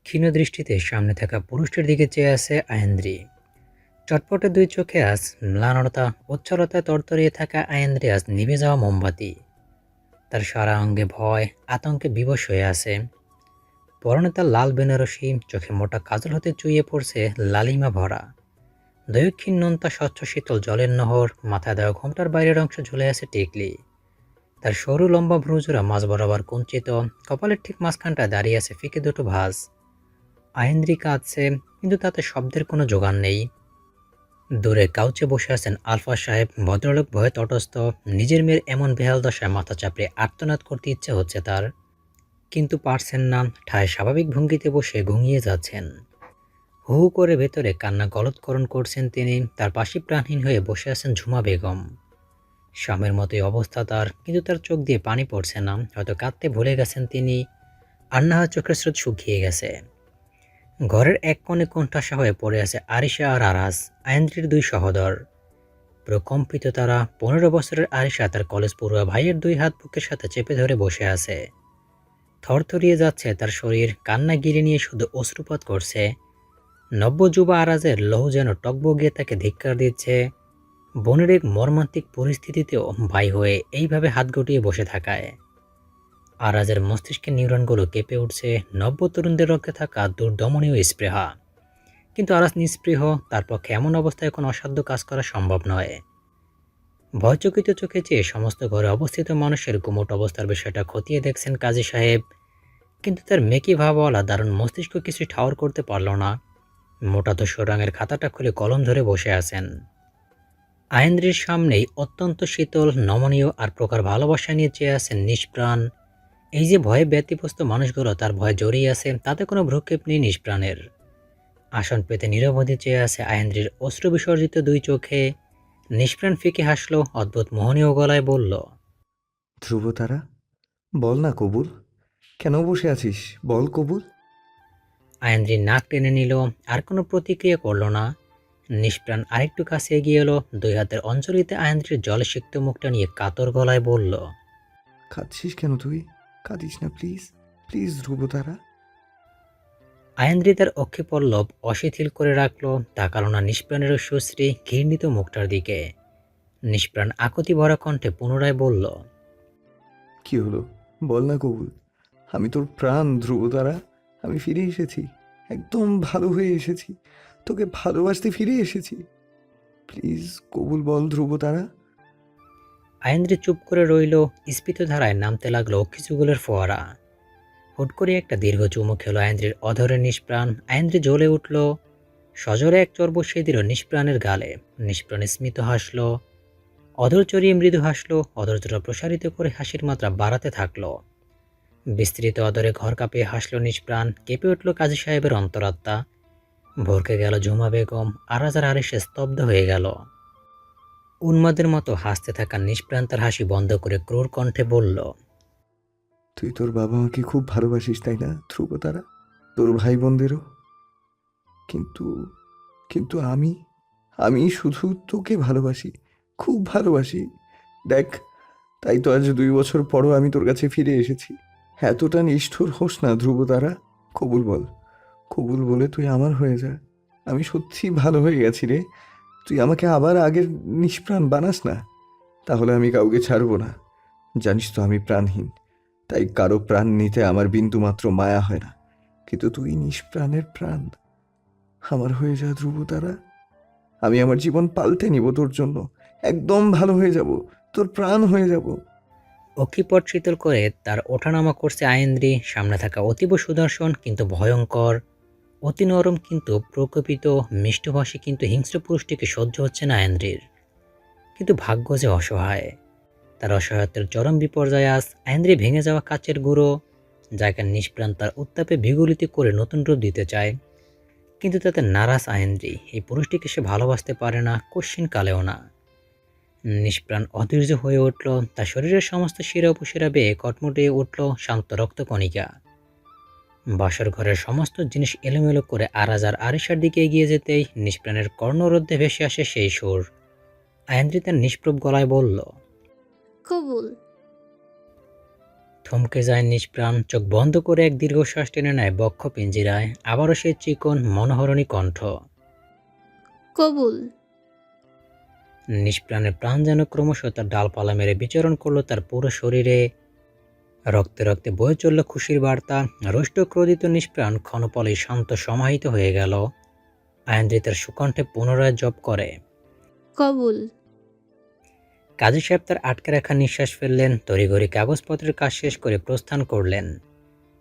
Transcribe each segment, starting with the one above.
ক্ষীণ দৃষ্টিতে সামনে থাকা পুরুষটির দিকে চেয়ে আছে আয়েন্দ্রি। চটপটে দুই চোখে আজ ম্লানতা, উচ্ছলতায় তরতরিয়ে থাকা আয়েন্দ্রি আজ নিভে যাওয়া মোমবাতি। তার সারা অঙ্গে ভয়, আতঙ্কে বিবশ হয়ে আছে। পরনে তার লাল বেনারসি, চোখে মোটা কাজল হতে চুইয়ে পড়ছে লালিমা ভরা। দৈক্ষিণ নোনতা স্বচ্ছ শীতল জলের নহর, মাথায় দেওয়া ঘোমটার বাইরের অংশ ঝুলে আছে টিকলি। তার সরু লম্বা ভ্রুজোড়া মাঝ বরাবর কুঞ্চিত, কপালের ঠিক মাঝখানটায় দাঁড়িয়ে আছে ফিকে দুটো ভাঁজ। আয়েন্দ্রি কাঁদছে, কিন্তু তাতে শব্দের কোনো জোগান নেই। দূরে কাউচে বসে আছেন আলফা সাহেব, ভদ্রলোক ভয়ে তটস্থ। নিজের মেয়ের এমন বেহাল দশায় মাথা চাপড়ে আর্তনাদ করতে ইচ্ছে হচ্ছে তার, কিন্তু পারছেন না। ঠায় স্বাভাবিক ভঙ্গিতে বসে ঘুমিয়ে যাচ্ছেন। হু হু করে ভেতরে কান্না গলৎকরণ করছেন তিনি। তার পাশে প্রাণহীন হয়ে বসে আছেন ঝুমা বেগম। স্বামীর মতোই অবস্থা তার, কিন্তু তার চোখ দিয়ে পানি পড়ছে না। হয়তো কাঁদতে ভুলে গেছেন তিনি, আর না হয় চোখের স্রোত শুকিয়ে গেছে। ঘরের এক কোণে কোণঠাসা হয়ে পড়ে আছে আরিশা আর আরাস, আয়েন্দ্রির দুই সহোদর। প্রকম্পিত তারা। 15 বছরের আরিশা তার কলেজ পড়ুয়া ভাইয়ের দুই হাত বুকের সাথে চেপে ধরে বসে আছে। থরথরিয়ে যাচ্ছে তার শরীর, কান্না গিরে নিয়ে শুধু অশ্রুপাত করছে। নব্যযুবা আরাজের লহু যেন টকবগিয়ে তাকে ধিক্কার দিচ্ছে। বোনের এক মর্মান্তিক পরিস্থিতিতেও ভাই হয়ে এইভাবে হাত গুটিয়ে বসে থাকায় আরাজের মস্তিষ্কের নিউরনগুলো কেঁপে উঠছে। নব্য তরুণদের রক্তে থাকা দুর্দমনীয় স্পৃহা। কিন্তু আরাজ নিস্পৃহ। তার পক্ষে এমন অবস্থায় কোনো অসাধ্য কাজ করা সম্ভব নয়। ভয়চকিত চোখে চেয়ে সমস্ত ঘরে অবস্থিত মানুষের গুমোট অবস্থার বিষয়টা খতিয়ে দেখছেন কাজী সাহেব, কিন্তু তার মেকি ভাবওয়ালা দারুণ মস্তিষ্ক কিছু ঠাউর করতে পারল না। মোটা ধূসর রঙের খাতাটা খুলে কলম ধরে বসে আছেন। আয়েন্দ্রির সামনেই অত্যন্ত শীতল, নমনীয় আর প্রকার ভালোবাসা নিয়ে চেয়ে আছেন নিষ্প্রাণ। এই যে ভয়ে ব্যতিব্যস্ত মানুষগুলো তার ভয়ে জড়িয়ে আছে, তাতে কোনো ভ্রুক্ষেপ নেই নিষ্প্রাণের। আসন পেতে নিরবধি চেয়ে আছে আয়েন্দ্রির অশ্রু বিসর্জিত দুই চোখে। নিষ্প্রাণ ফিকে হাসল, অদ্ভুত মোহনীয় গলায় বলল, ধ্রুবতারা, বল না কবুল, কেন বসে আছিস? বল কবুল। আয়েন্দ্রি নাক টেনে নিল, আর কোনো প্রতিক্রিয়া করল না। নিষ্প্রাণ আরেকটু কাছে এগিয়ে এলো, দুই হাতের অঞ্জলিতে আয়েন্দ্রির জলে সিক্ত মুখটা নিয়ে কাতর গলায় বলল, কাঁদছিস কেন তুই? কাঁদিস না প্লিজ, প্লিজ ধ্রুবতারা। আয়েন্দ্রি তার অক্ষিপল্লব অশিথিল করে রাখল, তাকালো না নিষ্প্রাণের সুশ্রী ঘৃণিত মুখটার দিকে। নিষ্প্রাণ আকুতি ভরা কণ্ঠে পুনরায় বলল, কি হলো? বল না কবুল। আমি তোর প্রাণ ধ্রুবতারা। আমি ফিরে এসেছি, একদম ভালো হয়ে এসেছি, তোকে ভালোবাসতে ফিরে এসেছি। প্লিজ কবুল বল ধ্রুবতারা। আয়েন্দ্রি চুপ করে রইল। স্ফীত ধারায় নামতে লাগলো অক্ষিযুগলের ফোয়ারা। হুট করে একটা দীর্ঘ চুমু খেলো আয়েন্দ্রির অধরে নিষ্প্রাণ। আয়েন্দ্রি জ্বলে উঠল, সজোরে এক চর বসিয়ে দিল নিষ্প্রাণের গালে। নিষ্প্রাণ স্মিত হাসল, অধর চড়িয়ে মৃদু হাসল, অধরটা প্রসারিত করে হাসির মাত্রা বাড়াতে থাকলো। বিস্তৃত অদরে ঘর কাঁপিয়ে হাসল নিষ্প্রাণ। কেঁপে উঠল কাজী সাহেবের অন্তরাত্মা। ভরকে গেল ঝুমা বেগম। আরাজ আর আরিশে স্তব্ধ হয়ে গেল। উন্মাদের মতো হাসতে থাকা নিষ্প্রাণ তার হাসি বন্ধ করে ক্রূর কণ্ঠে বলল, তুই তোর বাবা মাকে খুব ভালোবাসিস তাই না ধ্রুবতারা? তোর ভাই বোনদেরও? কিন্তু কিন্তু আমি আমি শুধু তোকে ভালোবাসি, খুব ভালোবাসি। দেখ, তাই তো আজ 2 বছর পরও আমি তোর কাছে ফিরে এসেছি। এতটা নিষ্ঠুর হোস না ধ্রুবতারা। কবুল বল, কবুল বলে তুই আমার হয়ে যা। আমি সত্যি ভালো হয়ে গেছি রে। তুই আমাকে আবার আগের নিষ্প্রাণ বানাস না, তাহলে আমি কাউকে ছাড়বো না। জানিস তো আমি প্রাণহীন, তাই কারো প্রাণ নিতে আমার বিন্দুমাত্র মায়া হয় না। কিন্তু তুই নিষ্প্রাণের প্রাণ। আমার হয়ে যা ধ্রুবতারা। আমি আমার জীবন পাল্টে নিব তোর জন্য। একদম ভালো হয়ে যাব, তোর প্রাণ হয়ে যাব। অক্ষিপট শীতল করে তার ওঠানামা করছে আয়েন্দ্রি। সামনে থাকা অতীব সুদর্শন কিন্তু ভয়ঙ্কর, অতি নরম কিন্তু প্রকোপিত, মিষ্টভাষী কিন্তু হিংস্র পুরুষটিকে সহ্য হচ্ছে না আয়েন্দ্রির। কিন্তু ভাগ্য যে অসহায়। তার অসহায়ত্বের চরম বিপর্যয়ে আজ আয়েন্দ্রি ভেঙে যাওয়া কাচের গুঁড়ো, যাকে নিষ্প্রাণ তার উত্তাপে বিগলিত করে নতুন রূপ দিতে চায়। কিন্তু তাতে নারাজ আয়েন্দ্রি। এই পুরুষটিকে সে ভালোবাসতে পারে না, কশ্চিন কালেও না। নিষ্প্রাণ অধৈর্য হয়ে উঠল, তার শরীরের সমস্ত শিরা উপশিরা বেয়ে কটমটিয়ে উঠল শান্ত রক্তকণিকা। বাসর ঘরের সমস্ত জিনিস এলোমেলো করে আরাজ আর আরিশার দিকে এগিয়ে যেতেই নিষ্প্রাণের কর্ণরোধে ভেসে আসে সেই সুর। আয়েন্দ্রি তার নিষ্প্রভ গলায় বলল, কবুল। থমকে যায় নিষ্প্রাণ, চোখ বন্ধ করে এক দীর্ঘশ্বাস টেনে নেয় বক্ষ পিঞ্জিরায়। আবারও সেই চিকন মনোহরণী কণ্ঠ। কবুল। নিষ্প্রাণের প্রাণ যেন ক্রমশ তার ডালপালা মেরে বিচরণ করলো তার পুরো শরীরে। রক্তে রক্তে বয়ে চলল খুশির বার্তা। রুষ্ট ক্রোধিত নিষ্প্রাণ ক্ষণপলেই শান্ত সমাহিত হয়ে গেল। আয়েন্দ্রি তার সুকণ্ঠে পুনরায় জপ করে। কবুল। কাজী সাহেব তার আটকে রাখা নিঃশ্বাস ফেললেন, তড়িঘড়ি কাগজপত্রের কাজ শেষ করে প্রস্থান করলেন।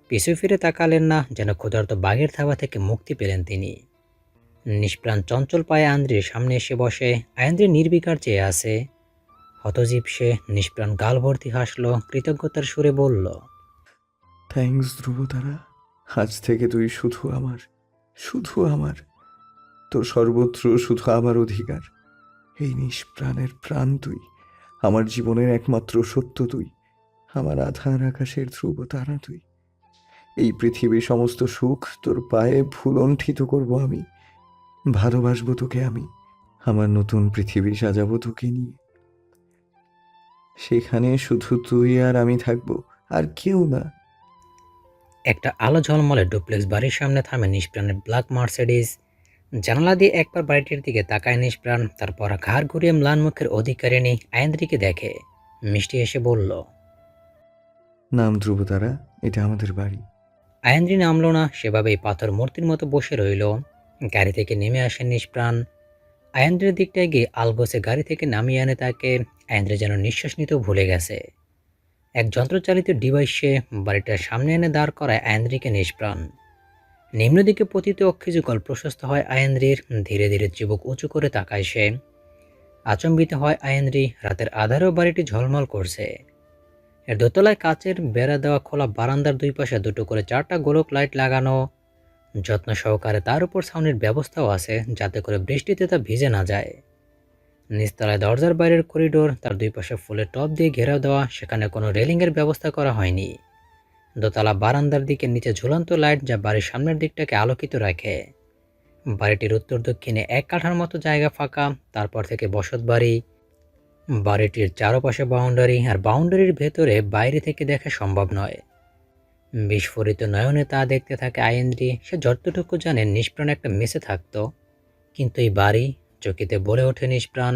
পিছু ফিরে তাকালেন না, যেন ক্ষুধার্ত বাঘের থাবা থেকে মুক্তি পেলেন তিনি। নিষ্প্রাণ চঞ্চল পায়ে আন্দ্রির সামনে এসে বসে। আয়েন্দ্রি নির্বিকার চেয়ে আছে। হতজীব সে। নিষ্প্রাণ গাল ভর্তি হাসল, কৃতজ্ঞতার সুরে বলল, থ্যাঙ্কস ধ্রুবতারা। আজ থেকে তুই শুধু আমার, শুধু আমার। তোর সর্বত্র শুধু আমার অধিকার। এই নিষ্প্রাণের প্রাণ তুই, আমার জীবনের একমাত্র সত্য তুই, আমার আধার আকাশের ধ্রুবতারা তুই। এই পৃথিবীর সমস্ত সুখ তোর পায়ে ভুলণ্ঠিত করব আমি। ভালোবাসবো তোকে আমি। আমার নতুন পৃথিবী সাজাবো তোকে নিয়ে। সেখানে শুধু তুই আর আমি থাকবো, আর কেউ না। একটা আলো ঝলমলে ডুপ্লেক্স বাড়ির সামনে থামে নিষ্প্রাণের ব্ল্যাক মার্সিডিজ। জানালা দিয়ে একবার বাড়িটির দিকে তাকায় নিষ্প্রাণ, তারপর ঘাড় ঘুরিয়ে ম্লান মুখের অধিকারিণী আয়েন্দ্রিকে দেখে। মিষ্টি এসে বলল, নাম ধ্রুবতারা, এটা আমাদের বাড়ি। আয়েন্দ্রি নামলো না, সেভাবেই পাথর মূর্তির মতো বসে রইল। গাড়ি থেকে নেমে আসেন নিষ্প্রাণ। আয়েন্দ্রের দিকটায় গিয়ে আলগোছে গাড়ি থেকে নামিয়ে আনে তাকে। আয়েন্দ্রে যেন নিঃশ্বাস নিতেও ভুলে গেছে। এক যন্ত্রচালিত ডিভাইসে বাড়িটার সামনে এনে দাঁড় করায় আয়েন্দ্রিকে নিষ্প্রাণ। নিম্নদিকে পতিত অক্ষিযুগল প্রশস্ত হয় আয়েন্দ্রির। ধীরে ধীরে চিবুক উঁচু করে তাকায় সে। আচম্বিত হয় আয়েন্দ্রি। রাতের আধারেও বাড়িটি ঝলমল করছে। এর দোতলায় কাচের বেড়া দেওয়া খোলা বারান্দার দুই পাশে দুটো করে 4টা গোলক লাইট লাগানো। যত্ন সহকারে তার উপর ছাউনির ব্যবস্থাও আছে, যাতে করে বৃষ্টিতে তা ভিজে না যায়। নিচতলায় দরজার বাইরের করিডোর, তার দুই পাশে ফুলের টব দিয়ে ঘেরাও দেওয়া, সেখানে কোনো রেলিংয়ের ব্যবস্থা করা হয়নি। দোতলা বারান্দার দিকে নিচে ঝুলন্ত লাইট, যা বাড়ির সামনের দিকটাকে আলোকিত রাখে। বাড়িটির উত্তর দক্ষিণে 1 কাঠার মতো জায়গা ফাঁকা। তারপর থেকে বসত বাড়ি। বাড়িটির চারপাশে বাউন্ডারি, আর বাউন্ডারির ভেতরে বাইরে থেকে দেখা সম্ভব নয়। বিস্ফোরিত নয়নে তা দেখতে থাকে আয়েন্দ্রি। সে যতটুকু জানে নিষ্প্রাণ একটা মেসে থাকতো, কিন্তু এই বাড়ি, চকিতে বলে ওঠে নিষ্প্রাণ।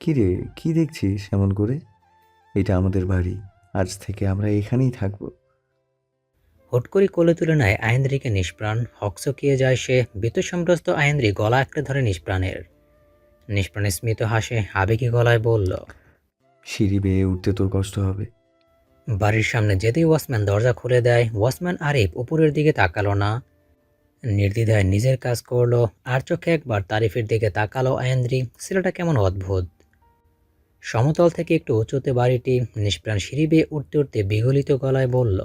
কি রে, কি দেখছিস এমন করে? এটা আমাদের বাড়ি, আজ থেকে আমরা এখানেই থাকবো। হুট করে কোলে তুলে নেয় আয়েন্দ্রিকে নিষ্প্রাণ। হকচকিয়ে যায় সে। ভীতসন্ত্রস্ত আয়েন্দ্রি গলা আঁকড়ে ধরে নিষ্প্রাণের। নিষ্প্রাণ স্মিত হাসে, আবেগী গলায় বলল, সিঁড়ি বেয়ে উঠতে তোর কষ্ট হবে। বাড়ির সামনে যেতেই ওয়াচম্যান দরজা খুলে দেয়। ওয়াচম্যান আরিফ উপরের দিকে তাকালো না, নির্দ্বিধায় নিজের কাজ করলো। আর চোখে একবার তারিফের দিকে তাকালো আয়েন্দ্রি। ছেলেটা কেমন অদ্ভুত। সমতল থেকে একটু উঁচুতে বাড়িটি। নিষ্প্রাণ সিঁড়ি বেয়ে উঠতে উঠতে বিগলিত গলায় বলল,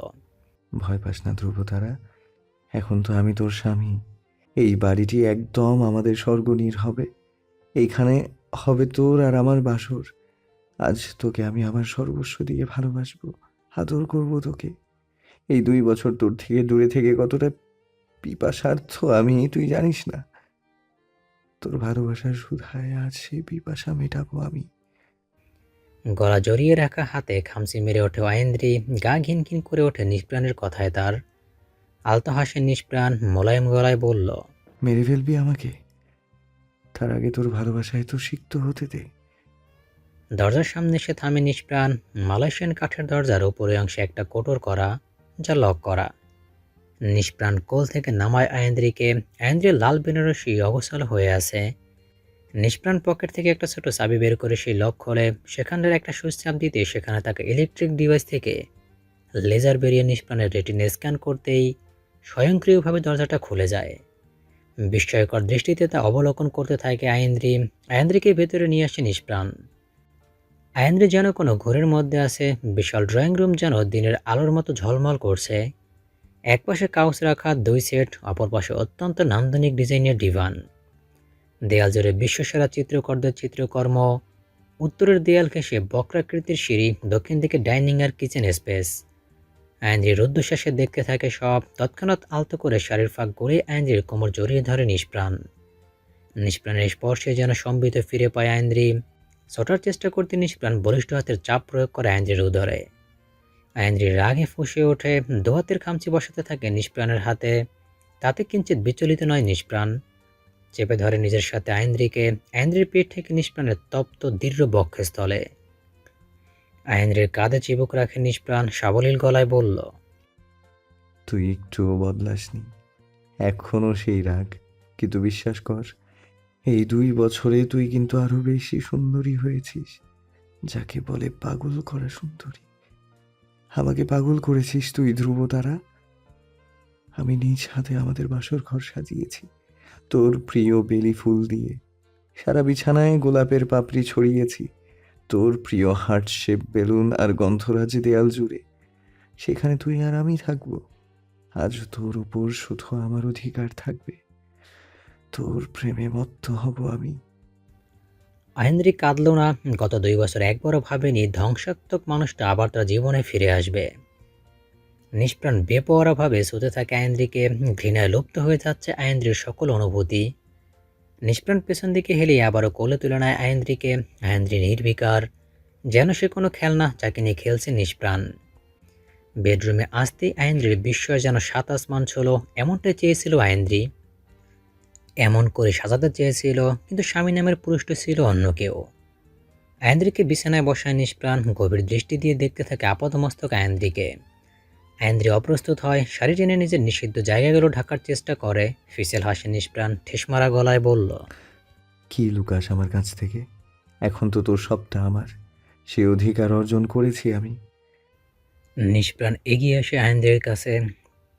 ভয় পাস না ধ্রুবতারা, এখন তো আমি তোর স্বামী। এই বাড়িটি একদম আমাদের স্বর্গনীর হবে। এইখানে হবে তোর আর আমার বাসর। আজ তোকে আমি আমার সর্বস্ব দিয়ে ভালোবাসবো, আদর করবো তোকে। এই 2 বছর তোর থেকে দূরে থেকে কতটা পিপাসার্থ আমি, তুই জানিস না। তোর ভালোবাসার সুধায় আজ সেই পিপাসা মেটাবো আমি। গলা জড়িয়ে রাখা হাতে খামচি মেরে ওঠে আয়েন্দ্রি। গা ঘিনঘিন করে ওঠে নিষ্প্রাণের কথায় তার। আলতো হাসে নিষ্প্রাণ, মোলায়েম গলায় বলল, মেরে ফেলবি আমাকে? তার আগে তোর ভালোবাসায় তো সিক্ত হতে দে। দরজার সামনে এসে থামে নিষ্প্রাণ। মালয়েশিয়ান কাঠের দরজার উপরে অংশে একটা কোটর করা, যা লক করা। নিষ্প্রাণ কোল থেকে নামায় আয়েন্দ্রিকে। আয়েন্দ্রির লাল বেনারসি অগোছাল হয়ে আছে। নিষ্প্রাণ পকেট থেকে একটা ছোট চাবি বের করে সেই লক খোলে। সেখানের একটা সুইচ চাপ দিতে সেখানে তাকে ইলেকট্রিক ডিভাইস থেকে লেজার বেরিয়ে নিষ্প্রাণের রেটিনা স্ক্যান করতেই স্বয়ংক্রিয়ভাবে দরজাটা খুলে যায়। বিস্ময়কর দৃষ্টিতে তা অবলোকন করতে থাকে আয়েন্দ্রি। আয়েন্দ্রিকে ভেতরে নিয়ে আসে নিষ্প্রাণ। আয়েন্দ্রি যেন কোনো ঘোরের মধ্যে আছে। বিশাল ড্রয়িং রুম যেন দিনের আলোর মতো ঝলমল করছে। একপাশে কাউচ রাখা 2 সেট, অপর পাশে অত্যন্ত নান্দনিক ডিজাইনের ডিভান। দেয়াল জুড়ে বিশ্বসেরা চিত্রকরদের চিত্রকর্ম। উত্তরের দেয়াল ঘেঁষে বক্রাকৃতির সিঁড়ি, দক্ষিণ দিকে ডাইনিং আর কিচেন স্পেস। আয়েন্দ্রির রুদ্ধশ্বাসে দেখতে থাকে সব। তৎক্ষণাৎ আলতো করে শাড়ির ফাঁক গড়িয়ে আয়েন্দ্রির কোমর জড়িয়ে ধরে নিষ্প্রাণ। নিষ্প্রাণের স্পর্শে যেন সম্বিত ফিরে পায় আয়েন্দ্রি। ছোটার চেষ্টা করতে নিষ্প্রাণ বলিষ্ঠ হাতের চাপ প্রয়োগ করে আয়েন্দ্রির উদরে। আয়েন্দ্রি রাগে ফুঁসে ওঠে, দোহাতের খামচি বসাতে থাকে নিষ্প্রাণের হাতে। তাতে কিঞ্চিত বিচলিত নয় নিষ্প্রাণ। চেপে ধরে নিজের সাথে আয়েন্দ্রিকে। আয়েন্দ্রির পিঠ থেকে নিষ্প্রাণের তপ্ত দৃঢ় বক্ষস্থলে। আয়েন্দ্রির কাঁধে চিবুক রাখে নিষ্প্রাণ, সাবলীল গলায় বলল, তুই একটুও বদলাসনি, এখনো সেই রাগ। কিন্তু বিশ্বাস কর, এই 2 বছরে তুই কিন্তু আরো বেশি সুন্দরী হয়েছিস। যাকে বলে পাগল করা সুন্দরী। আমাকে পাগল করেছিস তুই, ধ্রুবতারা। আমি নিজ হাতে আমাদের বাসর ঘর সাজিয়েছি তোর প্রিয় বেলি ফুল দিয়ে। সারা বিছানায় গোলাপের পাপড়ি ছড়িয়েছি তোর প্রিয় হার্ট শেপ বেলুন আর গন্ধরাজ দেয়াল জুড়ে। সেখানে তুই আর আমি থাকবো। আজ তোর উপর শুধু আমার অধিকার থাকবে। তোর প্রেমে মত্ত হব আমি। আয়েন্দ্রি কাঁদল না। গত 2 বছর একবারও ভাবেনি ধ্বংসাত্মক মানুষটা আবার তার জীবনে ফিরে আসবে। নিষ্প্রাণ বেপরোয়াভাবে ছুতে থাকে আয়েন্দ্রিকে। ঘৃণায় লুপ্ত হয়ে যাচ্ছে আয়েন্দ্রির সকল অনুভূতি। নিষ্প্রাণ পেছন দিকে হেলে আবারও কোলে তুলে নেয় আয়েন্দ্রিকে। আয়েন্দ্রি নির্বিকার, যেন সে কোনো খেলনা যাকে নিয়ে খেলছে নিষ্প্রাণ। বেডরুমে আসতেই আয়েন্দ্রির বিস্ময় যেন 7 আসমান ছিল। এমনটাই চেয়েছিল আয়েন্দ্রি, এমন করে সাজাতে চেয়েছিল, কিন্তু স্বামী নামের পুরুষটি ছিল অন্য কেউ। আয়েন্দ্রিকে বিছানায় বসায় নিষ্প্রাণ। গভীর দৃষ্টি দিয়ে দেখতে থাকে আপাদমস্তক আয়েন্দ্রিকে। আয়েন্দ্রি অপ্রস্তুত হয়, শাড়ি টেনে নিজের নিষিদ্ধ জায়গাগুলো ঢাকার চেষ্টা করে। ফিসেল হাসে নিষ্প্রাণ, ঠেসমারা গলায় বলল, কি লুকাস আমার কাছ থেকে? এখন তো তোর সবটা আমার। সে অধিকার অর্জন করেছি আমি। নিষ্প্রাণ এগিয়ে এসে আয়েন্দ্রির কাছে।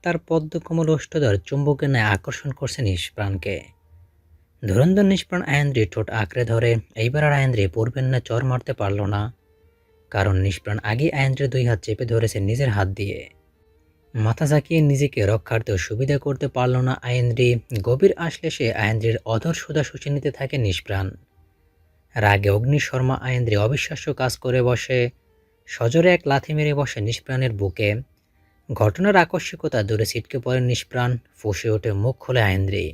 তার পদ্মকমল ওষ্ঠধর চুম্বকের ন্যায় আকর্ষণ করছে নিষ্প্রাণকে। ধুরন্ধর নিষ্প্রাণ আয়েন্দ্রি ঠোঁট আঁকড়ে ধরে। এইবার আর আয়েন্দ্রি পূর্বের না চর মারতে পারল না, কারণ নিষ্প্রাণ আগেই আয়েন্দ্রির 2 হাত চেপে ধরেছে নিজের হাত দিয়ে। মাথা ঝাঁকিয়ে নিজেকে রক্ষার্থেও সুবিধা করতে পারল না আয়েন্দ্রি। গভীর আশ্লেষে আয়েন্দ্রির অধর সুধা শুষে নিতে থাকে নিষ্প্রাণ। রাগে অগ্নিশর্মা আয়েন্দ্রি অবিশ্বাস্য কাজ করে বসে। সজোরে এক লাথি মেরে বসে নিষ্প্রাণের বুকে। ঘটনার আকস্মিকতা দূরে ছিটকে পড়ে নিষ্প্রাণ। ফুঁসে ওঠে, মুখ খোলে আয়েন্দ্রি।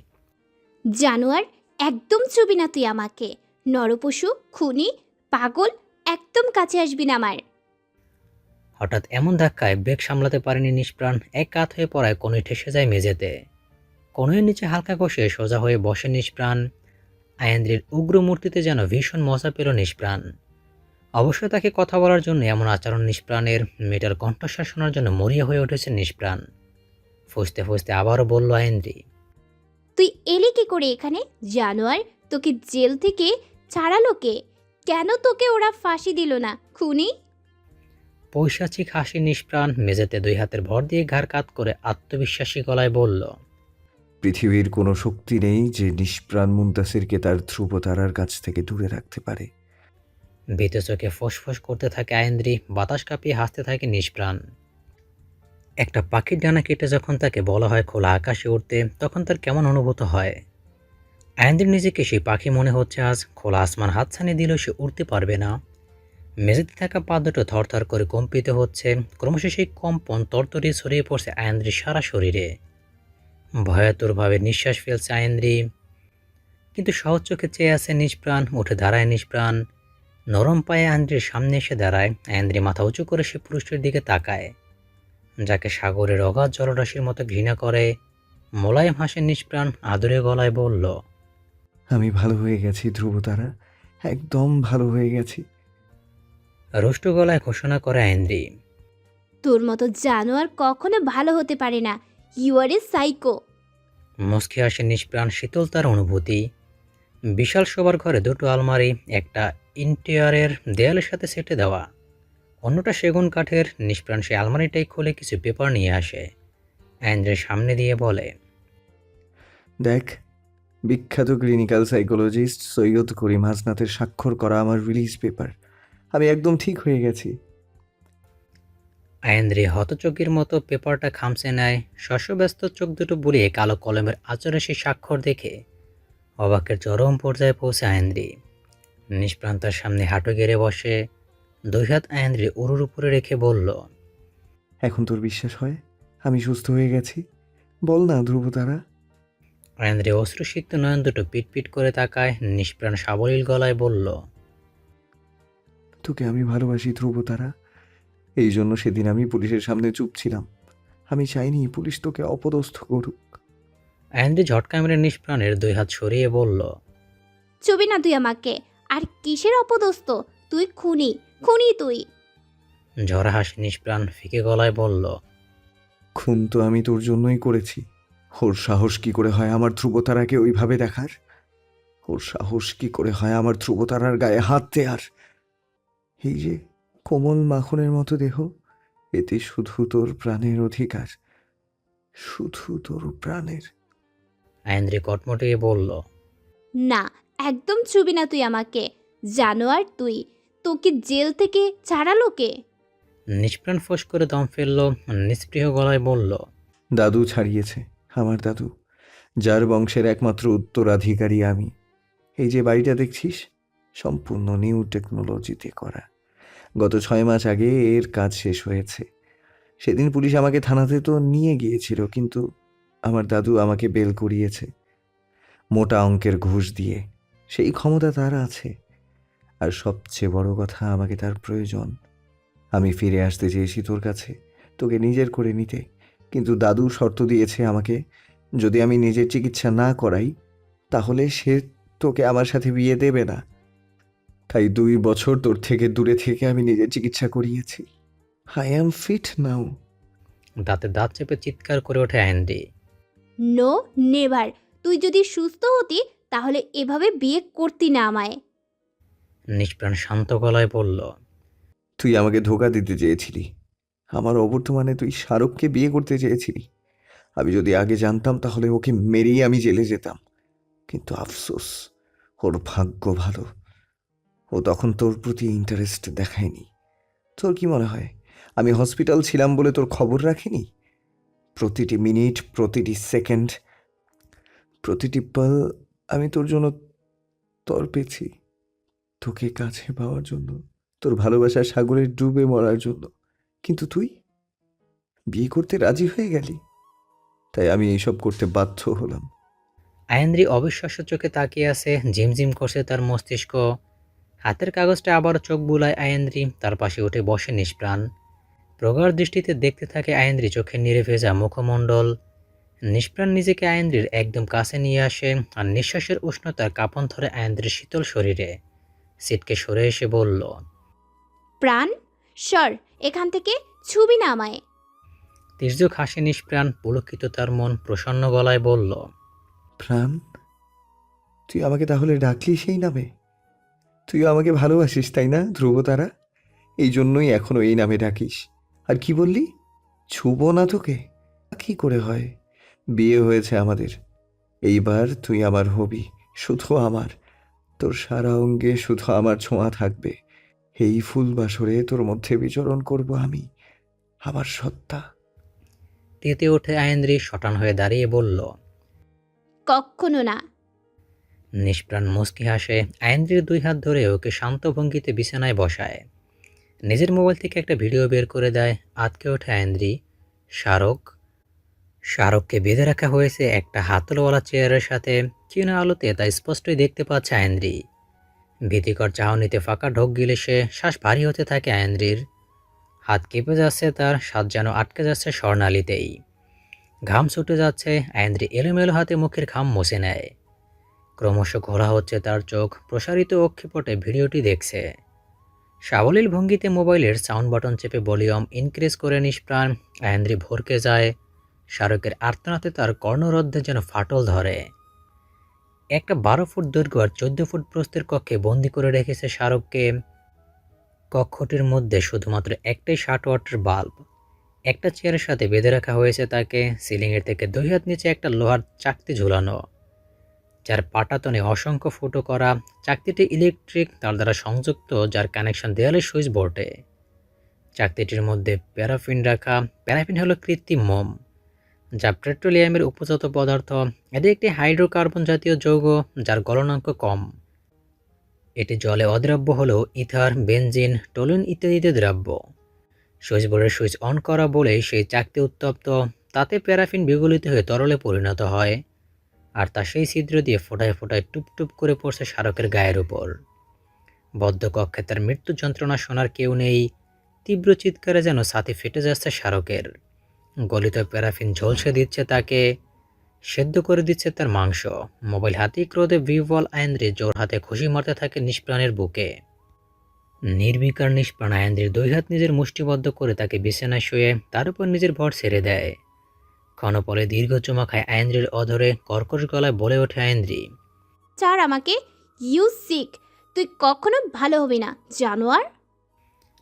জানোয়ার, একদম ছুবি না তুই আমাকে। নরপশু, খুনি, পাগল, একদম কাছে আসবি না আমার। হঠাৎ এমন ধাক্কায় ব্রেক সামলাতে পারেনি নিষ্প্রাণ। এক কাত হয়ে পড়ায় কনুই ঠেসে যায় মেঝেতে। কনুইয়ের নিচে হালকা কষে সোজা হয়ে বসে নিষ্প্রাণ। আয়েন্দ্রির উগ্র মূর্তিতে যেন ভীষণ মজা পেল নিষ্প্রাণ। অবশ্য তাকে কথা বলার জন্য এমন আচরণ নিষ্প্রাণের। মেয়েটার কণ্ঠস্বর শোনার জন্য মরিয়া হয়ে উঠেছে নিষ্প্রাণ। ফুঁসতে ফুঁসতে আবারও বলল আয়েন্দ্রি, তুই এলি কি করে এখানে? জানোয়ার, তোকে জেল থেকে ছাড়ালো কে? কেন তোকে ওরা ফাঁসি দিল না, খুনি? পৈশাচিক হাসি নিষ্প্রাণ মেঝেতে 2 হাতের ভর দিয়ে ঘাড় কাত করে আত্মবিশ্বাসী গলায় বলল, পৃথিবীর কোনো শক্তি নেই যে নিষ্প্রাণ মুনতাসিরকে তার ধ্রুবতারার কাছ থেকে দূরে রাখতে পারে। ভীত চোখে ফোঁস করতে থাকে আয়েন্দ্রি। বাতাস কাঁপিয়ে হাসতে থাকে নিষ্প্রাণ। একটা পাখির ডানা কেটে যখন তাকে বলা হয় খোলা আকাশে উঠতে, তখন তার কেমন অনুভূত হয়। আয়েন্দ্রির নিজেকে সেই পাখি মনে হচ্ছে আজ। খোলা আসমান হাতছানি দিলেও সে উড়তে পারবে না। মেঝেতে থাকা পা দুটো থরথর করে কম্পিত হচ্ছে। ক্রমশ সেই কম্পন তরতরি ছড়িয়ে পড়ছে আয়েন্দ্রির সারা শরীরে। ভয়াতুরভাবে নিঃশ্বাস ফেলছে আয়েন্দ্রি। কিন্তু সহজ চোখে চেয়ে আছে নিষ্প্রাণ। উঠে দাঁড়ায় নিষ্প্রাণ। নরম পায়ে আয়েন্দ্রির সামনে এসে দাঁড়ায়। আয়েন্দ্রি মাথা উঁচু করে সে পুরুষটির দিকে তাকায়, যাকে সাগরের অগাধ জলরাশির মতো ঘৃণা করে। মোলায়েম হাসে নিষ্প্রাণ, আদরে গলায় বলল, আমি ভালো হয়ে গেছি ধ্রুবতারা, একদম ভালো হয়ে গেছি। রুষ্ট গলায় ঘোষণা করে আয়েন্দ্রি। তোর মতো জানোয়ার কখনো ভালো হতে পারে না। You are a psycho. মুচকি হাসে নিষ্প্রাণ, শীতল তার অনুভূতি। বিশাল শোবার ঘরে 2টো আলমারি, একটা ইন্টেরিয়রের দেয়ালের সাথে সেটে দেওয়া, অন্যটা সেগুন কাঠের। নিষ্প্রাণ সে আলমারিটাই খুলে কিছু পেপার নিয়ে আসে। আয়েন্দ্রের সামনে দিয়ে বলে, দেখ, বিখ্যাত ক্লিনিক্যাল সাইকোলজিস্ট সৈয়দ করিম হাসনাতের স্বাক্ষর করা আমার রিলিজ পেপার। আমি একদম ঠিক হয়ে গেছি। আয়েন্দ্রি হতচকির মতো পেপারটা খামচে নেয়। শস্যব্যস্ত চোখ দুটো বুলিয়ে কালো কলমের আচরে সেই স্বাক্ষর দেখে অবাকের চরম পর্যায়ে পৌঁছে আয়েন্দ্রি। নিষ্প্রাণ তার সামনে হাঁটু গেড়ে বসে। 2 হাত আয়েন্দ্রি উরুর উপরে রেখে বলল, এখন তোর বিশ্বাস হয় আমি সুস্থ হয়ে গেছি? বল না ধ্রুবতারা। আয়েন্দ্রি অশ্রুসিক্ত নয়ন দুটো পিটপিট করে তাকায়। নিষ্প্রাণ সাবলীল গলায় বলল, তোকে আমি ভালোবাসি ধ্রুবতারা। এই জন্য সেদিন আমি পুলিশের সামনে চুপ ছিলাম। আমি চাইনি পুলিশ তোকে অপদস্থ করুক। আয়ান্দ্রি ঝটকা মেরে নিষ্প্রাণের 2 হাত সরিয়ে বলল, ছবি না তুই আমাকে। আর কিসের অপদস্থ? তুই খুনি, খুনি তুই। ঝরা হাসি নিষ্প্রাণ ফিকে গলায় বলল, খুন তো আমি তোর জন্যই করেছি। ওর সাহস কি করে হয় আমার ধ্রুবতারাকে ওইভাবে দেখার? ওর সাহস কি করে হয় আমার ধ্রুবতারার গায়ে হাত দেয়ার? এই যে কোমল মাখনের মতো দেহ, এতে শুধু তোর প্রাণের অধিকার, শুধু তোর প্রাণের। আয়ান্দ্রি কটমটিয়ে বলল, না, একদম ছবি না তুই আমাকে। জানোয়ার তুই। তোকে জেল থেকে ছাড়ালো কে? নিষ্প্রাণ ফোঁস করে দম ফেলল, নিস্পৃহ গলায় বলল, দাদু ছাড়িয়েছে, আমার দাদু, যার বংশের একমাত্র উত্তরাধিকারী আমি। এই যে বাড়িটা দেখছিস, সম্পূর্ণ নিউ টেকনোলজিতে করা। গত 6 মাস আগে এর কাজ শেষ হয়েছে। সেদিন পুলিশ আমাকে থানাতে তো নিয়ে গিয়েছিল, কিন্তু আমার দাদু আমাকে বেল করিয়েছে মোটা অঙ্কের ঘুষ দিয়ে। সেই ক্ষমতা তার আছে, আর সবচেয়ে বড় কথা, আমাকে তার প্রয়োজন। আমি ফিরে আসতে চেয়েছি তোর কাছে, তোকে নিজের করে নিতে, কিন্তু দাদু শর্ত দিয়েছে আমাকে, যদি আমি নিজের চিকিৎসা না করাই তাহলে সে তোকে আমার সাথে বিয়ে দেবে না। তাই 2 বছর তোর থেকে দূরে থেকে আমি নিজের চিকিৎসা করিয়েছি। আই অ্যাম ফিট নাও। দাঁতে দাঁত চেপে চিৎকার করে ওঠে আয়ান্দ্রি। No, never. তুই যদি সুস্থ হতি তাহলে এভাবে বিয়ে করতি না আমায়। নিষ্প্রাণ শান্ত গলায় বলল, তুই আমাকে ধোঁকা দিতে চেয়েছিলি। আমার অবর্তমানে তুই শাহরুখকে বিয়ে করতে চেয়েছিলি। আমি যদি আগে জানতাম তাহলে ওকে মেরেই আমি জেলে যেতাম। কিন্তু আফসোস, ওর ভাগ্য ভালো, ও তখন তোর প্রতি ইন্টারেস্ট দেখায়নি। তোর কি মনে হয় আমি হসপিটাল ছিলাম বলে তোর খবর রাখিনি? প্রতিটি মিনিট, প্রতিটি সেকেন্ড, প্রতিটি পল আমি তোর জন্য তড়পেছি, তোকে কাছে পাওয়ার জন্য, তোর ভালোবাসার সাগরে ডুবে মরার জন্য। কিন্তু তুই বিয়ে করতে রাজি হয়ে গেলি, তাই আমি এইসব করতে বাধ্য হলাম। আয়ান্দ্রি অবিশ্বাস্য চোখে তাকিয়ে আছে, ঝিমঝিম করছে তার মস্তিষ্ক। হাতের কাগজটা আবার চোখ বুলায় আয়ান্দ্রি, তার পাশে উঠে বসে নিষ্প্রাণ। প্রগাঢ় দৃষ্টিতে দেখতে থাকে আয়ান্দ্রি চোখের নিরে ভেজা মুখমণ্ডল। নিষ্প্রাণ নিজেকে আয়ান্দ্রির একদম কাছে নিয়ে আসে, আর নিঃশ্বাসের উষ্ণতার কাঁপন ধরে আয়ান্দ্রির শীতল শরীরে। সিটকে সরে এসে বলল, প্রাণ, সর এখান থেকে, ছবি না আমায়। তির্যক হাসি নিষ্প্রাণ, পুলকিত তার মন, প্রসন্ন গলায় বলল, প্রাণ, তুই আমাকে তাহলে ডাকলি সেই নামে? তুইও আমাকে ভালোবাসিস তাই না ধ্রুবতারা? এই জন্যই এখনো এই নামে ডাকিস। আর কি বললি, ছুব না তোকে? কি করে হয়? বিয়ে হয়েছে আমাদের, এইবার তুই আমার হবি, শুধু আমার। তোর সারা অঙ্গে শুধু আমার ছোঁয়া থাকবে। এই ফুল বাসরে তোর মধ্যে বিচরণ করব আমি, আমার সত্তা। তেতে ওঠে আয়ান্দ্রি, শটান হয়ে দাঁড়িয়ে বলল, কখনো না। নিষ্প্রাণ মুচকি হাসে, আয়ান্দ্রির 2 হাত ধরে ওকে শান্ত ভঙ্গিতে বিছানায় বসায়। নিজের মোবাইল থেকে একটা ভিডিও বের করে দেয়। আঁতকে ওঠে আয়ান্দ্রি। শাহরুখকে বেঁধে রাখা হয়েছে একটা হাতলওয়ালা চেয়ারের সাথে। ক্ষীণ আলোতে তা স্পষ্টই দেখতে পাচ্ছে আয়ান্দ্রি। ভীতিকর চাহনিতে ফাঁকা ঢোক গিলে সে, শ্বাস ভারী হতে থাকে আয়ান্দ্রির। হাত কেঁপে যাচ্ছে তার, শ্বাস যেন আটকে যাচ্ছে স্বর্ণালীতেই। ঘাম ছুটে যাচ্ছে, আয়ান্দ্রি এলোমেলো হাতে মুখের ঘাম মুছে নেয়। ক্রমশ ঘোলা হচ্ছে তার চোখ, প্রসারিত অক্ষিপটে ভিডিওটি দেখছে। সাবলীল ভঙ্গিতে মোবাইলের সাউন্ড বাটন চেপে ভলিউম ইনক্রিজ করে নিষ্প্রাণ। আয়ান্দ্রি ভরকে যায়। শাহরুখের আর্তনাতে তার কর্ণরদ্ধে যেন ফাটল ধরে। একটা 12 ফুট দৈর্ঘ্য আর 14 ফুট প্রস্থের কক্ষে বন্দি করে রেখেছে শাহরুখকে। কক্ষটির মধ্যে শুধুমাত্র একটাই 60 ওয়াটের বাল্ব। একটা চেয়ারের সাথে বেঁধে রাখা হয়েছে তাকে। সিলিংয়ের থেকে 2 হাত নিচে একটা লোহার চাকতি ঝুলানো, যার পাটাতনে অসংখ্য ফুটো করা। চাকতিটি ইলেকট্রিক তার দ্বারা সংযুক্ত, যার কানেকশন দেয়ালের সুইচ বোর্ডে। চাকতিটির মধ্যে প্যারাফিন রাখা। প্যারাফিন হলো কৃত্রিম মোম, যা পেট্রোলিয়ামের উপজাত পদার্থ। এটি একটি হাইড্রোকার্বন জাতীয় যৌগ, যার গলনাঙ্ক কম। এটি জলে অদ্রাব্য হলেও ইথার, বেনজিন, টলুইন ইত্যাদিতে দ্রাব্য। সুইচ বোর্ডের সুইচ অন করা বলেই সেই চাকতি উত্তপ্ত। তাতে প্যারাফিন বিগলিত হয়ে তরলে পরিণত হয়, আর তা সেই ছিদ্র দিয়ে ফোটায় ফোটায় টুপ টুপ করে পড়ছে শাহরুখের গায়ের উপর। বদ্ধ কক্ষে তার মৃত্যু যন্ত্রণা শোনার কেউ নেই। তীব্র চিৎকারে যেন ছাতি ফেটে যাচ্ছে শাহরুখের। গলিত প্যারাফিন ঝলসে দিচ্ছে তাকে, সেদ্ধ করে দিচ্ছে তার মাংস। মোবাইল হাতেই ক্রোধে বিহ্বল আয়েন্দ্রি জোর হাতে খুশি মারতে থাকে নিষ্প্রাণের বুকে। নির্বিকার নিষ্প্রাণ আয়েন্দ্রির দুই হাত নিজের মুষ্টিবদ্ধ করে তাকে বিছানায় শুয়ে তার উপর নিজের ভর ছেড়ে দেয়। ক্ষণপরে দীর্ঘ চুমা খায় আয়েন্দ্রির অধরে, কর্কশ গলায় বলে ওঠে আয়েন্দ্রি। ছাড় আমাকে, ইউ সিক। তুই কখনো ভালো হবি না, জানোয়ার।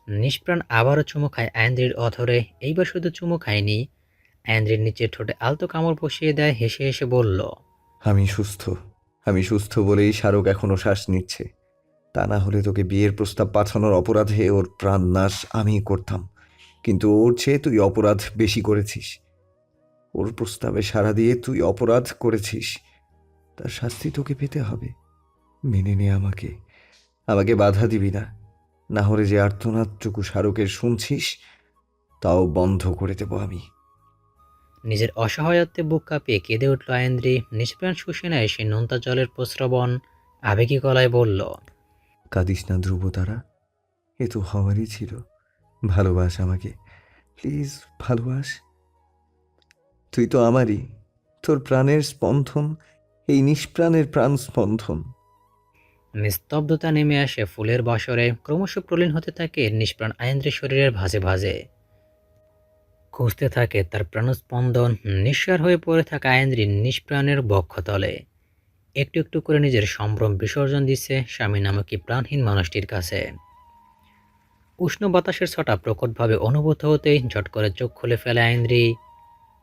নিষ্প্রাণ আবারও চুমু খায় আয়েন্দ্রির অধরে। এইবার শুধু চুমু খায়নি, আয়েন্দ্রির নিচে ঠোঁটে আলতো কামড় বসিয়ে দেয়, হেসে হেসে বলল। আমি সুস্থ, আমি সুস্থ বলেই শাহরুখ এখনো শ্বাস নিচ্ছে। তা না হলে তোকে বিয়ের প্রস্তাব পাঠানোর অপরাধে ওর প্রাণ নাশ আমিই করতাম। কিন্তু ওর চেয়ে তুই অপরাধ বেশি করেছিস। ওর প্রস্তাবে সাড়া দিয়ে তুই অপরাধ করেছিস, তার শাস্তি তোকে পেতে হবে। মেনে নে আমাকে, আমাকে বাধা দিবি না। না হলে যে আর্তনাদটুকু শাহরুখের শুনছিস তাও বন্ধ করে দেব আমি। নিজের অসহায়ত্বে বুক কাঁপিয়ে কেঁদে উঠল আয়েন্দ্রি। নিষ্প্রাণ শুষে নেয় সে নোনতা জলের প্রস্রবণ, আবেগী গলায় বলল। কাঁদিস না ধ্রুব তারা, এ তো হওয়ারই ছিল। ভালোবাস আমাকে, প্লিজ ভালোবাস। তুই তো আমারই, তোর প্রাণের স্পন্দন, এই নিষ্প্রাণের প্রাণ স্পন্দন। নিস্তব্ধতা নেমে আসে ফুলের বাসরে, ক্রমশ প্রলীন হতে থাকে নিষ্প্রাণ আয়েন্দ্রির শরীরের ভাঁজে ভাঁজে। খুঁজতে থাকে তার প্রাণস্পন্দন। নিঃস্বার হয়ে পড়ে থাকা আয়েন্দ্রি নিষ্প্রাণের বক্ষতলে একটু একটু করে নিজের সম্ভ্রম বিসর্জন দিচ্ছে স্বামী নামক এই প্রাণহীন মানুষটির কাছে। উষ্ণ বাতাসের ছটা প্রকটভাবে অনুভূত হতেই ঝট করে চোখ খুলে ফেলে আয়েন্দ্রি।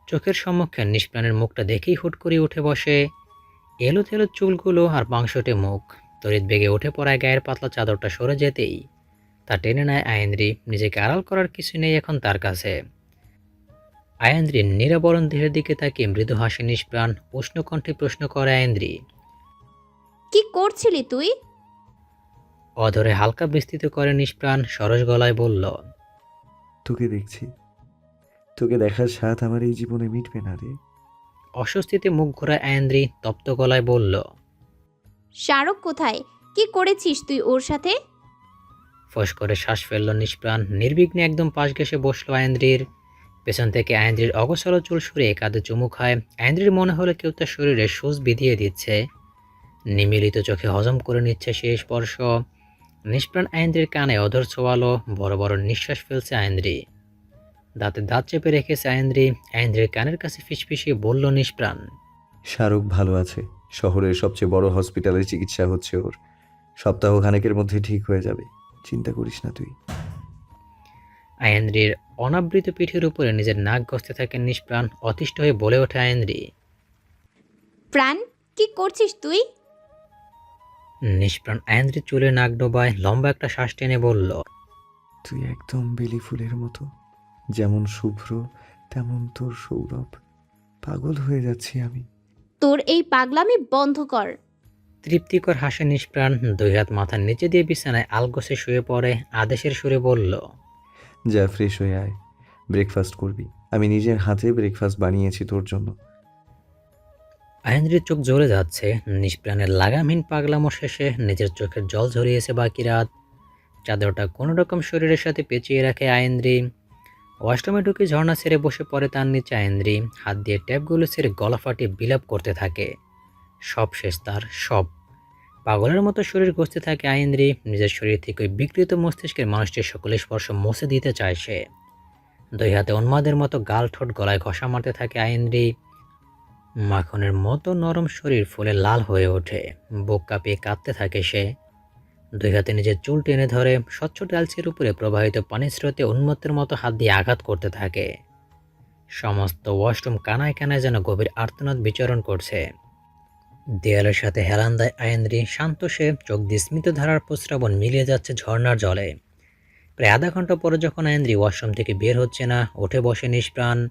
চোখের সম্মুখে নিষ্প্রাণের মুখটা দেখেই হুট করে উঠে বসে। এলো থেলো চুলগুলো আর পাংশটে মুখ। তড়িৎ বেগে উঠে পড়ায় গায়ের পাতলা চাদরটা সরে যেতেই তা টেনে নেয় আয়েন্দ্রি। নিজেকে আড়াল করার কিছু নেই এখন তার কাছে। আয়েন্দ্রির নিরাবরণ দেহের দিকে তাকিয়ে মৃদু হাসি নিষ্প্রাণ। উষ্ণ কণ্ঠে প্রশ্ন করে আয়েন্দ্রি। কি করছিলি তুই? অধরে হালকা বিস্তৃত করে নিষ্প্রাণ, সরস গলায় বলল। তোকে দেখছি, তোকে দেখার স্বাদ আমার এই জীবনে মিটবে না রে। অস্বস্তিতে মুখ ঘোরায় আয়েন্দ্রি, তপ্ত গলায় বলল। শাহরুখ কোথায়? কি করেছিস তুই ওর সাথে? ফস করে শ্বাস ফেলল নিষ্প্রাণ। নির্বিঘ্নে একদম পাশ ঘেঁষে বসলো আয়েন্দ্রির। পেছন থেকে আয়েন্দ্রির অগোছালো চুল সরিয়ে কাঁধে চুমু খায়। আয়েন্দ্রির মনে হলো কেউ তার শরীরে সুচ বিধিয়ে দিচ্ছে। নিমিলিত চোখে হজম করে নিচ্ছে সেই স্পর্শ। নিষ্প্রাণ আয়েন্দ্রির কানে অধর ছোয়ালো, বড় বড় নিঃশ্বাস ফেলছে আয়েন্দ্রি। দাঁতে দাঁত চেপে রেখেছে আয়েন্দ্রি। আয়েন্দ্রির কানের কাছে ফিসফিসিয়ে বলল নিষ্প্রাণ। শাহরুখ ভালো আছে, শহরের সবচেয়ে বড় হসপিটালে চিকিৎসা হচ্ছে ওর। সপ্তাহ খানেকের মধ্যে ঠিক হয়ে যাবে, চিন্তা করিস না তুই। আয়েন্দ্রির অনাবৃত পিঠের উপরে নিজের নাক ঘষতে থাকেন নিষ্প্রাণ। অতিষ্ঠ হয়ে বলে ওঠে আয়েন্দ্রি। প্রাণ, কি করছিস তুই? নিষ্প্রাণ আয়েন্দ্রির চুলে নাক ডোবায়, লম্বা একটা শ্বাস টেনে বলল। তুই একদম বেলি ফুলের মতো, যেমন শুভ্র তেমন তোর সৌরভ। পাগল হয়ে যাচ্ছি আমি। তোর এই পাগলামি বন্ধ কর। তৃপ্তিকর হাসে নিষ্প্রাণ। দুই হাত মাথার নিচে দিয়ে বিছানায় আলগোছে শুয়ে পড়ে, আদেশের সুরে বলল। যা ফ্রেশ হয়ে আয়, ব্রেকফাস্ট করবি। আমি নিজের হাতে ব্রেকফাস্ট বানিয়েছি তোর জন্য। আয়েন্দ্রির চোখ জ্বলে যাচ্ছে। নিষ্প্রাণের লাগামহীন পাগলামো শেষে নিজের চোখের জল ঝরিয়েছে বাকি রাত। চাদরটা কোনো রকম শরীরের সাথে পেঁচিয়ে রাখে আয়েন্দ্রি। ওয়াশরুমে ঢুকে ঝর্ণা ছেড়ে বসে পড়ে তার নিচে আয়েন্দ্রি। হাত দিয়ে ট্যাপগুলো ছেড়ে গলা ফাটিয়ে বিলাপ করতে থাকে। সব শেষ তার, সব। পাগলের মতো শরীর ঘষতে থাকে আয়েন্দ্রি। নিজের শরীর থেকে ওই বিকৃত মস্তিষ্কের মানুষটির সকল স্পর্শ মুছে দিতে চায় সে। দুই হাতে উন্মাদের মতো গাল ঠোঁট গলায় ঘষা মারতে থাকে আয়েন্দ্রি। মাখনের মতো নরম শরীর ফুলে লাল হয়ে ওঠে। বুক কাঁপিয়ে কাঁদতে থাকে সে। দুই হাতে নিজের চুল টেনে ধরে স্বচ্ছ টাইলসের উপরে প্রবাহিত পানির স্রোতে উন্মত্তের মতো হাত দিয়ে আঘাত করতে থাকে। সমস্ত ওয়াশরুম কানায় কানায় যেন গভীর আর্তনাদ বিচরণ করছে। দেয়ালের সাথে হেলান দেয় আয়েন্দ্রি। শান্ত সে, চোখ দিয়ে স্মিত ধারার প্রস্রাবণ মিলিয়ে যাচ্ছে ঝর্ণার জলে। প্রায় আধা ঘন্টা পরে যখন আয়েন্দ্রি ওয়াশরুম থেকে বের হচ্ছে না, উঠে বসে নিষ্প্রাণ।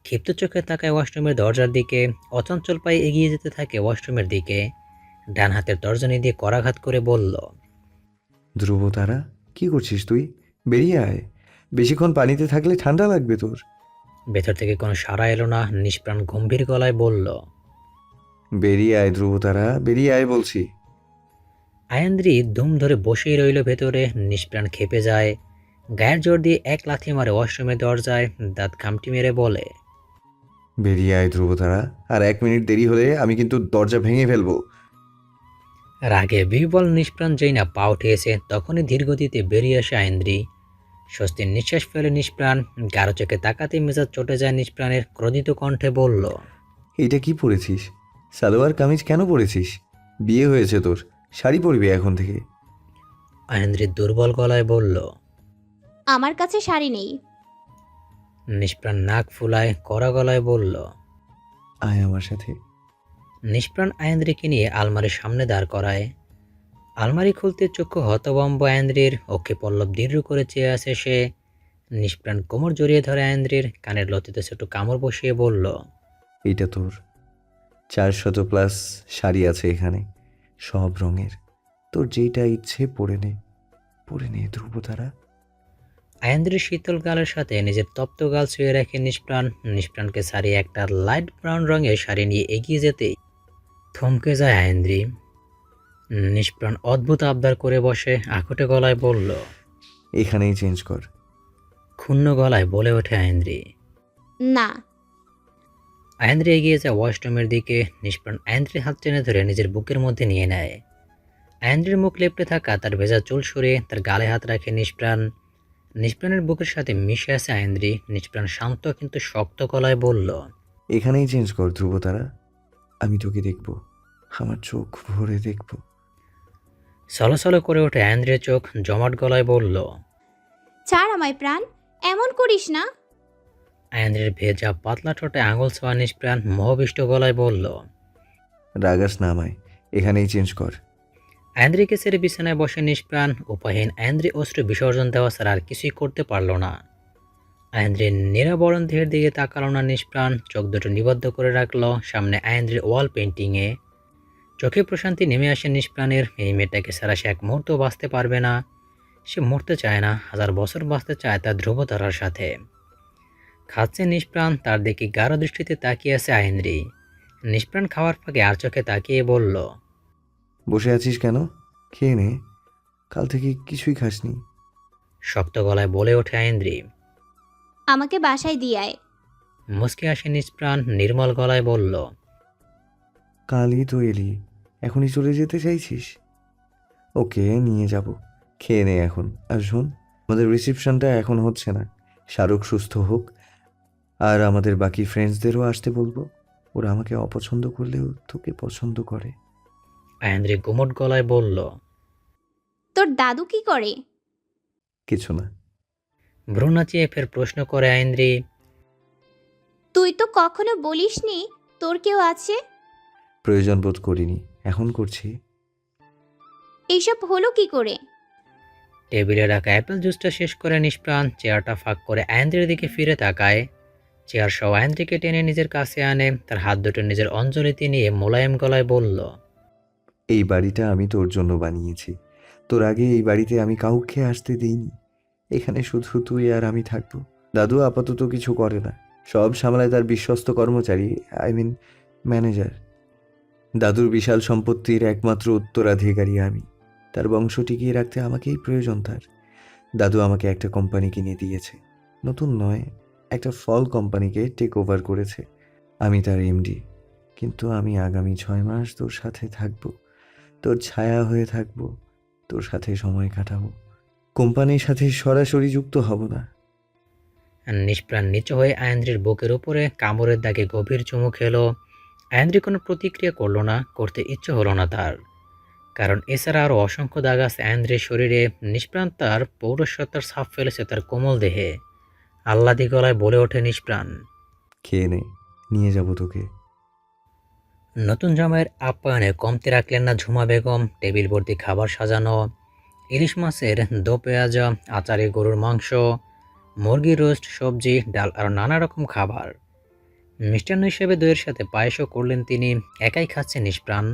ক্ষিপ্ত চোখে তাকায় ওয়াশরুমের দরজার দিকে। অচঞ্চল পায়ে এগিয়ে যেতে থাকে ওয়াশরুমের দিকে। ডান হাতের তর্জনী দিয়ে করাঘাত করে বলল। ধ্রুব তারা, কি করছিস তুই? বেরিয়ে আয়, বেশিক্ষণ পানিতে থাকলে ঠান্ডা লাগবে তোর। ভেতর থেকে কোনো সাড়া এলো না। নিষ্প্রাণ গম্ভীর গলায় বলল। বেরিয়ে আয় ধ্রুব তারা, বেরিয়ে আয় বলছি। আয়েন্দ্রি ধুম ধরে বসেই রইল ভেতরে। নিষ্প্রাণ খেপে যায়। গায়ের জোর দিয়ে এক লাথি মারে ওয়াশরুমের দরজায়, দাঁত খামটি মেরে বলে, বেরিয়ে আয় ধ্রুবতারা, আর 1 মিনিট দেরি হলে আমি কিন্তু দরজা ভেঙে ফেলবো। রাগে বিহ্বল নিষ্প্রাণ যেই না পা উঠিয়েছে তখনই ধীরগতিতে বেরিয়ে আসে আইন্দ্রি। স্বস্তির নিঃশ্বাস ফেলে নিষ্প্রাণ, গাঢ় চোখে তাকাতে মেজাজ চটে যায় নিষ্প্রাণের, ক্রোধিত কণ্ঠে বলল, এইটা কি পরেছিস? সালোয়ার কামিজ কেন পরেছিস? বিয়ে হয়েছে তোর, শাড়ি পরবি এখন থেকে। আইন্দ্রি দুর্বল গলায় বলল। আমার কাছে শাড়ি নেই। নিষ্প্রাণ নাক ফুলায় কড়া গলায় বলল। আয় আমার সাথে। নিষ্প্রাণ আয়েন্দ্রিকে নিয়ে আলমারির সামনে দাঁড় করায়। আলমারি খুলতে চক্ষু হতবম্ব আয়েন্দ্রির, ওকে পল্লব দৃঢ় করে চেয়ে আছে সে। নিষ্প্রাণ কোমর জড়িয়ে ধরে আয়েন্দ্রির, কানের লতিতে ছোট কামড় বসিয়ে বলল, এইটা তোর। 400+ শাড়ি আছে এখানে, সব রঙের। তোর যেইটা ইচ্ছে পরে নে, পরে নে ধ্রুবতারা। আয়েন্দ্রির শীতল গালের সাথে নিজের তপ্ত গাল ছুঁয়ে রাখে নিষ্প্রাণ। নিষ্প্রাণকে ছাড়িয়ে একটা লাইট ব্রাউন রঙের শাড়ি নিয়ে এগিয়ে যেতেই থমকে যায় আয়েন্দ্রি। নিষ্প্রাণ অদ্ভুত আবদার করে বসে আকুটে গলায় বলল। এখানেই চেঞ্জ কর। ক্ষুণ্ণ গলায় বলে ওঠে আয়েন্দ্রি। না। আয়েন্দ্রি এগিয়ে যায় ওয়াশরুমের দিকে। নিষ্প্রাণ আয়েন্দ্রির হাত টেনে ধরে নিজের বুকের মধ্যে নিয়ে নেয়। আয়েন্দ্রির মুখ লেপটে থাকা তার ভেজা চুল সরিয়ে তার গালে হাত রাখে নিষ্প্রাণ। নিষ্প্রাণের বুকের সাথে মিশে আছে আয়েন্দ্রি। নিষ্প্রাণ শান্ত কিন্তু শক্ত গলায় বলল, এখানেই চেঞ্জ কর ধ্রুবতারা, আমি তোকে দেখব, আমার চোখ ভরে দেখব। ছলছল করে ওঠে আয়েন্দ্রির চোখ, জমাট গলায় বলল। ছাড় আমায় প্রাণ, এমন করিস না। আয়েন্দ্রির ভেজা পাতলা ঠোঁটে আঙুল ছোঁয়া নিষ্প্রাণ মোহবিষ্ট গলায় বলল। রাগাস না আমায়, এখানেই চেঞ্জ কর। আয়েন্দ্রিকে ছেড়ে বিছানায় বসে নিষ্প্রাণ। উপায়হীন আয়েন্দ্রি অশ্রু বিসর্জন দেওয়া ছাড়া আর কিছুই করতে পারল না। আয়েন্দ্রির নিরাবরণ দেহের দিকে তাকালো না নিষ্প্রাণ, চোখ দুটো নিবদ্ধ করে রাখলো সামনে আয়েন্দ্রির ওয়াল পেন্টিংয়ে। চোখে প্রশান্তি নেমে আসে নিষ্প্রাণের। এই মেয়েটাকে ছাড়া সে এক মুহূর্ত বাঁচতে পারবে না। সে মরতে চায় না, 1000 বছর বাঁচতে চায় তার ধ্রুবতারার সাথে। খাচ্ছে নিষ্প্রাণ, তার দিকে গাঢ় দৃষ্টিতে তাকিয়ে আছে আয়েন্দ্রি। নিষ্প্রাণ খাওয়ার ফাঁকে আর চোখে তাকিয়ে বলল, বসে আছিস কেন? খেয়ে নে, কাল থেকে কিছুই খাসনি। শক্ত গলায় বলে ওঠে আয়েন্দ্রি। আমাকে বাসায় দিয়ে আয়। মুচকে আসে নিষ্প্রাণ, নির্মল গলায় বলল। কালই তো এলি, এখনই চলে যেতে চাইছিস? ওকে নিয়ে যাব, খেয়ে নে এখন। আর শোন, আমাদের রিসেপশনটা এখন হচ্ছে না, শাহরুখ সুস্থ হোক, আর আমাদের বাকি ফ্রেন্ডসদেরও আসতে বলবো। ওরা আমাকে অপছন্দ করলেও তোকে পছন্দ করে। আয়েন্দ্রি গুমট গলায় বলল। তোর দাদু কি করে? কিছু না। ভ্রু নাচিয়ে ফের প্রশ্ন করে আয়েন্দ্রি। তুই তো কখনো বলিসনি তোর কেউ আছে। প্রয়োজন বোধ করিনি, এখন করছি। এইসব হলো কি করে? টেবিলে রাখা অ্যাপেল জুসটা শেষ করে নিষ্প্রাণ চেয়ারটা ফাঁক করে আয়েন্দ্রির দিকে ফিরে তাকায়। চেয়ার সহ আয়েন্দ্রিকে টেনে নিজের কাছে আনে, তার হাত দুটো নিজের অঞ্জলিতে নিয়ে মোলায়েম গলায় বলল। এই বাড়িটা আমি তোর জন্য বানিয়েছি। তোর আগে এই বাড়িতে আমি কাউকে আসতে দিইনি। এখানে শুধু তুই আর আমি থাকবো। দাদু আপাতত কিছু করে না, সব সামলায় তার বিশ্বস্ত কর্মচারী, ম্যানেজার। দাদুর বিশাল সম্পত্তির একমাত্র উত্তরাধিকারী আমি। তার বংশ টিকিয়ে রাখতে আমাকেই প্রয়োজন তার। দাদু আমাকে একটা কোম্পানি কিনে দিয়েছে, নতুন নয়, একটা ফল কোম্পানিকে টেক ওভার করেছে। আমি তার এমডি। কিন্তু আমি আগামী 6 মাস তোর সাথে থাকবো, তোর ছায়া হয়ে থাকবো, তোর সাথে সময় কাটাবো। কোম্পানির সাথে সরাসরি যুক্ত হব না। নিষ্প্রাণ নিচু হয়ে আয়েন্দ্রির বুকের উপরে কামড়ের দাগে গভীর চুমু খেলো। আয়েন্দ্রি কোনো প্রতিক্রিয়া করলো না, করতে ইচ্ছে হলো না তার। কারণ এছাড়া আরও অসংখ্য দাগ আছে আয়েন্দ্রির শরীরে। নিষ্প্রাণ তার পৌরসত্তার ছাপ ফেলেছে তার কোমল দেহে। আহ্লাদি গলায় বলে ওঠে নিষ্প্রাণ। খেয়ে নে, নিয়ে যাব তোকে। নতুন জামাইয়ের আপ্যায়নে কমতি রাখলেন না ঝুমা বেগম। টেবিল ভর্তি খাবার সাজানো, ইলিশ মাছের দো পেঁয়াজ, আচারে গরুর মাংস, মুরগি রোস্ট, সবজি, ডাল আর নানা রকম খাবার। মিষ্টান্ন হিসেবে দইয়ের সাথে পায়েসও করলেন তিনি। একাই খাচ্ছে নিষ্প্রাণ।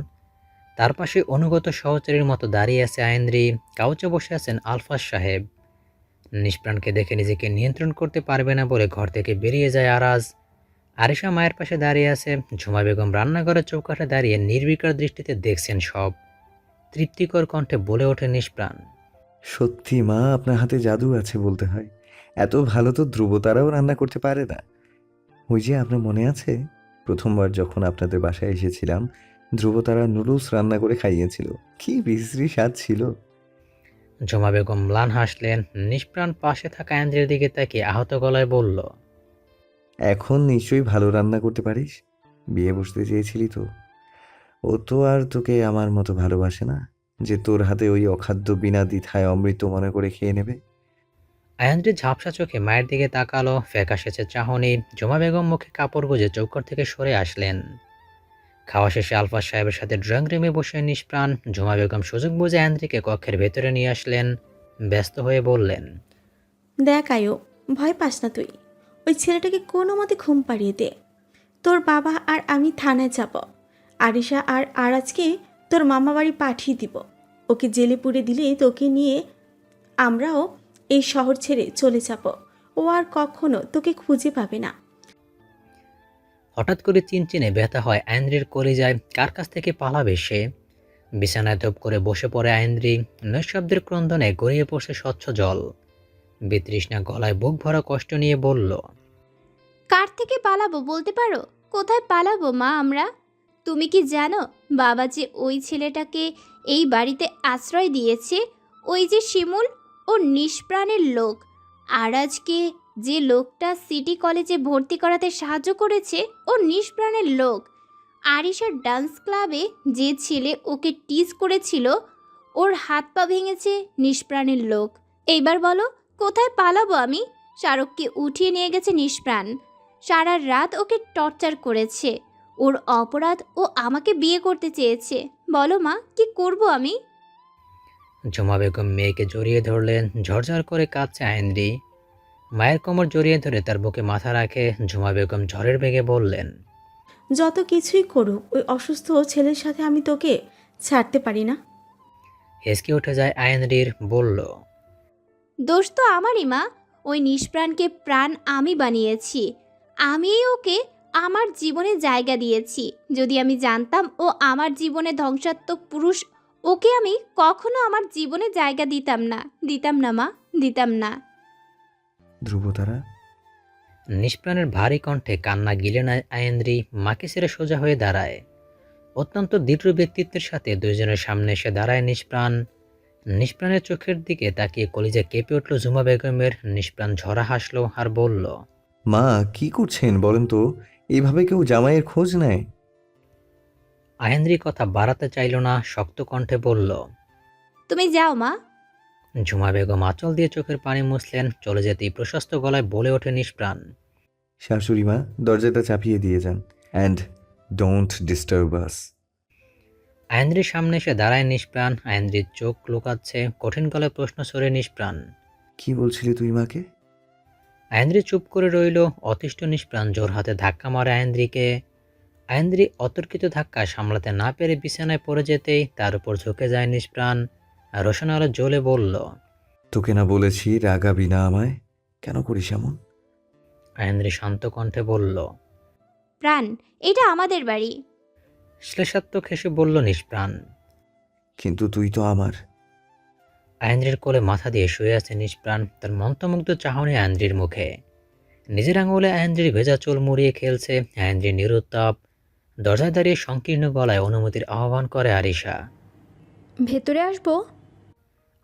তার পাশে অনুগত সহচরীর মতো দাঁড়িয়ে আছে আয়েন্দ্রি। কাউচে বসে আছেন আলফাজ সাহেব। নিষ্প্রাণকে দেখে নিজেকে নিয়ন্ত্রণ করতে পারবে না বলে ঘর থেকে বেরিয়ে যায় আরাজ। আরিশা মায়ের পাশে দাঁড়িয়ে আছে। ঝুমা বেগম রান্নাঘরের চৌকাঠে দাঁড়িয়ে নির্বিকার দৃষ্টিতে দেখছেন সব। তৃপ্তিকর কণ্ঠে বলে ওঠে নিষ্প্রাণ। সত্যি মা, আপনার হাতে জাদু আছে বলতে হয়। এত ভালো তো ধ্রুবতারাও রান্না করতে পারে না। ওই যে আপনার মনে আছে, প্রথমবার যখন আপনাদের বাসায় এসেছিলাম, ধ্রুবতারা নুডলস রান্না করে খাইয়েছিল, কি বিশ্রী স্বাদ ছিল। ঝুমা বেগম ম্লান হাসলেন। নিষ্প্রাণ পাশে থাকা আয়েন্দ্রির দিকে তাকিয়ে আহত গলায় বলল, এখন নিশ্চয়ই ভালো রান্না করতে পারিস। বিয়ে বসতে চেয়েছিলি তো। ও তো আর তোকে আমার মতো ভালোবাসে না, যে তোর হাতে ওই অখাদ্য বিনা দ্বিধায় অমৃত মনে করে খেয়ে নেবে। আয়েন্দ্রি ঝাপসা চোখে মায়ের দিকে তাকালো। ফ্যাকাশেছে চাহনি। ঝুমা বেগম মুখে কাপড় গুজে চৌকর থেকে সরে আসলেন। খাওয়া শেষে আলফাজ সাহেবের সাথে ড্রয়িং রুমে বসে নিষ্প্রাণ। ঝুমা বেগম সুযোগ বুঝে আয়েন্দ্রিকে কক্ষের ভেতরে নিয়ে আসলেন। ব্যস্ত হয়ে বললেন, দেখ আয়ো, ভয় পাস না তুই। ওই ছেলেটাকে কোনো মতে ঘুম পাড়িয়ে দে। তোর বাবা আর আমি থানায় যাব। আরিশা আর আরাজকে তোর মামা বাড়ি পাঠিয়ে দিব। ওকে জেলে পুরে দিলে তোকে নিয়ে আমরাও এই শহর ছেড়ে চলে যাব। ও আর কখনো তোকে খুঁজে পাবে না। হঠাৎ করে চিনচিনে ব্যথা হয় আয়েন্দ্রির কলিজায়। কার কাছ থেকে পালাবে সে? বিছানায় ধপ করে বসে পড়ে আয়েন্দ্রি। নৈশব্দের ক্রন্দনে গড়িয়ে পড়ছে স্বচ্ছ জল। বিতৃষ্ণা গলায় বুক ভরা কষ্ট নিয়ে বলল, কার থেকে পালাবো বলতে পারো? কোথায় পালাবো মা আমরা? তুমি কি জানো বাবা যে ওই ছেলেটাকে এই বাড়িতে আশ্রয় দিয়েছে? ওই যে শিমুল, ও নিষ্প্রাণের লোক। আর আজকে যে লোকটা সিটি কলেজে ভর্তি করাতে সাহায্য করেছে, ও নিষ্প্রাণের লোক। আরিশার ডান্স ক্লাবে যে ছেলে ওকে টিজ করেছিল, ওর হাত পা ভেঙেছে নিষ্প্রাণের লোক। এইবার বলো, কোথায় পালাবো আমি? শাহরুখকে উঠিয়ে নিয়ে গেছে নিষ্প্রাণ। সারা রাত ওকে টর্চার করেছে। ওর অপরাধ, ও আমাকে বিয়ে করতে চেয়েছে। বলো মা, কি করব আমি? ঝুমা বেগম মেয়েকে জড়িয়ে ধরলেন। ঝরঝর করে কাঁদছে আয়েন্দ্রি। মায়ের কোমর জড়িয়ে ধরে তার বুকে মাথা রাখে ঝুমা বেগম ঝড়ের বেগে বললেন, যত কিছুই করুক, ওই অসুস্থ ছেলের সাথে আমি তোকে ছাড়তে পারি না। হেসকে উঠে যায় আয়েন্দ্রির। বলল, দোষ তো আমারই মা। ওই নিষ্প্রাণকে প্রাণ আমি বানিয়েছি। আমিই ওকে আমার জীবনে জায়গা দিয়েছি। যদি আমি জানতাম ও আমার জীবনে ধ্বংসাত্মক পুরুষ, ওকে আমি কখনো আমার জীবনে জায়গা দিতাম না। দিতাম না মা, দিতাম না। ধ্রুবতারা, নিষ্প্রাণের ভারী কণ্ঠে কান্না গিলে নেয় আয়েন্দ্রি। মাকে ছেড়ে সোজা হয়ে দাঁড়ায়। অত্যন্ত দৃঢ় ব্যক্তিত্বের সাথে দুইজনের সামনে এসে দাঁড়ায় নিষ্প্রাণ। নিষ্প্রাণের চোখের দিকে তাকিয়ে কলিজা কেঁপে উঠল ঝুমা বেগমের। নিষ্প্রাণ ঝরা হাসলো আর বলল, মা কি করছেন বলেন তো? এইভাবে কেউ জামাইয়ের খোঁজ নেয়? আয়েন্দ্রি কথা বাড়াতে চাইল না, শক্ত কণ্ঠে বলল, তুমি যাও মা। ঝুমা বেগম আঁচল দিয়ে চোখের পানি মুছলেন। চলে যেতেই প্রশস্ত গলায় বলে ওঠে নিষ্প্রাণ, শাশুড়ি মা, দরজাটা চাপিয়ে দিয়ে যান। And don't disturb us. আয়েন্দ্রির সামনে এসে দাঁড়ায় নিষ্প্রাণ। আয়েন্দ্রির চোখ লুকাচ্ছে। কঠিন গলায় প্রশ্ন ছড়ে নিষ্প্রাণ। কি বলছিলি তুই মাকে? আয়েন্দ্রি চুপ করে রইল। অতিষ্ঠ নিষ্প্রাণ জোর হাতে ধাক্কা মারে আয়েন্দ্রিকে। আয়েন্দ্রি অতর্কিত ধাক্কা সামলাতে না পেরে বিছানায় পড়ে যেতেই তার উপর ঝুঁকে যায় নিষ্প্রাণ। রোশন আলো জ্বলে বলল, তোকে না বলেছি রাগাবি না আমায়? কেন করিস এমন? আয়েন্দ্রি শান্ত কণ্ঠে বলল, প্রাণ, এটা আমাদের বাড়ি। শ্লেষাত্মক হেসে বলল নিষ্প্রাণ। কিন্তু তুই তো আমার। আয়েন্দ্রির কোলে মাথা দিয়ে শুয়ে আছে নিষ্প্রাণ। তার মন্ত্রমুগ্ধ চাহনি আয়েন্দ্রির মুখে। নিজের আঙুলে আয়েন্দ্রির ভেজা চুল মুড়িয়ে খেলছে। আয়েন্দ্রি নিরুত্তাপ। দরজায় দাঁড়িয়ে সংকীর্ণ গলায় অনুমতির আহ্বান করে আরিশা। ভেতরে আসবো?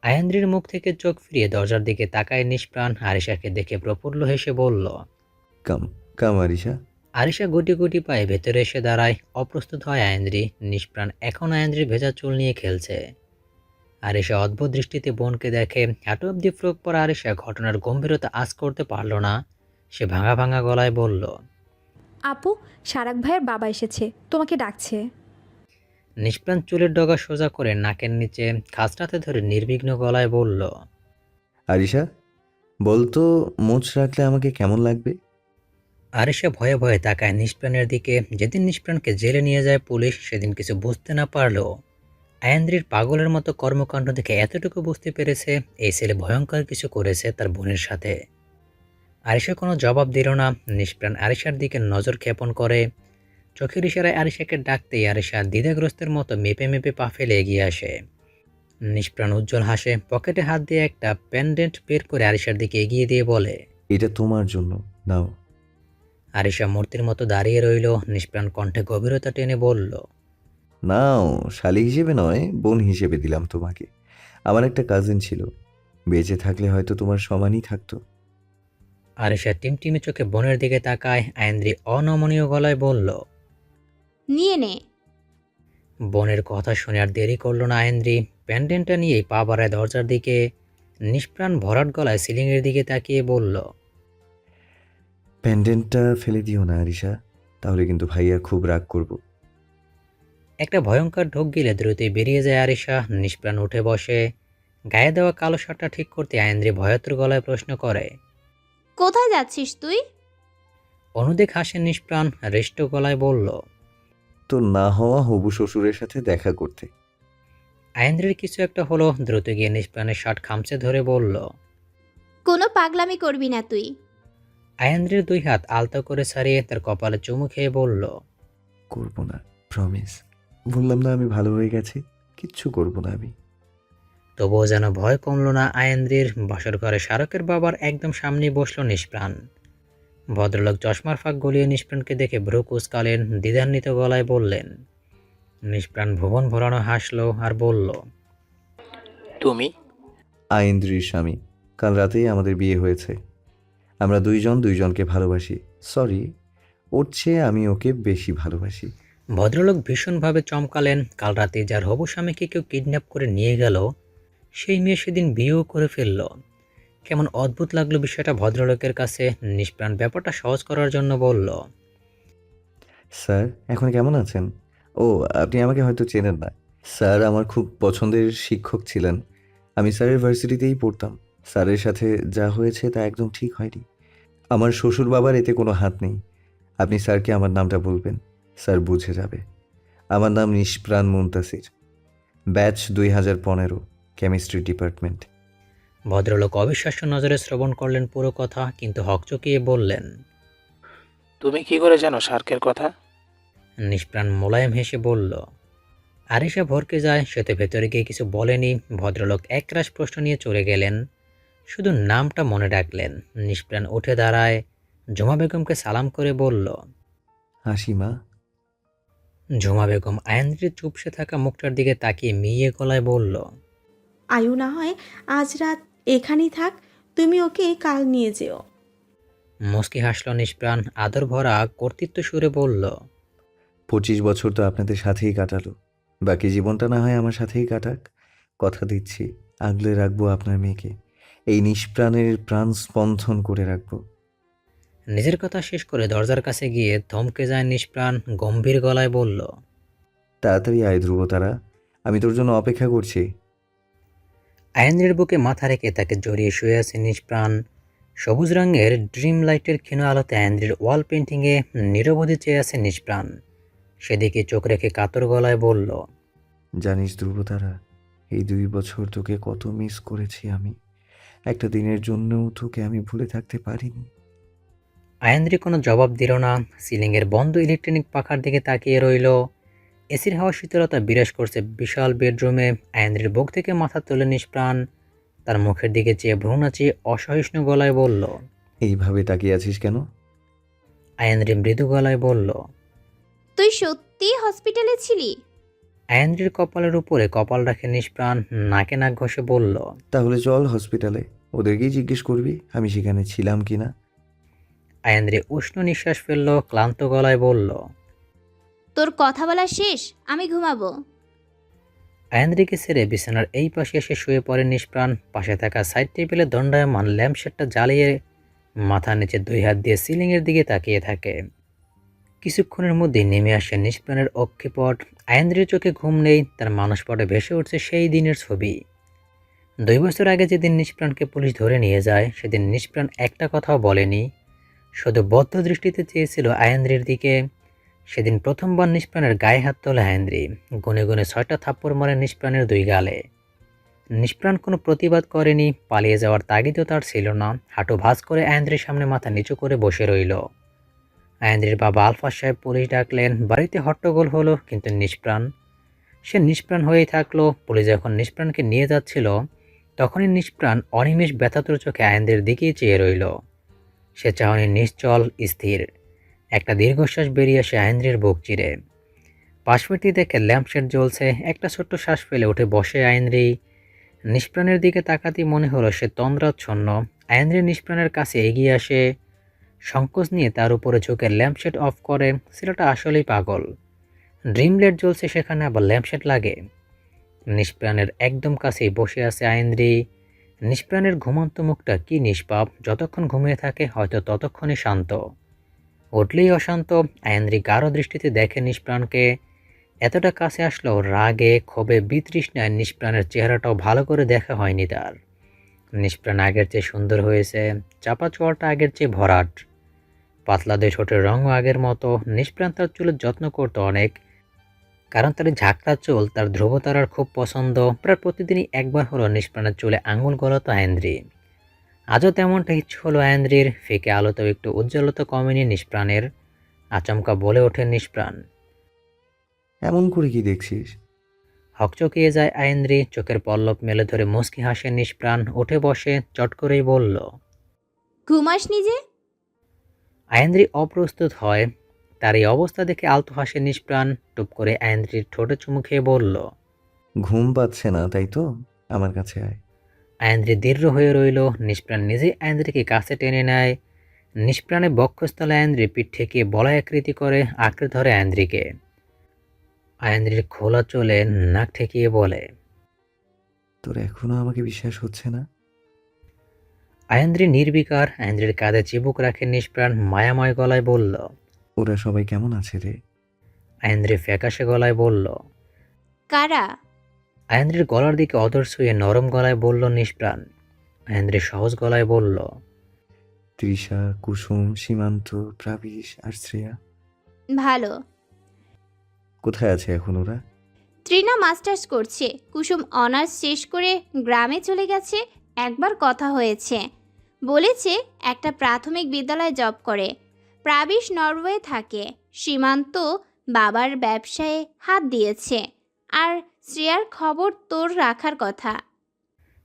আয়েন্দ্রির মুখ থেকে চোখ ফিরিয়ে দরজার দিকে তাকায় নিষ্প্রাণ। আরিশাকে দেখে প্রফুল্ল হেসে বলল, কাম কাম আরিশা। আরিশা গুটি গুটি পায়ে ভেতরে এসে দাঁড়ায়। অপ্রস্তুত হয় আয়েন্দ্রি। নিষ্প্রাণ এখন আয়েন্দ্রির ভেজা চুল নিয়ে খেলছে। আরিশা অদ্ভুত দৃষ্টিতে বোনকে দেখে। হাঁটু অব্দি ফ্রক পরা আরিশা ঘটনার গম্ভীরতা আঁচ করতে পারল না। সে ভাঙা ভাঙা গলায় বলল, আপু, সারাক ভাইয়ের বাবা এসেছে, তোমাকে ডাকছে। নিষ্প্রাণ চুলের ডগা সোজা করে নাকের নিচে খাঁচড়াতে ধরে নির্বিঘ্ন গলায় বলল, আরিশা, বলতো মোচ রাখলে আমাকে কেমন লাগবে? আরিশা ভয়ে ভয়ে তাকায় নিষ্প্রাণের দিকে। যেদিন নিষ্প্রাণকে জেলে নিয়ে যায় পুলিশ, সেদিন কিছু বুঝতে না পারলেও আয়েন্দ্রির পাগলের মতো কর্মকাণ্ড দেখে এতটুকু বুঝতে পেরেছে এই ছেলে ভয়ঙ্কর কিছু করেছে তার বোনের সাথে। আরিশা কোনো জবাব দিল না। নিষ্প্রাণ আরিশার দিকে নজর ক্ষেপণ করে। চোখের ইশারায় আরিশাকে ডাকতেই আরিশা দ্বিধাগ্রস্তের মতো মেপে মেপে পা ফেলে এগিয়ে আসে। নিষ্প্রাণ উজ্জ্বল হাসে, পকেটে হাত দিয়ে একটা পেন্ডেন্ট বের করে আরিশার দিকে এগিয়ে দিয়ে বলে। এটা তোমার জন্য, নাও। আরিশা মূর্তির মতো দাঁড়িয়ে রইল, নিষ্প্রাণ কণ্ঠে গভীরতা টেনে বলল। নাও, শালি হিসেবে নয়, বোন হিসেবে দিলাম তোমাকে। আমার একটা কাজিন ছিল, বেঁচে থাকলে হয়তো তোমার সমানই থাকতো। আরিশা টিমটিমে চোখে বোনের দিকে তাকায়। আয়েন্দ্রি অনমনীয় গলায় বলল। নিয়ে নে। বোনের কথা শুনে আর দেরি করলো না আয়েন্দ্রি, প্যান্ডেন্টটা নিয়েই পা বাড়ায় দরজার দিকে। নিষ্প্রাণ ভরাট গলায় সিলিংয়ের দিকে তাকিয়ে বলল। প্যান্ডেন্টটা ফেলে দিও না আরিশা, তাহলে কিন্তু ভাইয়া খুব রাগ করব। একটা ভয়ঙ্কর ঢোক গিলে দ্রুতই বেরিয়ে যায় আরিশা। নিষ্প্রাণ উঠে বসে, গায়ে দেওয়া কালো শার্টটা ঠিক করতে আয়েন্দ্রি ভয়াতুর গলায় প্রশ্ন করে। কোথায় যাচ্ছিস তুই? অনুদিক হাসেন নিষ্প্রাণ, হৃষ্ট গলায় বলল। তো না হওয়া হবু শ্বশুরের সাথে দেখা করতে। আয়েন্দ্রির কিছু একটা হলো, দ্রুত গিয়ে নিষ্প্রাণের শার্ট খামচে ধরে বলল। কোনো পাগলামি করবি না তুই। আয়েন্দ্রির দুই হাত আলতো করে ছাড়িয়ে তার কপালে চুমু খেয়ে বলল। করব না, প্রমিস। বললাম না আমি ভালো হয়ে গেছি, কিচ্ছু করব না আমি। তবুও যেন ভয় কমল না আয়েন্দ্রির। বাসর ঘরে শারকের বাবার একদম সামনেই বসল নিষ্প্রাণ। ভদ্রলোক চশমার ফাঁক গলিয়ে নিষ্প্রাণকে দেখে ভ্রু কুঁচকালেন, দ্বিধান্বিত গলায় বললেন। নিষ্প্রাণ ভুবন ভরানো হাসলো আর বলল। তুমি? আইন্দ্রির স্বামী, কাল রাতেই আমাদের বিয়ে হয়েছে। আমরা দুইজন দুইজনকে ভালোবাসি। সরি, ওর চেয়ে আমি ওকে বেশি ভালোবাসি। ভদ্রলোক ভীষণভাবে চমকালেন। কাল রাতে যার হবু স্বামীকে কেউ কিডন্যাপ করে নিয়ে গেল, সেই মেয়ে সেদিন বিয়েও করে ফেলল। কেমন অদ্ভুত লাগলো বিষয়টা ভদ্রলোকের কাছে। নিষ্প্রাণ ব্যাপারটা সহজ করার জন্য বলল। স্যার এখন কেমন আছেন? ও, আপনি আমাকে হয়তো চেনেন না। স্যার আমার খুব পছন্দের শিক্ষক ছিলেন। আমি স্যারের ভার্সিটিতেই পড়তাম। স্যারের সাথে যা হয়েছে তা একদম ঠিক হয়নি। আমার শ্বশুর বাবার এতে কোনো হাত নেই। আপনি স্যারকে আমার নামটা বলবেন, স্যার বুঝে যাবে। আমার নাম নিষ্প্রাণ মুনতাসির, ব্যাচ 2015, কেমিস্ট্রি ডিপার্টমেন্ট। ভদ্রলোক অবিশ্বাস্য নজরে শ্রবণ করলেন পুরো কথা, কিন্তু হকচকিয়ে বললেন। তুমি কি করে জানো শার্কের কথা? নিষ্প্রাণ মোলায়েম হেসে বলল। আরিশা ভরকে যায়, সে তো ভেতরে গিয়ে কিছু বলেনি। ভদ্রলোক একরাশ প্রশ্ন নিয়ে চলে গেলেন, শুধু নামটা মনে রাখলেন। নিষ্প্রাণ উঠে দাঁড়ায়, ঝুমা বেগমকে সালাম করে বলল। হাসিমা। ঝুমা বেগম আয়েন্দ্রির চুপসে থাকা মুখটার দিকে তাকিয়ে মিয়ে গলায় বলল। আয়ু না হয় আজ রাত এখানেই থাক, তুমি ওকে কাল নিয়ে যেও। মুস্কি হাসল নিষ্প্রাণ, আদর ভরা কর্তৃত্ব সুরে বলল। 25 বছর তো আপনাদের সাথেই কাটালো, বাকি জীবনটা না হয় আমার সাথেই কাটাক। কথা দিচ্ছি, আগলে রাখবো আপনার মেয়েকে, এই নিষ্প্রাণের প্রাণ স্পন্দন করে রাখবো। নিজের কথা শেষ করে দরজার কাছে গিয়ে থমকে যায় নিষ্প্রাণ, গম্ভীর গলায় বলল। তাড়াতাড়ি আয় ধ্রুব তারা, আমি তোর জন্য অপেক্ষা করছি। আয়েন্দ্রের বুকে মাথা রেখে তাকে জড়িয়ে শুয়ে আছে নিষ্প্রাণ। সবুজ রঙের ড্রিম লাইটের ক্ষীণ আলোতে আয়েন্দ্রের ওয়াল পেন্টিংয়ে নিরবধি চেয়ে আছে নিষ্প্রাণ। সেদিকে চোখ রেখে কাতর গলায় বলল। জানিস ধ্রুব তারা, এই 2 বছর তোকে কত মিস করেছি আমি। একটা দিনের জন্যও তোকে আমি ভুলে থাকতে পারিনি। আয়েন্দ্রি কোনো জবাব দিল না, সিলিংয়ের বন্ধ ইলেকট্রনিক পাখার দিকে তাকিয়ে রইল। এসির হাওয়া শীতলতা বিরাজ করছে বিশাল বেডরুমে। আয়েন্দ্রির বুক থেকে মাথা তুলে নিষ্প্রাণ তার মুখের দিকে চেয়ে ভ্রু নাচিয়ে অসহিষ্ণু গলায় বলল। এইভাবে তাকিয়ে আছিস কেন? আয়েন্দ্রি মৃদু গলায় বলল। তুই সত্যি হসপিটালে ছিলি? আয়েন্দ্রির কপালের উপরে কপাল রাখে নিষ্প্রাণ নাকে নাক ঘষে বলল। তাহলে চল হসপিটালে, ওদেরকেই জিজ্ঞেস করবি আমি সেখানে ছিলাম কিনা। আয়েন্দ্রি উষ্ণ নিঃশ্বাস ফেলল, ক্লান্ত গলায় বলল। তোর কথা বলা শেষ, আমি ঘুমাবো। আয়েন্দ্রিকে ছেড়ে বিছানার এই পাশে এসে শুয়ে পড়ে নিষ্প্রাণ। পাশে থাকা সাইড টেবিলে দণ্ডায়মান ল্যাম্পশেডটা জ্বালিয়ে মাথা নিচে 2 হাত দিয়ে সিলিংয়ের দিকে তাকিয়ে থাকে। কিছুক্ষণের মধ্যেই নেমে আসে নিষ্প্রাণের অক্ষিপট। আয়েন্দ্রির চোখে ঘুম নেই, তার মানসপটে ভেসে উঠছে সেই দিনের ছবি। 2 বছর আগে যেদিন নিষ্প্রাণকে পুলিশ ধরে নিয়ে যায়, সেদিন নিষ্প্রাণ একটা কথাও বলেনি, শুধু বদ্ধ দৃষ্টিতে চেয়েছিল আয়েন্দ্রির দিকে। সেদিন প্রথমবার নিষ্প্রাণের গায়ে হাত তোলে আয়েন্দ্রি, গুনে গুনে 6টা থাপ্পড় মারে নিষ্প্রাণের 2 গালে। নিষ্প্রাণ কোনো প্রতিবাদ করেনি, পালিয়ে যাওয়ার তাগিদও তার ছিল না। হাঁটু ভাঁজ করে আয়েন্দ্রির সামনে মাথা নিচু করে বসে রইল। আয়েন্দ্রির বাবা আলফাজ সাহেব পুলিশ ডাকলেন, বাড়িতে হট্টগোল হলো, কিন্তু নিষ্প্রাণ সে নিষ্প্রাণ হয়েই থাকলো। পুলিশ যখন নিষ্প্রাণকে নিয়ে যাচ্ছিল তখনই নিষ্প্রাণ অনিমেষ ব্যথাতুর চোখে আয়েন্দ্রের দিকেই চেয়ে রইল। সে চাহনি নিশ্চল, স্থির। একটা দীর্ঘশ্বাস বেরিয়ে আসে আয়েন্দ্রের বুক চিরে। পাশ ফিরতে দেখে ল্যাম্পশেড জ্বলছে। একটা ছোট্ট শ্বাস ফেলে উঠে বসে আয়েন্দ্রি। নিষ্প্রাণের দিকে তাকাতেই মনে হলো সে তন্দ্রাচ্ছন্ন। আয়েন্দ্রি নিষ্প্রাণের কাছে এগিয়ে আসে, সংকোচ নিয়ে তার উপরে ঝুঁকে ল্যাম্পশেড অফ করে। ছেলেটা আসলেই পাগল। ড্রিম লাইট জ্বলছে, সেখানে আবার ল্যাম্পশেড লাগে। নিষ্প্রাণের একদম কাছেই বসে আছে আয়েন্দ্রি। নিষ্প্রাণের ঘুমন্ত মুখটা কি নিষ্পাপ, যতক্ষণ ঘুমিয়ে থাকে হয়তো ততক্ষণই শান্ত, উঠলেই অশান্ত। আয়েন্দ্রি গাঢ় দৃষ্টিতে দেখে নিষ্প্রাণকে। এতটা কাছে আসলেও রাগে, ক্ষোভে, বিতৃষ্ণায় নিষ্প্রাণের চেহারাটাও ভালো করে দেখা হয়নি তার। নিষ্প্রাণ আগের চেয়ে সুন্দর হয়েছে। চাপা চোয়ালটা আগের চেয়ে ভরাট। পাতলা দুই ঠোঁটের রঙও আগের মতো। নিষ্প্রাণ তার চুলের যত্ন করতো অনেক, কারণ তার এই ঝাঁকড়া চুল তার ধ্রুবতারার খুব পছন্দ। প্রায় প্রতিদিনই একবার হলো নিষ্প্রাণের চুলে আঙুল গলাতো আয়েন্দ্রি। আজও তেমনটা ইচ্ছে হলো আয়েন্দ্রির। ফিকে আলোতেও একটু উজ্জ্বলতা কমেনি নিষ্প্রাণের। আচমকা বলে ওঠে নিষ্প্রাণ। এমন করে কি দেখছিস? হকচকিয়ে যায় আয়েন্দ্রি। চোখের পল্লব মেলে ধরে মুচকি হাসে নিষ্প্রাণ। উঠে বসে চট করেই বলল। ঘুমাসনি যে? আয়েন্দ্রি অপ্রস্তুত হয়। তার এই অবস্থা দেখে আলতো হাসে নিষ্প্রাণ। টুপ করে আয়েন্দ্রির ঠোঁটে চুমু খেয়ে বলল। ঘুম পাচ্ছে না তাই তো? আমার কাছে আয়। আয়েন্দ্রি দৃঢ় হয়ে রইল। নিষ্প্রাণ নিজেই আয়েন্দ্রিকে কাছে টেনে নেয়। নিষ্প্রাণে বক্ষস্থলে আয়েন্দ্রি পিঠ ঠেকিয়ে বলয় আকৃতি করে আঁকড়ে ধরে আয়েন্দ্রিকে। আয়েন্দ্রির খোলা চলে নাক ঠেকিয়ে বলে। তোর এখনো আমাকে বিশ্বাস হচ্ছে না? আয়েন্দ্রি নির্বিকার। আয়েন্দ্রির কাঁধে চিবুক রাখে নিষ্প্রাণ। মায়াময় গলায় বলল। ওরা সবাই কেমন আছে রে? আয়েন্দ্রি ফ্যাকাশে গলায় বলল। কারা? আয়েন্দ্রির গলার দিকে অদর ছুঁয়ে নরম গলায় বলল নিষ্প্রাণ। আয়েন্দ্রি সহজ গলায় বলল। তৃষা, কুসুম, সীমান্ত, প্রাবিশ আর শ্রেয়া। ভালো। কোথায় আছে এখন ওরা? ত্রিনা মাস্টার্স করছে, কুসুম অনার্স শেষ করে গ্রামে চলে গেছে। একবার কথা হয়েছে, বলেছে একটা প্রাথমিক বিদ্যালয়ে জব করে। প্রাবিশ নরওয়ে থাকে। সীমান্ত বাবার ব্যবসায় হাত দিয়েছে। আর শ্রেয়ার খবর তোর রাখার কথা।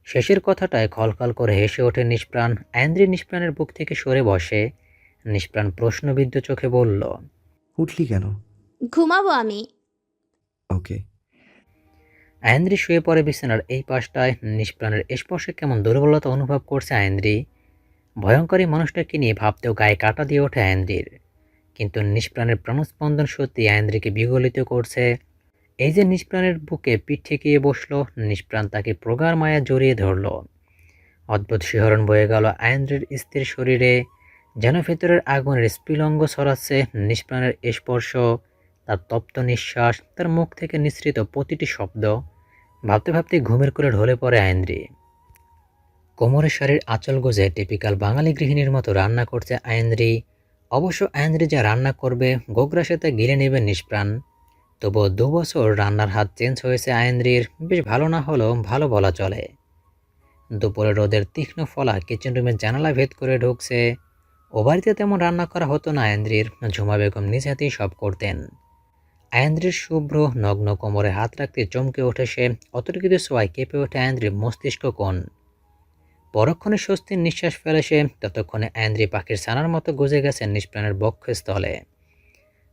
শেষের কথাটায় খলখল করে হেসে ওঠে নিষ্প্রাণ। আয়েন্দ্রি নিষ্প্রাণের বুক থেকে সরে বসে। নিষ্প্রাণ প্রশ্নবিদ্ধ চোখে বলল। উঠলি কেন? ঘুমাবো আমি। ওকে। আয়েন্দ্রি শুয়ে পড়ে বিছানার এই পাশটায়। নিষ্প্রাণের স্পর্শে কেমন দুর্বলতা অনুভব করছে আয়েন্দ্রি। ভয়ঙ্করী মানুষটাকে নিয়ে ভাবতেও গায়ে কাঁটা দিয়ে ওঠে আয়েন্দ্রির। কিন্তু নিষ্প্রাণের প্রাণস্পন্দন সত্যি আয়েন্দ্রিকে বিগলিত করছে। এই যে নিষ্প্রাণের বুকে পিঠ ঠেকিয়ে বসলো, নিষ্প্রাণ তাকে প্রগাঢ় মায়া জড়িয়ে ধরল। অদ্ভুত শিহরণ বয়ে গেল আয়েন্দ্রির স্থির শরীরে, যেন ভেতরের আগুনের স্ফুলিঙ্গ ছড়াচ্ছে। নিষ্প্রাণের স্পর্শ, তার তপ্ত নিঃশ্বাস, তার মুখ থেকে নিঃসৃত প্রতিটি শব্দ। ভাবতে ভাবতে ঘুমের কোলে ঢলে পড়ে আয়েন্দ্রি। কোমরের শাড়ির আঁচল গুজে টিপিক্যাল বাঙালি গৃহিণীর মতো রান্না করছে আয়েন্দ্রি। অবশ্য আয়েন্দ্রি যা রান্না করবে গোগ্রাসে তা গিলে নেবে নিষ্প্রাণ। তবুও 2 বছর রান্নার হাত চেঞ্জ হয়েছে আয়েন্দ্রির। বেশ ভালো না হলেও ভালো বলা চলে। দুপুরে রোদের তীক্ষ্ণ ফলা কিচেন রুমের জানালা ভেদ করে ঢুকছে। ও বাড়িতে তেমন রান্না করা হতো না আয়েন্দ্রির। ঝুমা বেগম নিজ হাতেই সব করতেন। আয়েন্দ্রির শুভ্র নগ্ন কোমরে হাত রাখতে চমকে ওঠে সে। অতর্কিত ছোঁয়ায় কেঁপে ওঠে আয়েন্দ্রির মস্তিষ্ক কোণ। পরক্ষণে স্বস্তির নিঃশ্বাস ফেলে সে। ততক্ষণে আয়েন্দ্রি পাখির ছানার মতো গুজে গেছে নিষ্প্রাণের বক্ষস্থলে।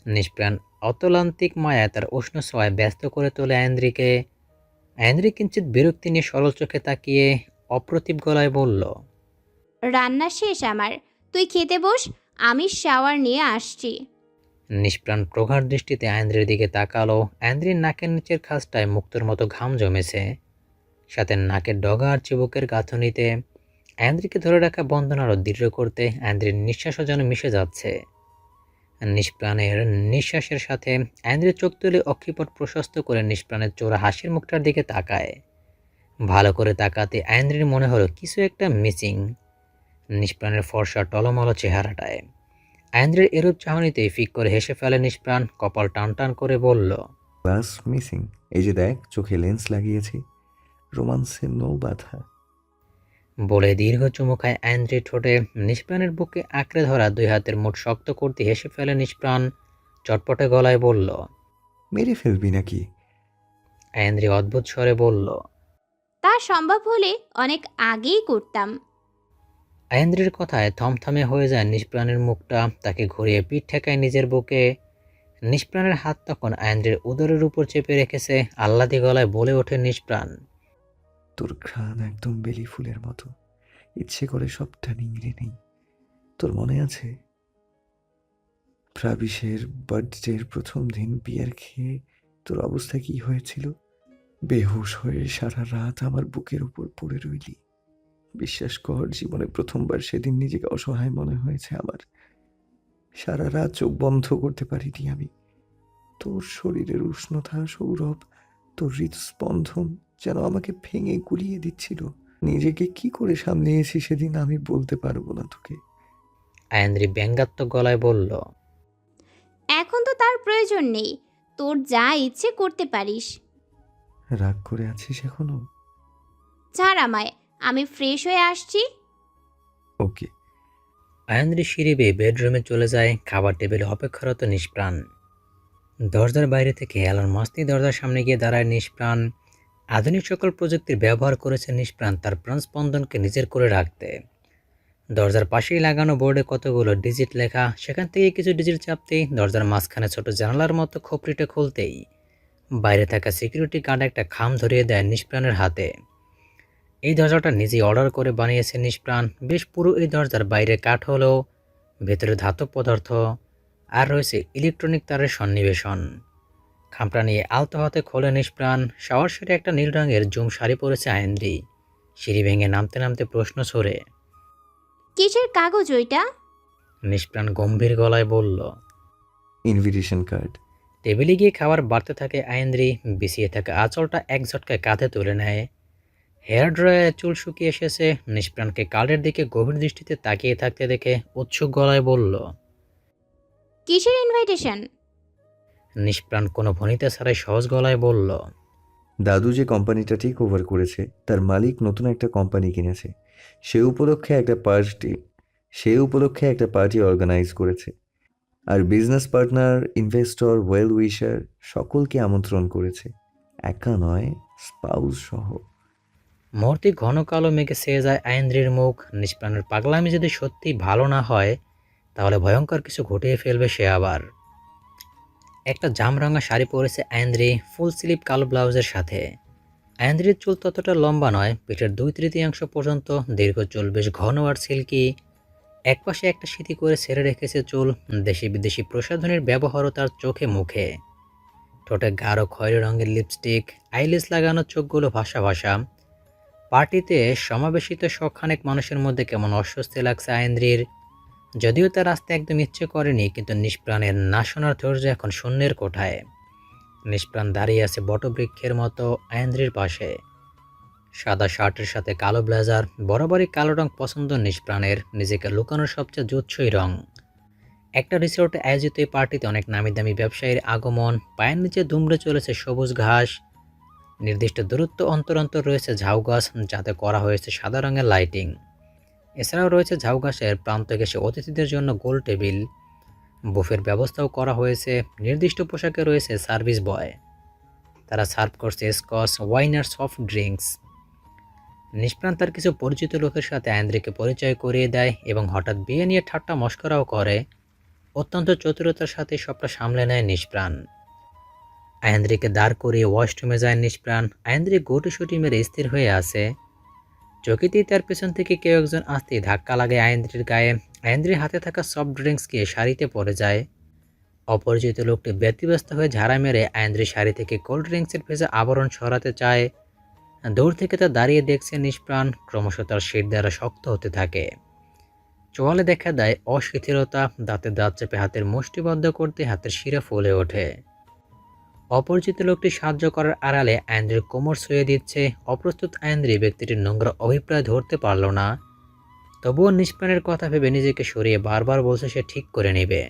নিষ্প্রাণ অতলান্তিক মায়া তার উষ্ণ ছোঁয়ায় ব্যস্ত করে তোলে আয়েন্দ্রিকে। আয়েন্দ্রি কিঞ্চিত বিরক্তি নিয়ে সরল চোখে তাকিয়ে অপ্রতিভ গলায় বলল। রান্না শেষ আমার, তুই খেতে বস, আমি শাওয়ার নিয়ে আসছি। নিষ্প্রাণ প্রগাঢ় দৃষ্টিতে আয়েন্দ্রির দিকে তাকালো। আয়েন্দ্রির নাকের নিচের খাঁজটায় মুক্তোর মতো ঘাম জমেছে, সাথে নাকের ডগা আর চিবুকের গাঁথনিতে। আয়েন্দ্রিকে ধরে রাখা বন্ধন আরও দৃঢ় করতে আয়েন্দ্রির নিঃশ্বাসও যেন মিশে যাচ্ছে নিষ্প্রাণের নিঃশ্বাসের সাথে। আয়েন্দ্রির চোখ তুলে অক্ষিপট প্রশস্ত করে নিষ্প্রাণের চোরা হাসির মুখটার দিকে তাকায়। ভালো করে তাকাতে আয়েন্দ্রির মনে হলো কিছু একটা মিসিং নিষ্প্রাণের ফর্সা টলমলো চেহারাটায়। আয়েন্দ্রির এরূপ চাহনিতেই ফিক করে হেসে ফেলে নিষ্প্রাণ। কপাল টান টান করে বলল। Glass missing? এই যে দেখ, চোখে লেন্স লাগিয়েছি। রোমান্সের নৌ বাধা। বলে দীর্ঘ চুমু খায় আয়েন্দ্রির ঠোঁটে। নিষ্প্রাণের বুকে আঁকড়ে ধরা 2 হাতের মুঠ শক্ত করতে হেসে ফেলে নিষ্প্রাণ। চটপটে গলায় বলল। মেরে ফেলবি নাকি? আয়েন্দ্রি অদ্ভুত স্বরে বলল। তা সম্ভব হলে অনেক আগেই করতাম। আয়েন্দ্রির কথায় থমথমে হয়ে যায় নিষ্প্রাণের মুখটা, তাকে ঘুরিয়ে পিঠ ঠেকায় নিজের বুকে। নিষ্প্রাণের হাত তখন আয়েন্দ্রির উদরের উপর চেপে রেখেছে, আহ্লাদি গলায় বলে ওঠে নিষ্প্রাণ। তোর ঘ্রাণ একদম বেলি ফুলের মতো, ইচ্ছে করে সবটা নিংড়ে নেই। তোর মনে আছে প্রাবিশের বার্থডের প্রথম দিন বিয়ার খেয়ে তোর অবস্থা কি হয়েছিল? বেহুশ হয়ে সারা রাত আমার বুকের উপর পড়ে রইলি। বিশ্বাস কর, জীবনে প্রথমবার সেদিন নিজেকে অসহায় মনে হয়েছে আমার। সারা রাত চোখ বন্ধ করতে পারিনি আমি। তোর শরীরের উষ্ণতা, সৌরভ, তোর হৃদস্পন্দন যেন আমাকে ভেঙে গুলিয়ে দিচ্ছিল। নিজেকে কি করে সামলিয়েছি সেদিন আমি বলতে পারবো না তোকে। আয়েন্দ্রি ব্যঙ্গাত্মক গলায় বলল। এখন তো তার প্রয়োজন নেই, তোর যা ইচ্ছে করতে পারিস। রাগ করে আছিস এখনো? ছাড় আমায়, আমি ফ্রেশ হয়ে আসছি। ওকে। আয়েন্দ্রি সিঁড়ি বেয়ে বেডরুমে চলে যায়। খাবার টেবিলে অপেক্ষারত নিষ্প্রাণ। দরজার বাইরে থেকে এলন মাস্তি দরজার সামনে গিয়ে দাঁড়ায় নিষ্প্রাণ। আধুনিক সকল প্রযুক্তির ব্যবহার করেছে নিষ্প্রাণ তার প্রাণস্পন্দনকে নিজের করে রাখতে। দরজার পাশেই লাগানো বোর্ডে কতগুলো ডিজিট লেখা, সেখান থেকে কিছু ডিজিট চাপতেই দরজার মাঝখানে ছোট জানালার মতো খোপড়িটা খুলতেই বাইরে থাকা সিকিউরিটি গার্ড একটা খাম ধরিয়ে দেয় নিষ্প্রাণের হাতে। এই দরজাটা নিজেই অর্ডার করে বানিয়েছে নিষ্প্রাণ। বেশ পুরো এই দরজার বাইরে কাঠ হলেও ভেতরে ধাতব পদার্থ আর রয়েছে ইলেকট্রনিক তারের সন্নিবেশন। খামটা নিয়ে আলতো হাতে খোলে নিষ্প্রাণ। শাওয়ার সেরে একটা নীল রঙের জুম শাড়ি পরেছে আয়েন্দ্রি। সিঁড়ি ভেঙে নামতে নামতে প্রশ্ন ছড়ে। কিসের কাগজ ওইটা? নিষ্প্রাণ গম্ভীর গলায় বলল। Invitation card. টেবিলে গিয়ে খাবার বাড়তে থাকে আয়েন্দ্রি। বিছিয়ে থাকা আঁচলটা এক ঝটকায় কাঁধে তুলে নেয়। হেয়ার ড্রায়ারে চুল শুকিয়ে এসেছে। নিষ্প্রাণকে কার্ডের দিকে গভীর দৃষ্টিতে তাকিয়ে থাকতে দেখে উৎসুক গলায় বলল। কিসের ইনভাইটেশন? নিষ্প্রাণ কোনো ভনিতা ছাড়াই সহজ গলায় বলল। দাদু যে কোম্পানিটা টেক ওভার করেছে তার মালিক নতুন একটা কোম্পানি কিনেছে। সে উপলক্ষে একটা পার্টি অর্গানাইজ করেছে। আর business partner, investor, well wisher সকলকে আমন্ত্রণ করেছে, একা নয়, স্পাউস সহ। মুহূর্তে ঘন কালো মেঘে ছেয়ে যায় আয়েন্দ্রির মুখ। নিষ্প্রাণের পাগলামি যদি সত্যি ভালো না হয় তাহলে ভয়ঙ্কর কিছু ঘটিয়ে ফেলবে সে আবার। একটা জামরঙা শাড়ি পরেছে আয়েন্দ্রি, ফুল স্লিভ কালো ব্লাউজের সাথে। আয়েন্দ্রির চুল ততটা লম্বা নয়, পিঠের 2/3 পর্যন্ত দীর্ঘ চুল, বেশ ঘন আর সিল্কি। একপাশে একটা সিঁথি করে ছেড়ে রেখেছে চুল। দেশি বিদেশি প্রসাধনীর ব্যবহারও তার চোখে মুখে। ঠোঁটে গাঢ় খয়েরি রঙের লিপস্টিক, আইলিস লাগানো, চোখগুলো ভাসা ভাসা। পার্টিতে সমাবেশিত শখানেক মানুষের মধ্যে কেমন অস্বস্তি লাগছে আয়েন্দ্রির। যদিও তার আসতে একদম ইচ্ছে করেনি, কিন্তু নিষ্প্রাণের না শোনার ধৈর্য এখন শূন্যের কোঠায়। নিষ্প্রাণ দাঁড়িয়ে আছে বটবৃক্ষের মতো আয়েন্দ্রির পাশে। সাদা শার্টের সাথে কালো ব্লেজার, বরাবরই কালো রং পছন্দ নিষ্প্রাণের, নিজেকে লুকানোর সবচেয়ে জুৎসই রং। একটা রিসোর্টে আয়োজিত এই পার্টিতে অনেক নামি দামি ব্যবসায়ীর আগমন। পায়ের নিচে দুমড়ে চলেছে সবুজ ঘাস। নির্দিষ্ট দূরত্ব অন্তর অন্তর রয়েছে ঝাউ গাছ, যাতে করা হয়েছে সাদা রঙের লাইটিং। এছাড়াও রয়েছে ঝাউ গাছের প্রান্ত ঘেঁষে অতিথিদের জন্য গোল টেবিল। বুফের ব্যবস্থাও করা হয়েছে। নির্দিষ্ট পোশাকে রয়েছে সার্ভিস বয়, তারা সার্ভ করছে স্কচ, ওয়াইন আর সফট ড্রিঙ্কস। নিষ্প্রাণ তার কিছু পরিচিত লোকের সাথে আয়েন্দ্রিকে পরিচয় করিয়ে দেয় এবং হঠাৎ বিয়ে নিয়ে ঠাট্টা মশকরাও করে। অত্যন্ত চতুরতার সাথে সবটা সামলে নেয় নিষ্প্রাণ। আয়েন্দ্রিকে দাঁড় করিয়ে ওয়াশরুমে যায় নিষ্প্রাণ। আয়েন্দ্রি গুটিসুটি মেরে স্থির হয়ে আছে। চকিতেই তার পেছন থেকে কেউ একজন আসতেই ধাক্কা লাগে আয়েন্দ্রির গায়ে। আয়েন্দ্রির হাতে থাকা সফট ড্রিঙ্কস গিয়ে শাড়িতে পড়ে যায়। অপরিচিত লোকটি ব্যতিব্যস্ত হয়ে ঝাড়া মেরে আয়েন্দ্রির শাড়ি থেকে কোল্ড ড্রিঙ্কসের ভেজা আবরণ সরাতে চায়। দূর থেকে তা দাঁড়িয়ে দেখছে নিষ্প্রাণ। ক্রমশ তার শির দ্বারা শক্ত হতে থাকে। চোয়ালে দেখা দেয় অশিথিলতা। দাঁতে দাঁত চেপে হাতের মুষ্টিবদ্ধ করতে হাতের শিরা ফুলে ওঠে। অপরিচিত লোকটি সাহায্য করার আড়ালে আয়েন্দ্রির কোমর ছুঁয়ে দিচ্ছে। অপ্রস্তুত আয়েন্দ্রি ব্যক্তিটির নোংরা অভিপ্রায় ধরতে পারল না। তবুও নিষ্প্রাণের কথা ভেবে নিজেকে সরিয়ে বারবার বলছে সে ঠিক করে নেবে।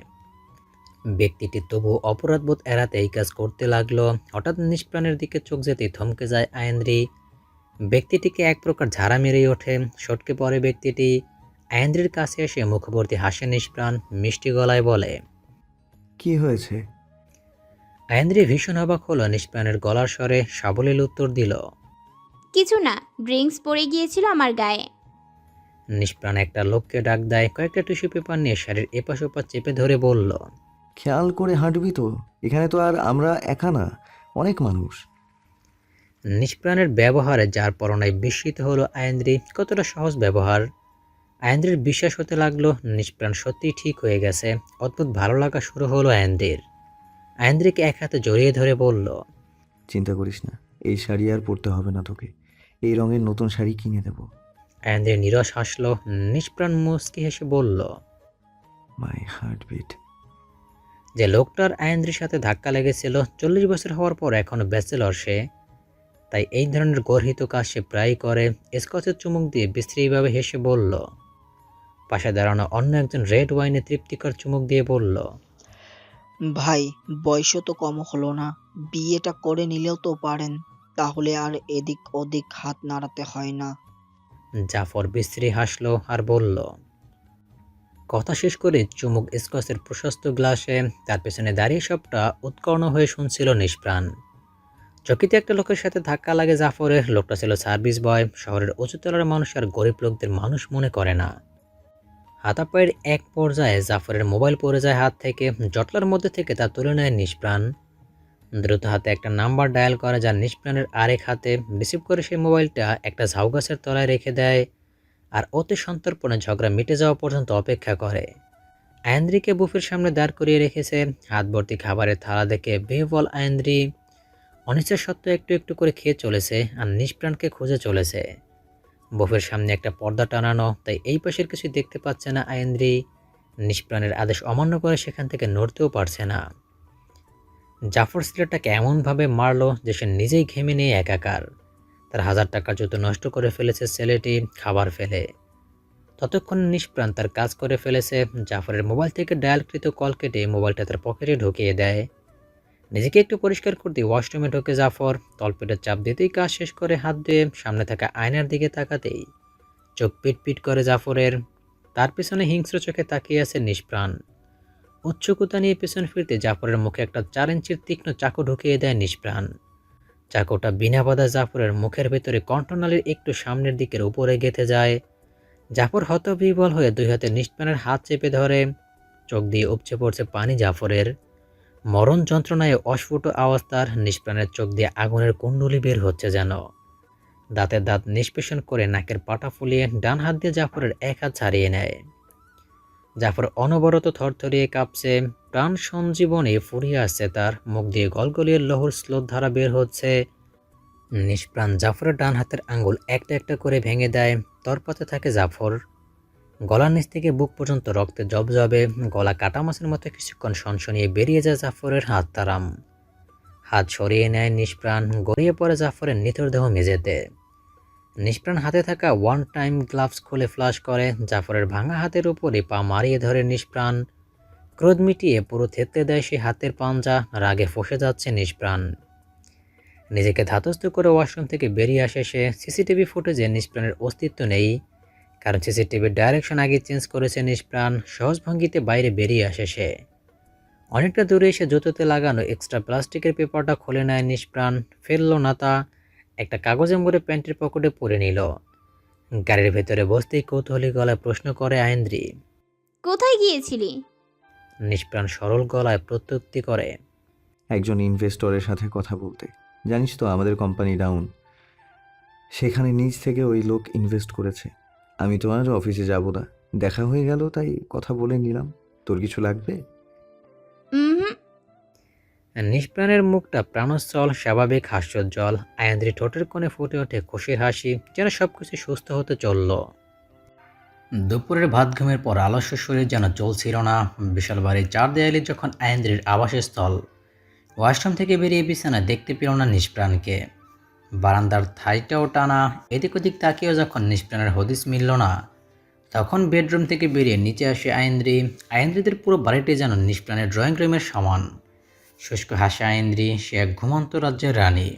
ব্যক্তিটি তবুও অপরাধবোধ এড়াতে এই কাজ করতে লাগলো। হঠাৎ নিষ্প্রাণের দিকে চোখ যেতেই থমকে যায় আয়েন্দ্রি। ব্যক্তিটিকে এক প্রকার ঝাড়া মেরেই ওঠে। সটকে পড়ে ব্যক্তিটি। আয়েন্দ্রির কাছে এসে মুখভর্তি হাসে নিষ্প্রাণ। মিষ্টি গলায় বলে, কি হয়েছে? আয়েন্দ্রি ভীষণ অবাক হলো নিষ্প্রাণের গলার স্বরে সাবলীল উত্তর দিল। কিছু না, ড্রিঙ্কস পড়ে গিয়েছিল আমার গায়ে। নিষ্প্রাণ একটা লোককে ডাক দেয়, কয়েকটা টিস্যু পেপার নিয়ে শাড়ির এপাশ ওপাশ চেপে ধরে বলল। খেয়াল করে হাঁটবি তো, এখানে তো আর আমরা একা না, অনেক মানুষ। নিষ্প্রাণের ব্যবহারে যার পরনায় বিস্মিত হলো আয়েন্দ্রি। কতটা সহজ ব্যবহার! আয়েন্দ্রির বিশ্বাস হতে লাগলো নিষ্প্রাণ সত্যিই ঠিক হয়ে গেছে। অদ্ভুত ভালো লাগা শুরু হলো আয়েন্দ্রির। আয়েন্দ্রিকে এক হাতে জড়িয়ে ধরে বলল। চিন্তা করিস না, এই শাড়ি আর পরতে হবে না তোকে, এই রঙের নতুন শাড়ি কিনে দেবো। আয়েন্দ্রি নীরস হাসলো। নিষ্প্রাণ মুচকি হেসে বলল। My heart beat. যে লোকটার আয়েন্দ্রির সাথে ধাক্কা লেগেছিল 40 বছর হওয়ার পর এখনো ব্যাচেলর সে, তাই এই ধরনের গর্হিত কাজ সে প্রায়ই করে। স্কচের চুমুক দিয়ে বিশ্রীভাবে হেসে বলল। পাশে দাঁড়ানো অন্য একজন রেড ওয়াইনে তৃপ্তিকর চুমুক দিয়ে বলল। ভাই, বয়সও তো কম হলো না, বিয়েটা করে নিলেও তো পারেন, তাহলে আর এদিক ওদিক হাত নাড়াতে হয় না। জাফর বিশ্রী হাসলো আর বলল। কথা শেষ করে চুমুক স্কচের প্রশস্ত গ্লাসে তার পেছনে দাঁড়িয়ে সবটা উৎকর্ণ হয়ে শুনছিল নিষ্প্রাণ। চকিতে একটা লোকের সাথে ধাক্কা লাগে জাফরের। লোকটা ছিল সার্ভিস বয়। শহরের উঁচুতলার মানুষ আর গরিব লোকদের মানুষ মনে করে না। হাতাপায়ের এক পর্যায়ে জাফরের মোবাইল পড়ে যায় হাত থেকে। জটলার মধ্যে থেকে তা তুলে নেয় নিষ্প্রাণ। দ্রুত হাতে একটা নাম্বার ডায়াল করে, যা নিষ্প্রাণের আরেক হাতে রিসিভ করে সেই মোবাইলটা একটা ঝাউ গাছের তলায় রেখে দেয় আর অতি সন্তর্পণে ঝগড়া মিটে যাওয়া পর্যন্ত অপেক্ষা করে। আয়েন্দ্রিকে বুফের সামনে দাঁড় করিয়ে রেখেছে। হাত ভর্তি খাবারের থালা দেখে বেহবল আয়েন্দ্রি অনিচ্ছা সত্ত্বেও একটু একটু করে খেয়ে চলেছে আর নিষ্প্রাণকে খুঁজে চলেছে। বুফের সামনে একটা পর্দা টানানো, তাই এই পাশের কিছু দেখতে পাচ্ছে না আয়েন্দ্রি। নিষ্প্রাণের আদেশ অমান্য করে সেখান থেকে নড়তেও পারছে না। জাফর ছেলেটাকে এমনভাবে মারলো যে সে নিজেই ঘেমে নিয়ে একাকার। তার 1000 টাকার জুতো নষ্ট করে ফেলেছে ছেলেটি খাবার ফেলে। ততক্ষণে নিষ্প্রাণ তার কাজ করে ফেলেছে। জাফরের মোবাইল থেকে ডায়ালকৃত কল কেটে মোবাইলটা তার পকেটে ঢুকিয়ে দেয়। নিজেকে একটু পরিষ্কার করতে ওয়াশরুমে ঢোকে জাফর। তলপেটের চাপ দিতেই কাজ শেষ করে হাত ধুয়ে সামনে থাকা আয়নার দিকে তাকাতেই চোখ পিট পিট করে জাফরের। তার পেছনে হিংস্র চোখে তাকিয়ে আছে নিষ্প্রাণ। উচ্চকুতা নিয়ে পেছন ফিরতে জাফরের মুখে একটা 4 ইঞ্চির তীক্ষ্ণ চাকু ঢুকিয়ে দেয় নিষ্প্রাণ। চাকুটা বিনা বাধা জাফরের মুখের ভেতরে কণ্ঠনালীর একটু সামনের দিকের উপরে গেঁথে যায়। জাফর হতবিহ্বল হয়ে 2 হাতে নিষ্প্রাণের হাত চেপে ধরে। চোখ দিয়ে উপচে পড়ছে পানি জাফরের। মরণ যন্ত্রণায় অস্ফুট আওয়াজ তার। নিষ্প্রাণের চোখ দিয়ে আগুনের কুণ্ডলি বের হচ্ছে যেন। দাঁতে দাঁত নিষ্পেষণ করে নাকের পাটা ফুলিয়ে ডান হাত দিয়ে জাফরের এক হাত ছাড়িয়ে নেয়। জাফর অনবরত থরথরিয়ে কাঁপছে। প্রাণ সঞ্জীবনে ফুরিয়ে আসছে তার। মুখ দিয়ে গলগলিয়ে লহুর স্লোতধারা বের হচ্ছে। নিষ্প্রাণ জাফরের ডান হাতের আঙ্গুল একটা একটা করে ভেঙে দেয়। তরপাতে থাকে জাফর। গলার নিচ থেকে বুক পর্যন্ত রক্তে জবজবে। গলা কাটা মাছের মতো কিছুক্ষণ সনসনিয়ে বেরিয়ে যায় জাফরের হাত তারাম। হাত সরিয়ে নেয় নিষ্প্রাণ। গড়িয়ে পড়ে জাফরের নিথর দেহ মেঝেতে। নিষ্প্রাণ হাতে থাকা ওয়ান টাইম গ্লাভস খুলে ফ্লাশ করে। জাফরের ভাঙা হাতের উপরে পা মারিয়ে ধরে নিষ্প্রাণ। ক্রোধ মিটিয়ে পুরো থেতলে দেয় সে হাতের পাঞ্জা। রাগে ফসে যাচ্ছে নিষ্প্রাণ। নিজেকে ধাতস্থ করে ওয়াশরুম থেকে বেরিয়ে আসে সে। সিসিটিভি ফুটেজে নিষ্প্রাণের অস্তিত্ব নেই, কারণ সিসিটিভির ডাইরেকশন আগে চেঞ্জ করেছে নিষ্প্রাণ। সহজ ভঙ্গিতে বাইরে বেরিয়ে আসে সে। অনেকটা দূরে এসে জুতোতে লাগানো এক্সট্রা প্লাস্টিকের পেপারটা খুলে নেয় নিষ্প্রাণ। ফেললো না তা, একটা কাগজে মুড়ে প্যান্টের পকেটে পরে নিল। গাড়ির ভেতরে বসতেই কৌতূহলী গলায় প্রশ্ন করে আয়েন্দ্রি। কোথায় গিয়েছিলি? নিষ্প্রাণ সরল গলায় প্রত্যুক্তি করে। একজন ইনভেস্টরের সাথে কথা বলতে। জানিস তো আমাদের কোম্পানি ডাউন, সেখানে নিজ থেকে ওই লোক ইনভেস্ট করেছে। আমি তো আর অফিসে যাব না, দেখা হয়ে গেল তাই কথা বলে নিলাম। তোর কিছু লাগবে? হুম। নিষ্প্রাণের মুখটা প্রাণোচ্ছল, স্বাভাবিক হাস্যোজ্জ্বল। আয়েন্দ্রি ঠোঁটের কোণে ফুটে ওঠে খুশির হাসি, যেন সবকিছু সুস্থ হতে চলল। দুপুরের ভাত ঘুমের পর আলস্য শরীর যেন চলছিল না। বিশাল বাড়ির 4 দেয়ালে যখন আয়েন্দ্রির আবাসস্থল, ওয়াশরুম থেকে বেরিয়ে বিছানা দেখতে পেল না নিষ্প্রাণকে। বারান্দার থাইটাও টানা। এদিক ওদিক তাকিয়েও যখন নিষ্প্রাণের হদিস মিলল না, তখন বেডরুম থেকে বেরিয়ে নিচে আসে আয়েন্দ্রি। আয়েন্দ্রিদের পুরো বাড়িটি যেন নিষ্প্রাণের ড্রয়িং রুমের সমান। শুষ্ক হাসে আয়েন্দ্রি, সে এক ঘুমন্ত রাজ্যের রানী।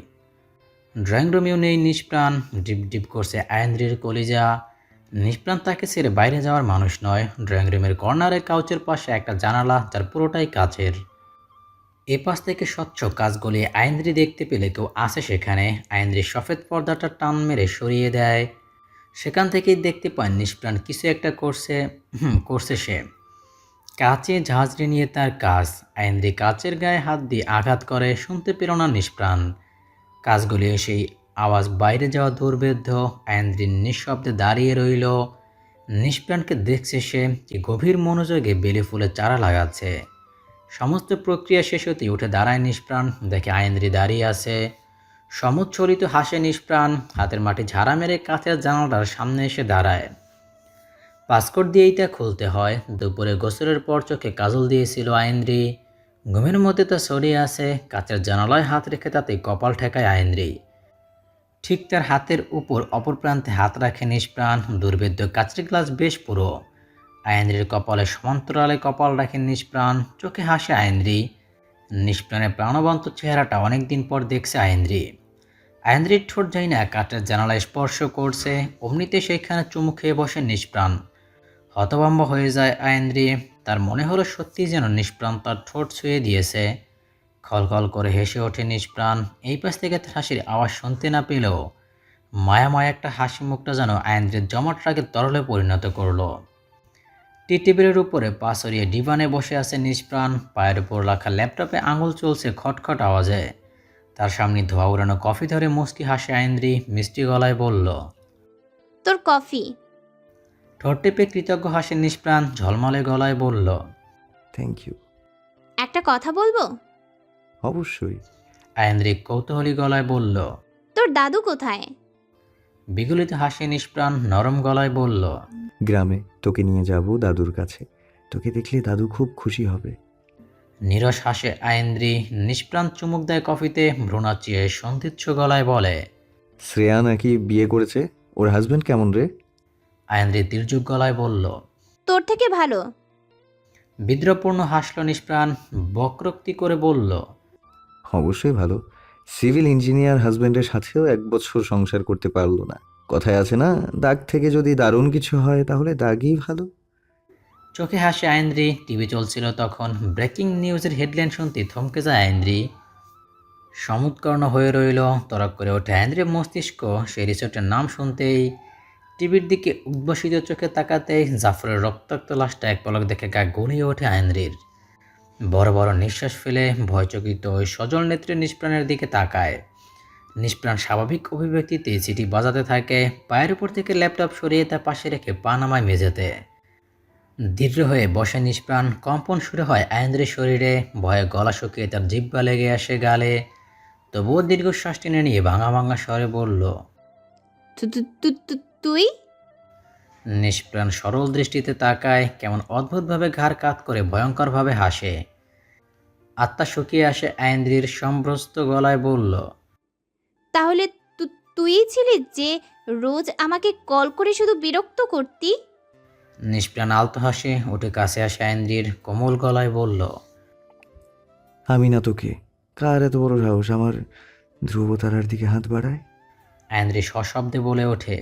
ড্রয়িং রুমেও নেই নিষ্প্রাণ। ডিপ ডিপ করছে আয়েন্দ্রির কলিজা। নিষ্প্রাণ তাকে ছেড়ে বাইরে যাওয়ার মানুষ নয়। ড্রয়িং রুমের কর্নারে কাউচের পাশে একটা জানালা, যার পুরোটাই কাচের। এপাশ থেকে স্বচ্ছ কাজ গলিয়ে আইন্দ্রি দেখতে পেলে কেউ আসে সেখানে। আইন্দ্রি সফেদ পর্দাটা টান মেরে সরিয়ে দেয়। সেখান থেকেই দেখতে পায় নিষ্প্রাণ কিছু একটা করছে সে। কাচে ঝাঁঝরি নিয়ে তার কাজ। আইন্দ্রি কাচের গায়ে হাত দিয়ে আঘাত করে, শুনতে পেল না নিষ্প্রাণ। কাজ গলিয়ে সেই আওয়াজ বাইরে যাওয়া দুর্বেদ্য। আইন্দ্রি নিঃশব্দে দাঁড়িয়ে রইল। নিষ্প্রাণকে দেখছে সে, কি গভীর মনোযোগে বেলে ফুলে চারা লাগাচ্ছে। সমস্ত প্রক্রিয়া শেষ হতেই উঠে দাঁড়ায় নিষ্প্রাণ, দেখে আইন্দ্রি দাঁড়িয়ে আছে। সমুচ্ছলিত হাসে নিষ্প্রাণ, হাতের মাটি ঝাড়া মেরে কাঁচের জানালার সামনে এসে দাঁড়ায়। পাসকোট দিয়েই তা খুলতে হয়। দুপুরে গোসলের পর চোখে কাজল দিয়েছিল আইন্দ্রি। ঘুমের মধ্যে তা সরিয়ে আসে। কাঁচের জানালায় হাত রেখে তাতে কপাল ঠেকায় আইন্দ্রি। ঠিক তার হাতের উপর অপর প্রান্তে হাত রাখে নিষ্প্রাণ। দুর্ভেদ্য কাঁচের গ্লাস বেশ পুরো। আইন্দ্রির কপালে সমান্তরালে কপাল রাখে নিষ্প্রাণ, চোখে হাসে আইন্দ্রি। নিষ্প্রাণের প্রাণবন্ত চেহারাটা অনেকদিন পর দেখছে আইন্দ্রি। আইন্দ্রির ঠোঁট যাই না কাঠের জানালায় স্পর্শ করছে, অমনিতে সেইখানে চুমু খেয়ে বসে নিষ্প্রাণ। হতভম্ব হয়ে যায় আইন্দ্রি। তার মনে হলো সত্যি যেন নিষ্প্রাণ তার ঠোঁট ছুঁয়ে দিয়েছে। খলখল করে হেসে ওঠে নিষ্প্রাণ। এই পাশ থেকে তার হাসির আওয়াজ শুনতে না পেলেও মায়াময় একটা হাসি মুখটা যেন আইন্দ্রির জমাট রাগে তরলে পরিণত করলো। টি টেবিলের উপরে পা সরিয়ে ডিভানে বসে আছে নিষ্প্রাণ। পায়ের উপর রাখা ল্যাপটপে আঙুল চলছে খটখট আওয়াজে। তার সামনে ধোয়া উড়ানো কফি ধরে মুচকি হাসে আইন্দ্রি, মিষ্টি গলায় বলল, তোর কফি। ঠোঁট টেপে কৃতজ্ঞ হাসে নিষ্প্রাণ, ঝলমলে গলায় বলল, থ্যাংক ইউ। একটা কথা বলবো? অবশ্যই। আইন্দ্রি কৌতূহলী গলায় বলল। তোর দাদু কোথায়? বিগলিত হাসে নিষ্প্রাণ, নরম গলায় বলল, গ্রামে তোকে নিয়ে যাব দাদুর কাছে। তোকে দেখলে দাদু খুব খুশি হবে। নীরস হাসে আইন্দ্রি। নিষ্প্রাণ চুমুক দেয় কফিতে, ভ্রু নাচিয়ে সন্ধিচ্ছ গলায় বলে, শ্রেয়া নাকি বিয়ে করেছে? ওর হাজবেন্ড কেমন রে? আইন্দ্রি তির্যক গলায় বলল। তোর থেকে ভালো। বিদ্রূপপূর্ণ হাসল নিষ্প্রাণ, বক্রোক্তি করে বলল, অবশ্যই ভালো। সিভিল ইঞ্জিনিয়ার হাজবেন্ডের সাথেও 1 বছর সংসার করতে পারলো না। কথায় আছে না, দাগ থেকে যদি দারুণ কিছু হয় তাহলে দাগই ভালো। চোখে হাসে আইন্দ্রি। টিভি চলছিল তখন। ব্রেকিং নিউজের হেডলাইন শুনতে থমকে যায় আইন্দ্রি। সমুৎকর্ণ হয়ে রইল। তরক করে ওঠে আইন্দ্রির মস্তিষ্ক সেই রিসোর্টের নাম শুনতেই। টিভির দিকে উদ্ভাসিত চোখে তাকাতেই জাফরের রক্তাক্ত লাশটা এক পলক দেখে গা গলিয়ে ওঠে আইন্দ্রির। বড় বড় নিঃশ্বাস ফেলে ভয়চকিত ওই সজল নেত্রে নিষ্প্রাণের দিকে তাকায়। নিষ্প্রাণ স্বাভাবিক অভিব্যক্তিতে চিঠি বাজাতে থাকে। পায়ের উপর থেকে ল্যাপটপ সরিয়ে তার পাশে রেখে পা নামায় মেঝেতে। দৃঢ় হয়ে বসে নিষ্প্রাণ। কম্পন শুরু হয় আইন্দ্রির শরীরে। ভয়ে গলা শুকিয়ে তার জিহ্বা লেগে আসে গালে। তবুও দীর্ঘশ্বাস টেনে নিয়ে ভাঙা ভাঙা স্বরে বলল, তুই? নিষ্প্রাণ সরল দৃষ্টিতে তাকায়, কেমন অদ্ভুতভাবে ঘাড় কাত করে ভয়ঙ্করভাবে হাসে। আত্মা শুকিয়ে আসে আইন্দ্রির, সম্ভ্রস্ত গলায় বলল, তাহলে তুই ছিলি যে রোজ আমাকে কল করে শুধু বিরক্ত করতি? নিষ্প্রাণ আলতো হাসে, উঠে কাছে আসে আইন্দ্রির, কোমল গলায় বলল, আমি না তোকে। কার এত বড় সাহস আমার ধ্রুবতারার দিকে হাত বাড়ায়? আইন্দ্রি সশব্দে বলে ওঠে,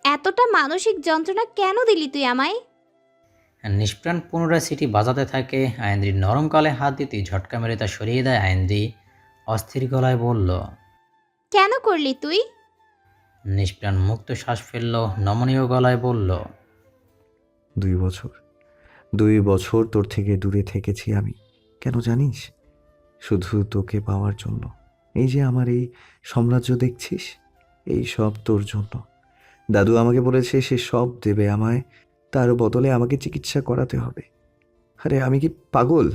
এতটা মানসিক যন্ত্রণা কেন দিলি তুই আমায়? নিষ্প্রাণ পুনরায় সিটি বাজাতে থাকে। আইন্দ্রির নরম কালে হাত দিতে ঝটকা মেরে তা সরিয়ে দেয় আইন্দ্রি। অস্থির গলায় বলল, কেন করলি তুই? নিষ্প্রাণ মুক্ত শ্বাস ফেলল, নমনীয় গলায় বলল, 2 বছর 2 বছর তোর থেকে দূরে থেকেছি আমি। কেন জানিস? শুধু তোকে পাওয়ার জন্য। এই যে আমার এই সাম্রাজ্য দেখছিস, এই সব তোর জন্য। দাদু আমাকে বলেছে সে সব দেবে আমায়, তার বদলে আমাকে চিকিৎসা করাতে হবে। আরে আমি কি পাগল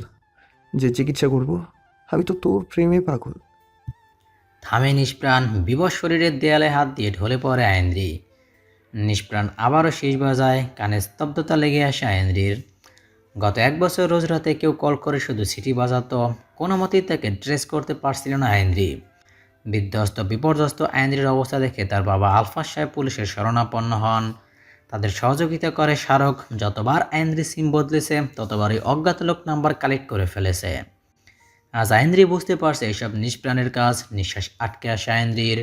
যে চিকিৎসা করব? আমি তো তোর প্রেমে পাগল। থামে নিষ্প্রাণ। বিবশ শরীরের দেয়ালে হাত দিয়ে ঢলে পড়ে আইন্দ্রি। নিষ্প্রাণ আবারও শীষ বাজায়। কানে স্তব্ধতা লেগে আসে আইন্দ্রির। গত 1 বছর রোজ রাতে কেউ কল করে শুধু সিটি বাজাতো। কোনো মতেই তাকে ড্রেস করতে পারছিল না আইন্দ্রি। বিধ্বস্ত বিপর্যস্ত আইন্দ্রির অবস্থা দেখে তার বাবা আলফাজ সাহেব পুলিশের শরণাপন্ন হন। তাদের সহযোগিতা করে স্মারক। যতবার আইন্দ্রি সিম বদলেছে ততবারই অজ্ঞাত লোক নাম্বার কালেক্ট করে ফেলেছে। আজ আইন্দ্রি বুঝতে পারছে এসব নিষ্প্রাণের কাজ। নিঃশ্বাস আটকে আসে আইন্দ্রির।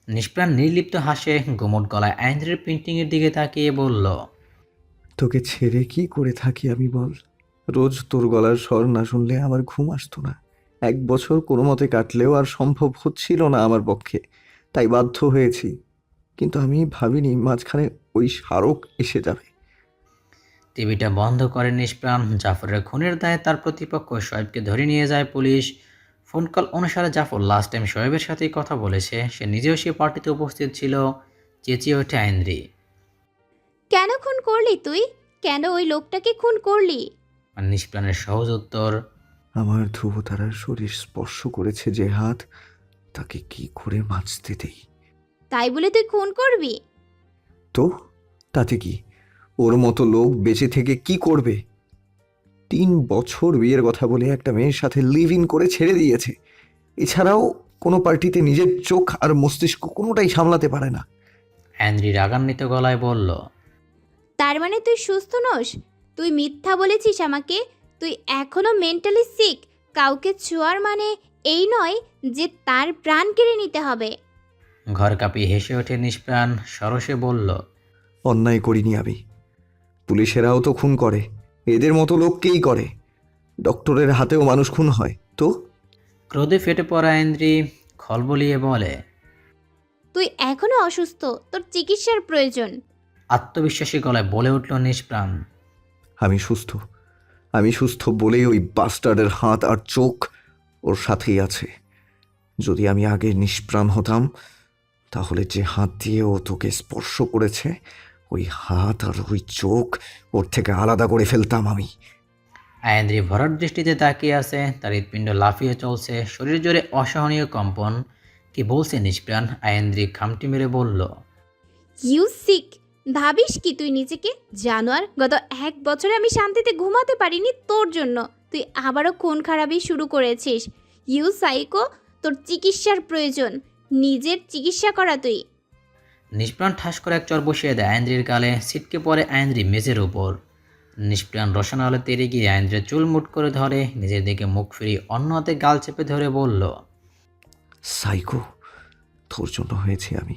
নিষ্প্রাণ নির্লিপ্ত হাসে, গুমট গলায় আইন্দ্রির প্রিন্টিংয়ের দিকে তাকিয়ে বলল, তোকে ছেড়ে কি করে থাকি আমি বল? রোজ তোর গলার স্বর না শুনলে আমার ঘুম আসতো না। 1 বছর কোনো মতে কাটলেও আর সম্ভব হচ্ছিল না আমার পক্ষে, তাই বাধ্য হয়েছি। কিন্তু আমি ভাবিনি মাঝখানে ওই স্মারক এসে যাবে। টিভিটা বন্ধ করে নিষ্প্রাণ। জাফরের খুনের দায়ে তার প্রতিপক্ষ শোয়েবকে ধরে নিয়ে যায় পুলিশ। ফোন কল অনুসারে জাফর লাস্ট টাইম শোয়েবের সাথেই কথা বলেছে। সে নিজেও সে পার্টিতে উপস্থিত ছিল। চেঁচিয়ে ওঠে আইন্দ্রি। কেন খুন করলি তুই? কেন ওই লোকটাকে খুন করলি? আর নিষ্প্রাণের সহজ উত্তর, আমার ধ্রুবতারার শরীর স্পর্শ করেছে যে হাত, তাকে কি করে বাঁচতে দেই? তাই বলে তুই খুন করবি? তো তাতে কি? ওর মতো লোক বেঁচে থেকে কি করবে? 3 বছর বিয়ের কথা বলে একটা মেয়ের সাথে লিভ ইন করে ছেড়ে দিয়েছে। এছাড়াও কোনো পার্টিতে নিজের চোখ আর মস্তিষ্ক কোনোটাই সামলাতে পারে না। আইন্দ্রি রাগান্বিত গলায় বলল। তার মানে তুই সুস্থ নস? তুই মিথ্যা বলেছিস আমাকে। তুই এখনো মেন্টালি সিক। কাউকে ছোঁয়ার মানে এই নয় যে তার প্রাণ কেড়ে নিতে হবে। ঘর কাঁপিয়ে হেসে ওঠে নিষ্প্রাণ। সরসে বলল, অন্যায় করিনি আমি। পুলিশেরাও তো খুন করে, এদের মতো লোককেই করে। ডক্টরের হাতেও মানুষ খুন হয় তো? ক্রোধে ফেটে পড়া আইন্দ্রি খলবলিয়ে বলে। তুই এখনো অসুস্থ, তোর চিকিৎসার প্রয়োজন। আত্মবিশ্বাসী গলায় বলে উঠল নিষ্প্রাণ। আমি সুস্থ বলেই ওই বাস্টার্ডের হাত আর চোখ ওর সাথেই আছে। যদি আমি আগে নিষ্প্রাণ হতাম, তাহলে যে হাত দিয়ে ও তোকে স্পর্শ করেছে, ওই হাত আর ওই চোখ ওর থেকে আলাদা করে ফেলতাম আমি। আইন্দ্রি ভরাট দৃষ্টিতে তাকিয়ে আছে। তার হৃৎপিণ্ড লাফিয়ে চলছে, শরীর জোরে অসহনীয় কম্পন। কি বলছে নিষ্প্রাণ? আইন্দ্রি খামটি মেরে বলল। You sick. ভাবিস কি তুই নিজেকে? জানোয়ার, গত 1 বছরে আমি শান্তিতে ঘুমাতে পারিনি তোর জন্য। তুই আবারও খুন খারাপি শুরু করেছিস। ইউ সাইকো, তোর চিকিৎসার প্রয়োজন। নিজের চিকিৎসা করা তুই। নিষ্প্রাণ ঠাস করে এক চর বসিয়ে দেয় আইন্দ্রির গালে। ছিটকে পড়ে আইন্দ্রি মেঝের উপর। নিষ্প্রাণ রসনালে তেড়ে গিয়ে আইন্দ্রির চুল মুট করে ধরে, নিজের দিকে মুখ ফিরিয়ে অন্য হাতে গাল চেপে ধরে বলল। সাইকো, তোর জন্য হয়েছে আমি।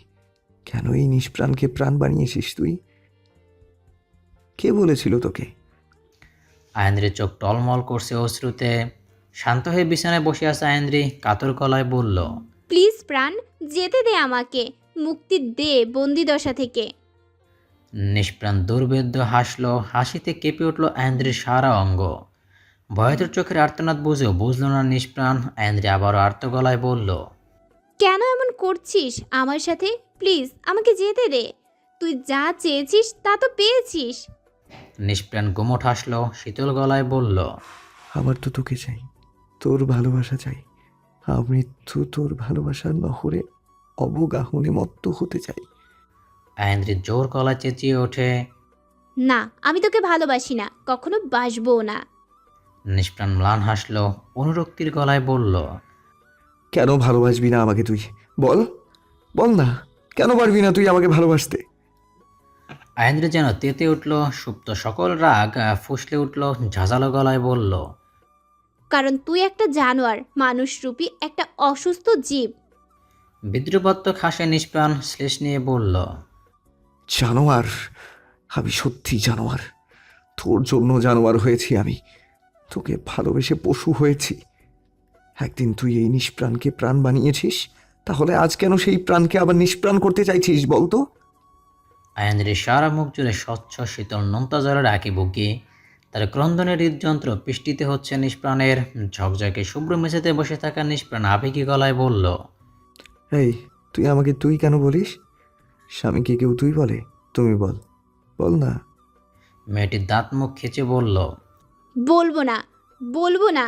কেন এই নিষ্প্রাণকে প্রাণ বানিয়েছিস তুই? কে বলেছিল তোকে? আইন্দ্রির চোখ টলমল করছে অশ্রুতে। শান্ত হয়ে বিছানায় বসে আছে আইন্দ্রি কাতর গলায় বলল। প্লিজ প্রাণ, যেতে দে আমাকে। মুক্তি দে বন্দিদশা থেকে। নিষ্প্রাণ দুর্বেদ্য হাসলো। হাসিতে কেঁপে উঠল আইন্দ্রির সারা অঙ্গ। ভয়াতুর চোখের আর্তনাদ বুঝেও বুঝল না নিষ্প্রাণ। আইন্দ্রি আবারও আর্ত গলায় বলল। কেন এমন করছিস আমার সাথে? প্লিজ আমাকে যেতে দে। তুই যা চেয়েছিস তা তো পেয়েছিস। নিষ্প্রাণ গুমোট হাসলো, শীতল গলায় বলল। আমার তো তোকে চাই, তোর ভালোবাসা চাই। আমৃত্যু তোর ভালোবাসার নহরে অবগাহনে মত্ত হতে চাই। আইন্দ্রি জোর গলায় চেঁচিয়ে ওঠে। না, আমি তোকে ভালোবাসি না, কখনো বাসবও না। নিষ্প্রাণ ম্লান হাসলো, অনুরক্তির গলায় বলল। কেন ভালোবাসবি না আমাকে তুই? বল বল না, কেন পারবি না তুই আমাকে ভালোবাসতে? আইন্দ্রি যেন তেতে উঠল। সুপ্ত সকল রাগ ফুসলে উঠল। ঝাঁঝালো গলায় বলল। কারণ তুই একটা জানোয়ার, মানুষরূপী একটা অসুস্থ জীব। বিদ্রুপাত্মক হাসে নিষ্প্রাণ শ্লেষ নিয়ে বলল। জানোয়ার? আমি সত্যি জানোয়ার। তোর জন্য জানোয়ার হয়েছি আমি। তোকে ভালোবেসে পশু হয়েছি। একদিন তুই এই নিষ্প্রাণকে প্রাণ বানিয়েছিস, তাহলে আজ কেন সেই প্রাণকে আবার নিষ্প্রাণ করতে চাইছিস বলতো? আইন্দ্রির সারা মুখ জুড়ে স্বচ্ছ শীতল নোনতা জলের আঁকি বুকি। তার ক্রন্দনের হৃদযন্ত্র পিষ্টিতে হচ্ছে নিষ্প্রাণের। ঝকঝকে শুভ্র মেঝেতে বসে থাকা নিষ্প্রাণ আবেগী গলায় বলল। এই, তুই আমাকে তুই কেন বলিস? স্বামীকে কেউ তুই বলে? তুমি বল, বল না। মেয়েটির দাঁত মুখ খেঁচে বলল। বলবো না, বলবো না।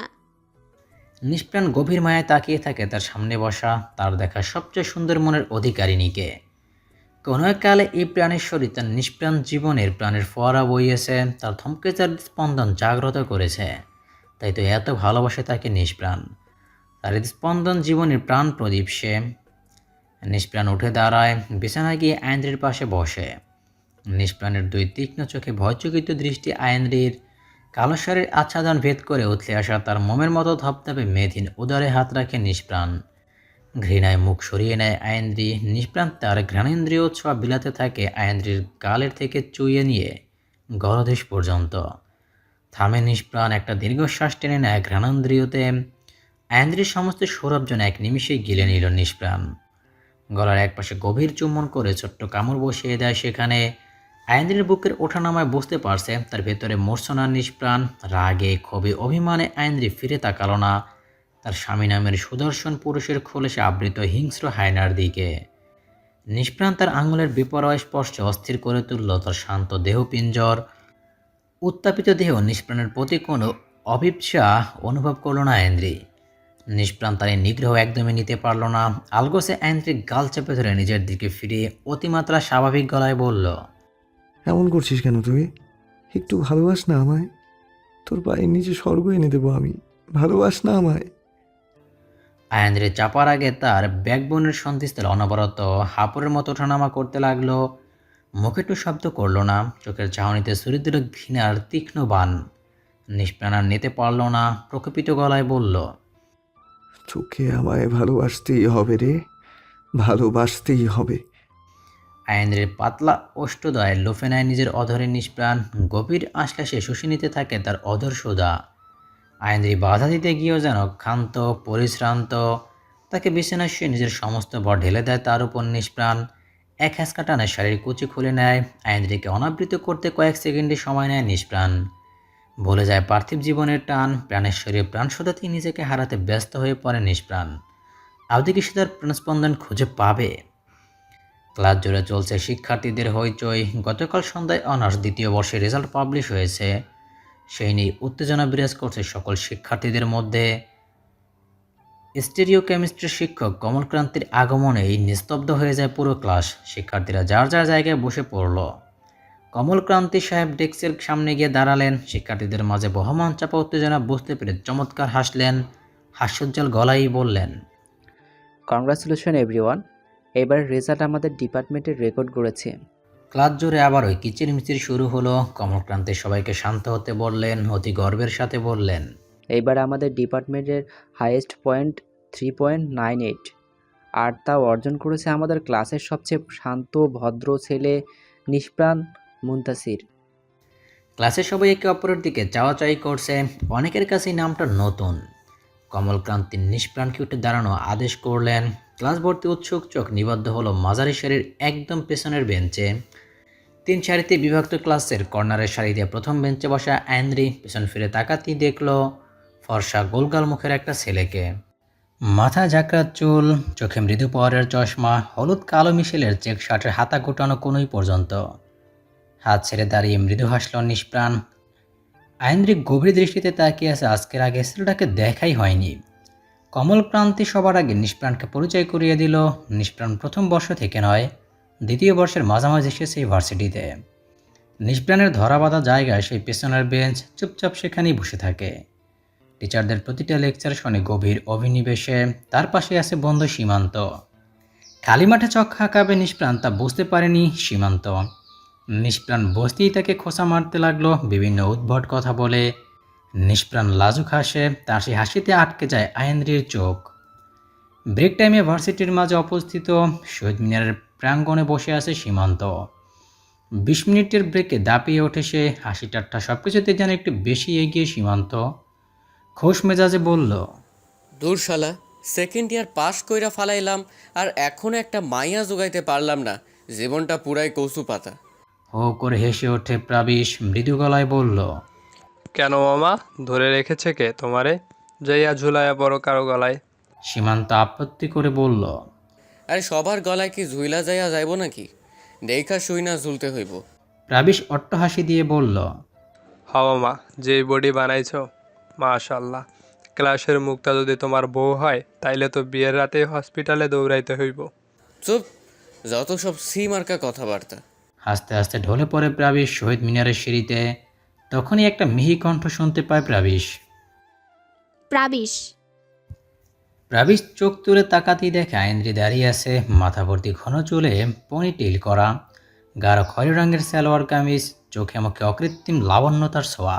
নিষ্প্রাণ গভীর মায়ায় তাকিয়ে থাকে তার সামনে বসা তার দেখা সবচেয়ে সুন্দর মনের অধিকারিণীকে। কোনো এক কালে এই প্রাণের শরীর তার নিষ্প্রাণ জীবনের প্রাণের ফোয়ারা বইয়েছে। তার থমকে তার স্পন্দন জাগ্রত করেছে। তাই তো এত ভালোবাসে তাকে নিষ্প্রাণ। তার স্পন্দন জীবনের প্রাণ প্রদীপ সে। নিষ্প্রাণ উঠে দাঁড়ায়, বিছানায় গিয়ে আইন্দ্রির পাশে বসে। নিষ্প্রাণের 2 তীক্ষ্ণ চোখে ভয়চকিত দৃষ্টি আইন্দ্রির। কালো শাড়ির আচ্ছাদন ভেদ করে উথলে আসা তার মোমের মতো ধপধপে মেধিন উদরে হাত রাখে নিষ্প্রাণ। ঘৃণায় মুখ সরিয়ে নেয় আইন্দ্রি। নিষ্প্রাণ তার ঘ্রাণেন্দ্রিয় ছোঁয়া বিলাতে থাকে আইন্দ্রির গালের থেকে চুইয়ে নিয়ে গলদেশ পর্যন্ত। থামে নিষ্প্রাণ, একটা দীর্ঘশ্বাস টেনে নেয় ঘ্রাণেন্দ্রিয়তে। আয়েন্দ্রির সমস্ত সৌরভ যেন এক নিমিষেই গিলে নিল নিষ্প্রাণ। গলার একপাশে গভীর চুম্বন করে ছোট্ট কামড় বসিয়ে দেয় সেখানে। আয়েন্দ্রির বুকের ওঠানামায় বুঝতে পারছে তার ভেতরে মূর্ছনা নিষ্প্রাণ। রাগে, ক্ষোভে, অভিমানে আয়েন্দ্রি ফিরে তাকালো না তার স্বামী নামের সুদর্শন পুরুষের খোলসে আবৃত হিংস্র হায়নার দিকে। নিষ্প্রাণ তার আঙুলের বিপর্যয় স্পর্শে অস্থির করে তুলল তার শান্ত দেহপিঞ্জর। উত্তাপিত দেহ নিষ্প্রাণের প্রতি কোনো অভিপ্সা অনুভব করল না আয়েন্দ্রি। নিষ্প্রাণ তার এই নিগ্রহ একদমই নিতে পারল না। আলগোসে আয়েন্দ্রি গাল চেপে ধরে নিজের দিকে ফিরিয়ে অতিমাত্রা স্বাভাবিক গলায় বলল, এমন করছিস কেন তুই? একটু ভালোবাস না আমায়। তোর পায়ের নিচে স্বর্গ এনে দেবো আমি। ভালোবাস না আমায়। আয়েন্দ্রি চাপার আগে তার ব্যাকবোনের সন্ধিস্থলে অনবরত হাঁপুরের মতো ওঠানামা করতে লাগলো। মুখে একটু শব্দ করলো না। চোখের চাহনিতে ছুরি দিল ঘৃণার তীক্ষ্ণ বাণ। নিষ্প্রাণ আর নিতে পারল না, প্রকম্পিত গলায় বলল, তোকে আমায় ভালোবাসতেই হবে রে, ভালোবাসতেই হবে। আয়েন্দ্রের পাতলা ওষ্ঠদয় লোফে নেয় নিজের অধরে নিষ্প্রাণ। গভীর আশ্বাসে শুষে নিতে থাকে তার অধর সুধা। আয়েন্দ্রি বাধা দিতে গিয়েও যেন ক্ষান্ত, পরিশ্রান্ত। তাকে বিছানায় শুয়ে নিজের সমস্ত ভর ঢেলে দেয় তার উপর নিষ্প্রাণ। এক হ্যাঁচকা টানে শাড়ির কুচি খুলে নেয়। আয়েন্দ্রিকে অনাবৃত করতে কয়েক সেকেন্ডে সময় নেয় নিষ্প্রাণ। ভুলে যায় পার্থিব জীবনের টান। প্রাণের শরীরে প্রাণ শোধাতেই নিজেকে হারাতে ব্যস্ত হয়ে পড়ে নিষ্প্রাণ। আদৌ কি সে তার প্রাণস্পন্দন খুঁজে পাবে? ক্লাস জুড়ে চলছে শিক্ষার্থীদের হইচই। গতকাল সন্ধ্যায় অনার্স দ্বিতীয় বর্ষের রেজাল্ট পাবলিশ হয়েছে। সেই নিয়ে উত্তেজনা বিরাজ করছে সকল শিক্ষার্থীদের মধ্যে। স্টেরিও কেমিস্ট্রির শিক্ষক কমলক্রান্তির আগমনেই নিস্তব্ধ হয়ে যায় পুরো ক্লাস। শিক্ষার্থীরা যার যার জায়গায় বসে পড়ল। কমলক্রান্তি সাহেব ডেস্কের সামনে গিয়ে দাঁড়ালেন। শিক্ষার্থীদের মাঝে বহমান চাপা উত্তেজনা বুঝতে পেরে চমৎকার হাসলেন। হাস্যোজ্জ্বল গলায় বললেন, কংগ্রাচুলেশন এভরিওয়ান, এবার রেজাল্ট আমাদের ডিপার্টমেন্টের রেকর্ড করেছে। ক্লাস জুড়ে আবার ওই কিচিরমিচির শুরু হলো। কমলক্রান্তি সবাইকে শান্ত হতে বললেন, অতি গর্বের সাথে বললেন, এইবার আমাদের ডিপার্টমেন্টের হাইয়েস্ট পয়েন্ট 3.98, আর তা অর্জন করেছে আমাদের ক্লাসের সবচেয়ে শান্ত ভদ্র ছেলে নিষ্প্রাণ মুনতাসির। ক্লাসে সবাই একে অপরের দিকে চাওয়াচাই করছে। অনেকের কাছেই নামটা নতুন। কমলক্রান্তি নিষ্প্রাণকে উঠে দাঁড়ানো আদেশ করলেন। ক্লাস ভর্তি উৎসুক চোখ নিবদ্ধ হলো মাঝারি সারির একদম পেছনের বেঞ্চে। 3 সারিতে বিভক্ত ক্লাসের কর্নারের সারিতে প্রথম বেঞ্চে বসা আয়েন্দ্রি পেছন ফিরে তাকাতেই দেখল ফর্সা গোলগাল মুখের একটা ছেলেকে। মাথা ঝাঁকড়া চুল, চোখে মৃদু পাওয়ারের চশমা, হলুদ কালো মিশেলের চেক শার্টের হাতা গোটানো কোনোই পর্যন্ত। হাত ছেড়ে দাঁড়িয়ে মৃদু হাসল নিষ্প্রাণ। আয়েন্দ্রি গভীর দৃষ্টিতে তাকিয়ে আছে। আজকের আগে ছেলেটাকে দেখাই হয়নি। কমলক্রান্তি সবার আগে নিষ্প্রাণকে পরিচয় করিয়ে দিল। নিষ্প্রাণ প্রথম বর্ষ থেকে নয়, দ্বিতীয় বর্ষের মাঝামাঝি এসেছে এই ভার্সিটিতে। নিষ্প্রাণের ধরাবাঁধা জায়গায় সেই পেছনের বেঞ্চ, চুপচাপ সেখানেই বসে থাকে। টিচারদের প্রতিটা লেকচার শোনে গভীর অভিনিবেশে। তার পাশে আছে বন্ধু সীমান্ত। খালি মাঠে চক্কা হাঁকাবে নিষ্প্রাণ তা বুঝতে পারেনি সীমান্ত। নিষ্প্রাণ বসতেই তাকে খোঁচা মারতে লাগলো বিভিন্ন উদ্ভট কথা বলে। নিষ্প্রাণ লাজুক হাসে, তার সেই হাসিতে আটকে যায় আয়েন্দ্রির চোখ। ব্রেক টাইমে ভার্সিটির মাঝে অবস্থিত শহীদ মিনারের প্রাঙ্গণে বসে আছে সীমান্ত। 20 মিনিটের ব্রেকে দাপিয়ে ওঠে সে। হাসি ঠাট্টা সব কিছুতে যেন একটু বেশি এগিয়ে সীমান্ত। খোশ মেজাজে বলল, দূর শালা, সেকেন্ড ইয়ার পাস কইরা ফালাইলাম আর এখনো একটা মাইয়া জোগাইতে পারলাম না। জীবনটা পুরাই কচু পাতা। হো করে হেসে ওঠে প্রাবিশ, মৃদু গলায় বলল, কেন মামা, ধরে রেখেছে কে তোমারে? যাইয়া ঝুলাইয়া বড় কারো গলায়। সীমান্ত আপত্তি করে বলল, আরে সবার গলায় কি ঝুইলা যাইয়া যাইব নাকি? দেখা শুই না ঝুলতে হইব। প্রাবিশ অট্ট হাসি দিয়ে বলল, হাওয়া মা, যেই বডি বানাইছ, মাশাল্লাহ। ক্লাসের মুখটা যদি তোমার বউ হয় তাইলে তো বিয়ের রাতে হসপিটালে দৌড়াইতে হইব। চুপ, যত সব সি মার্কা কথাবার্তা। হাসতে হাসতে ঢলে পড়ে প্রাবিশ শহীদ মিনারের সিঁড়িতে। তখনই একটা মিহি কণ্ঠ শুনতে পায় প্রাবিশ। প্রাবিশ। প্রাবিশ চোখ তুলে তাকাতেই দেখে আয়েন্দ্রি দাঁড়িয়ে আছে, মাথা ভর্তি ঘন চুলে পনিটেইল করা, গাঢ় খয়েরি রঙের সালোয়ার কামিজ, চোখে মুখে অকৃত্রিম লাবণ্যতার ছোঁয়া।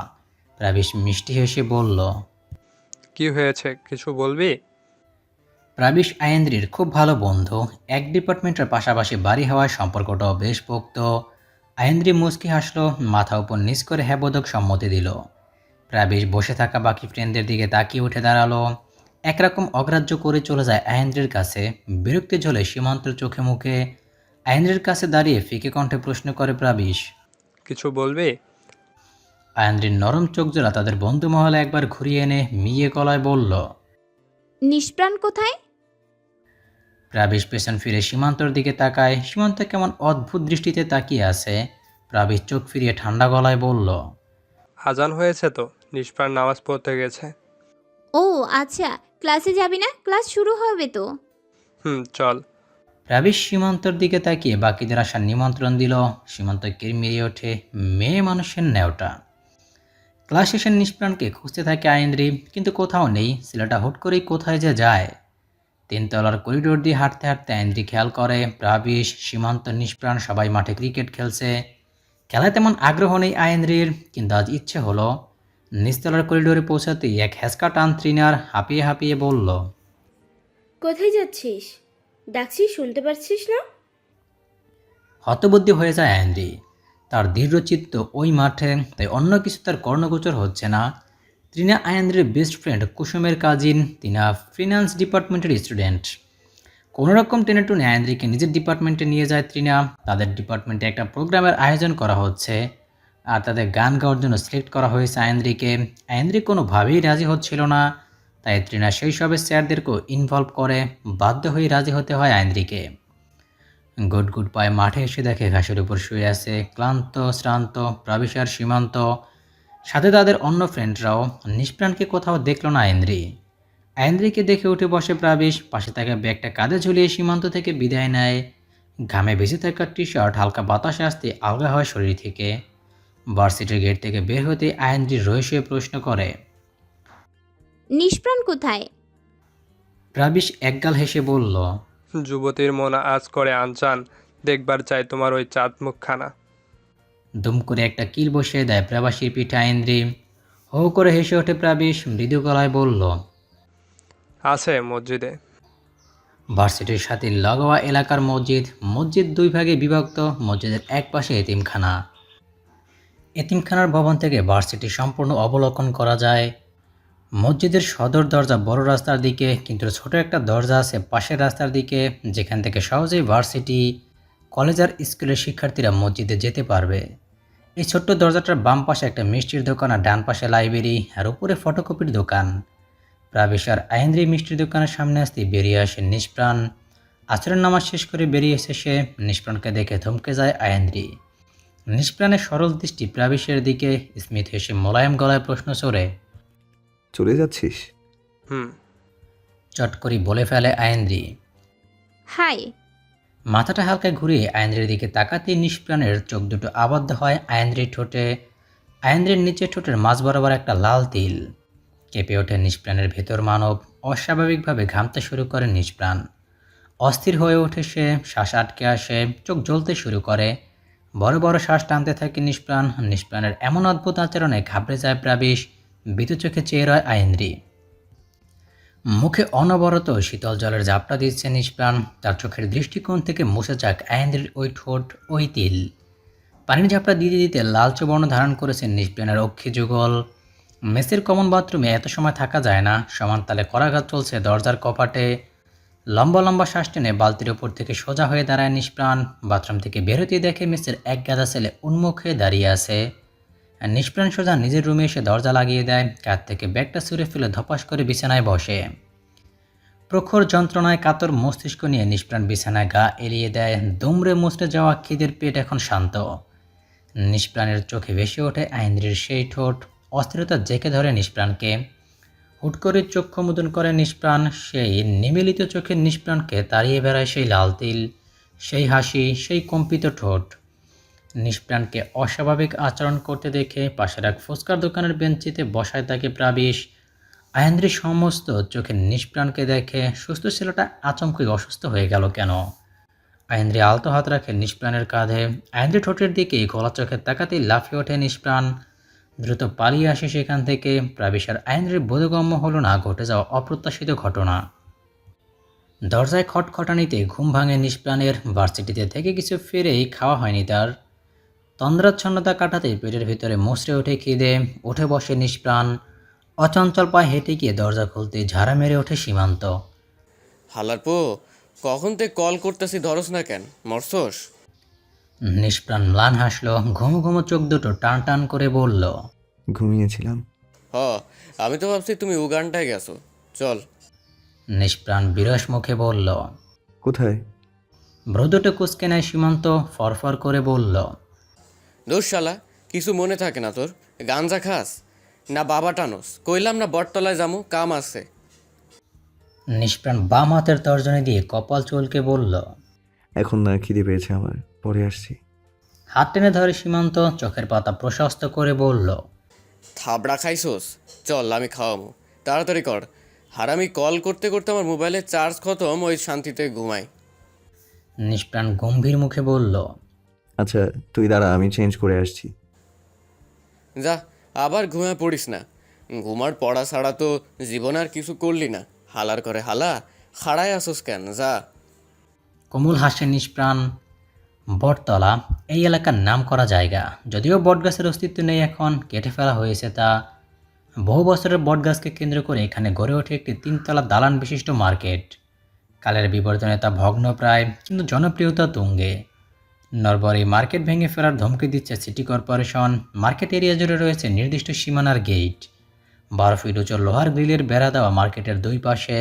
প্রাবিশ মিষ্টি হেসে বলল, কি হয়েছে, কিছু বলবি? প্রাবিশ আয়েন্দ্রির খুব ভালো বন্ধু। এক ডিপার্টমেন্টের পাশাপাশি বাড়ি হওয়ায় সম্পর্কটাও বেশ পোক্ত। আয়েন্দ্রি মুচকি হাসলো, মাথা উপর নিচ করে হ্যাবোধক সম্মতি দিল। প্রাবিশ বসে থাকা বাকি ফ্রেন্ডদের দিকে তাকিয়ে উঠে দাঁড়ালো। একরকম অগ্রাহ্য করে চলে যায় আয়েন্দ্রের কাছে। বিরক্তি ঝলে সীমান্তের চোখে মুখে আয়েন্দ্রের কাছে দাঁড়িয়ে ফিকে কণ্ঠে প্রশ্ন করে প্রাবিশ। কিছু বলবি? আয়েন্দ্রের নরম চোখজোড়া তাদের বন্ধু মহলে একবার ঘুরিয়ে এনে মিয়ে গলায় বলল। নিষ্প্রাণ কোথায়? প্রাবিশ পেছন ফিরে সীমান্তর দিকে তাকায়। সীমান্ত কেমন অদ্ভুত দৃষ্টিতে তাকিয়ে আছে। প্রাবিশ চোখ ফিরিয়ে ঠান্ডা গলায় বলল। আজান হয়েছে তো, নিষ্প্রাণ নামাজ পড়তে গেছে। ও আচ্ছা, ক্লাসে যাবি না? ক্লাস শুরু হবে তো। চল। প্রাবিশ সীমান্তর দিকে তাকিয়ে বাকিদের আসার নিমন্ত্রণ দিল। সীমান্ত কিরমিরিয়ে ওঠে, মেয়ে মানুষের ন্যাওটা। ক্লাস শেষে নিষ্প্রাণকে খুঁজতে থাকে আয়েন্দ্রি, কিন্তু কোথাও নেই। ছেলেটা হুট করেই কোথায় যে যায়। তিনতলার করিডোর দিয়ে হাঁটতে হাঁটতে আয়েন্দ্রি খেয়াল করে প্রাবিশ, সীমান্ত, নিষ্প্রাণ সবাই মাঠে ক্রিকেট খেলছে। খেলায় তেমন আগ্রহ নেই আয়েন্দ্রির, কিন্তু আজ ইচ্ছে হলো। নিচতলার করিডোরে পৌঁছাতেই এক হ্যাঁচকা টান তৃণার হাঁপিয়ে হাঁপিয়ে বলল। কোথায় যাচ্ছিস? ডাকছি শুনতে পারছিস না? হতবুদ্ধি হয়ে যায় আয়েন্দ্রি। তার দৃঢ়চিত্ত ওই মাঠে, তাই অন্য কিছু তার কর্ণগোচর হচ্ছে না। তৃণা আয়েন্দ্রির বেস্ট ফ্রেন্ড, কুসুমের কাজিন। তিনা ফিনান্স ডিপার্টমেন্টের স্টুডেন্ট। কোনোরকম টেনে টুনে আয়েন্দ্রিকে নিজের ডিপার্টমেন্টে নিয়ে যায় তৃণা। তাদের ডিপার্টমেন্টে একটা প্রোগ্রামের আয়োজন করা হচ্ছে, আর তাদের গান গাওয়ার জন্য সিলেক্ট করা হয়েছে আয়েন্দ্রিকে। আয়েন্দ্রি কোনোভাবেই রাজি হচ্ছিল না, তাই তৃণা সেই সবে স্যারদেরকেও ইনভলভ করে। বাধ্য হয়ে রাজি হতে হয় আয়েন্দ্রিকে। গুড পায়ে মাঠে এসে দেখে ঘাসের উপর শুয়ে আছে ক্লান্ত শ্রান্ত প্রাবিশ আর সীমান্ত, সাথে তাদের অন্য ফ্রেন্ডরাও। নিষ্প্রাণকে কোথাও দেখল না আয়েন্দ্রি। আয়েন্দ্রিকে দেখে উঠে বসে প্রাবিশ। পাশে থাকা ব্যাগটা কাঁধে ঝুলিয়ে সীমান্ত থেকে বিদায় নেয়। ঘামে ভেসে থাকা টি শার্ট হালকা বাতাসে আসতে আলগা হয় শরীর থেকে। ভার্সিটির গেট থেকে বের হতে আয়েন্দ্রি রহস্যে প্রশ্ন করে। নিষ্প্রাণ কোথায়? প্রাবিশ একগাল হেসে বলল। যুবতীর মন আজ করে আনচান, দেখবার চাই তোমার ওই চাঁদ মুখখানা। দুম করে একটা কিল বসিয়ে দেয় প্রবাসীর পিঠে আয়েন্দ্রি। হো করে হেসে ওঠে প্রাবিশ, মৃদু গলায় বলল। আছে মসজিদে। ভার্সিটির সাথে লাগোয়া এলাকার মসজিদ। মসজিদ দুই ভাগে বিভক্ত। মসজিদের এক পাশে এতিমখানা। এতিমখানার ভবন থেকে ভার্সিটি সম্পূর্ণ অবলোকন করা যায়। মসজিদের সদর দরজা বড় রাস্তার দিকে, কিন্তু ছোট একটা দরজা আছে পাশের রাস্তার দিকে, যেখান থেকে সহজেই ভার্সিটি, কলেজ আর স্কুলের শিক্ষার্থীরা মসজিদে যেতে পারবে। এই ছোট্ট দরজাটার বাম পাশে একটা মিষ্টির দোকান, আর ডান পাশে লাইব্রেরি, আর উপরে ফটোকপির দোকান। প্রাবিশ আর আয়েন্দ্রি মিষ্টির দোকানের সামনে আসতেই বেরিয়ে আসে নিষ্প্রাণ। আচরণ নামাজ শেষ করে বেরিয়ে এসে সে নিষ্প্রাণকে দেখে থমকে যায় আয়েন্দ্রি। নিষ্প্রাণের সরল দৃষ্টি প্রাবিশের দিকে। স্মিত হেসে মোলায়েম গলায় প্রশ্ন ছড়ে। চলে যাচ্ছিস? চট করে বলে ফেলে আয়েন্দ্রি। হাই। মাথাটা হালকা ঘুরিয়ে আয়েন্দ্রির দিকে তাকাতেই নিষ্প্রাণের চোখ দুটো আবদ্ধ হয় আয়েন্দ্রির ঠোঁটে। আয়েন্দ্রির নিচের ঠোঁটের মাঝ বরাবর একটা লাল তিল। কেঁপে ওঠে নিষ্প্রাণের ভেতর মানব। অস্বাভাবিকভাবে ঘামতে শুরু করে নিষ্প্রাণ। অস্থির হয়ে ওঠে সে, শ্বাস আটকে আসে, চোখ জ্বলতে শুরু করে। বড় বড় শ্বাস টানতে থাকে নিষ্প্রাণ। নিষ্প্রাণের এমন অদ্ভুত আচরণে ঘাবড়ে যায় প্রাবিশ। ভীতু চোখে চেয়ে রয় আয়েন্দ্রি। মুখে অনবরত শীতল জলের ঝাপটা দিচ্ছে নিষ্প্রাণ। তার চোখের দৃষ্টিকোণ থেকে মুছে যাক আয়েন্দ্রির ওই ঠোঁট, ওই তিল। পানির ঝাপটা দিতে দিতে লালচে বর্ণ ধারণ করেছে নিষ্প্রাণের অক্ষি যুগল। মেসের কমন বাথরুমে এত সময় থাকা যায় না। সমান তালে করাঘাত চলছে দরজার কপাটে। লম্বা লম্বা শ্বাস টেনে বালতির ওপর থেকে সোজা হয়ে দাঁড়ায় নিষ্প্রাণ। বাথরুম থেকে বেরোতে দেখে মেসের এক গাদা ছেলে উন্মুখ হয়ে দাঁড়িয়ে আছে। নিষ্প্রাণ সোজা নিজের রুমে এসে দরজা লাগিয়ে দেয়। কাঁধ থেকে ব্যাগটা ছুঁড়ে ফেলে ধপাস করে বিছানায় বসে। প্রখর যন্ত্রণায় কাতর মস্তিষ্ক নিয়ে নিষ্প্রাণ বিছানায় গা এলিয়ে দেয়। দুমড়ে মুচড়ে যাওয়া খিদের পেট এখন শান্ত। নিষ্প্রাণের চোখে ভেসে ওঠে আয়েন্দ্রির সেই ঠোঁট। অস্থিরতা জেঁকে ধরে নিষ্প্রাণকে। হুট করে চক্ষু মুদন করে নিষ্প্রাণ। সেই নিমিলিত চোখের নিষ্প্রাণকে তাড়িয়ে বেড়ায় সেই লাল তিল, সেই হাসি, সেই কম্পিত ঠোঁট। নিষ্প্রাণকে অস্বাভাবিক আচরণ করতে দেখে পাশের এক ফুচকার দোকানের বেঞ্চিতে বসায় তাকে প্রাবিশ। আয়েন্দ্রি সমস্ত চোখে নিষ্প্রাণকে দেখে সুস্থ ছেলেটা আচমকই অসুস্থ হয়ে গেল কেন। আয়েন্দ্রি আলতো হাত রাখে নিষ্প্রাণের কাঁধে। আয়েন্দ্রি ঠোঁটের দিকে গলা চোখে তাকাতেই লাফিয়ে ওঠে নিষ্প্রাণ। দ্রুত পালিয়ে আসে সেখান থেকে। প্রাবিশ আর আয়েন্দ্রির বোধগম্য হলো না ঘটে যাওয়া অপ্রত্যাশিত ঘটনা। দরজায় খটখটানিতে ঘুম ভাঙে নিষ্প্রাণের। ভার্সিটিতে থেকে কিছু ফিরেই খাওয়া হয়নি তার। তন্দ্রাচ্ছন্নতা কাটাতে পেটের ভিতরে মুচড়ে ওঠে খিদে, উঠে বসে নিষ্প্রাণ। অচঞ্চল পায়ে হেঁটে গিয়ে দরজা খুলতে ঝাড়া মেরে ওঠে সীমান্ত। হালার পো, কখন তে কল করতেছি ধরস না কেন, মরছস? নিষ্প্রাণ ম্লান হাসলো, ঘুমো ঘুমো চোখ দুটো টান টান করে বলল, ঘুমিয়েছিলাম। হ, আমি তো ভাবছি তুমি উগান্ডায় গেছো। চল। নিষ্প্রাণ বিরস মুখে বলল। কোথায়? ভ্রুদুটো কুঁচকে নেয় সীমান্ত, ফরফর করে বলল, দোষ শালা, কিছু মনে থাকে না তোর? গাঞ্জা খাস না বাবা টানোস? কইলাম না বটতলায় যামু, কাম আছে। নিষ্প্রাণ বাম হাতের তর্জনী দিয়ে কপাল চুলকে বলল। এখন না, খিদে পেয়েছে আমার, পরে আসছি। হাত টেনে ধরে সীমান্ত, চোখের পাতা প্রশস্ত করে বলল, থাবড়া খাইছোস? চল আমি খাওয়ামু, তাড়াতাড়ি কর। হারামি কল করতে করতে আমার মোবাইলের চার্জ খতম, ওই শান্তিতে ঘুমাই। নিষ্প্রাণ গম্ভীর মুখে বলল, আচ্ছা তুই দাঁড়া, আমি চেঞ্জ করে আসছি। যা, আবার ঘুমায় পড়িস না। ঘুমার পড়া ছাড়া তো জীবন আর কিছু করলি না। হালার করে হালা, খাড়ায় আসোস কেন? যা। কোমল হাসে নিষ্প্রাণ। বটতলা এই এলাকার নাম করা জায়গা, যদিও বটগাছের অস্তিত্ব নেই, এখন কেটে ফেলা হয়েছে তা। বহু বছরের বটগাছকে কেন্দ্র করে এখানে গড়ে ওঠে একটি 3 তলা দালান বিশিষ্ট মার্কেট। কালের বিবর্তনে তা ভগ্ন প্রায়, কিন্তু জনপ্রিয়তা তুঙ্গে। নরবর এই মার্কেট ভেঙে ফেলার ধমকি দিচ্ছে সিটি কর্পোরেশন। মার্কেট এরিয়া জুড়ে রয়েছে নির্দিষ্ট সীমানার গেট, 12 ফিট উঁচু লোহার গ্রিলের বেড়া দেওয়া মার্কেটের দুই পাশে।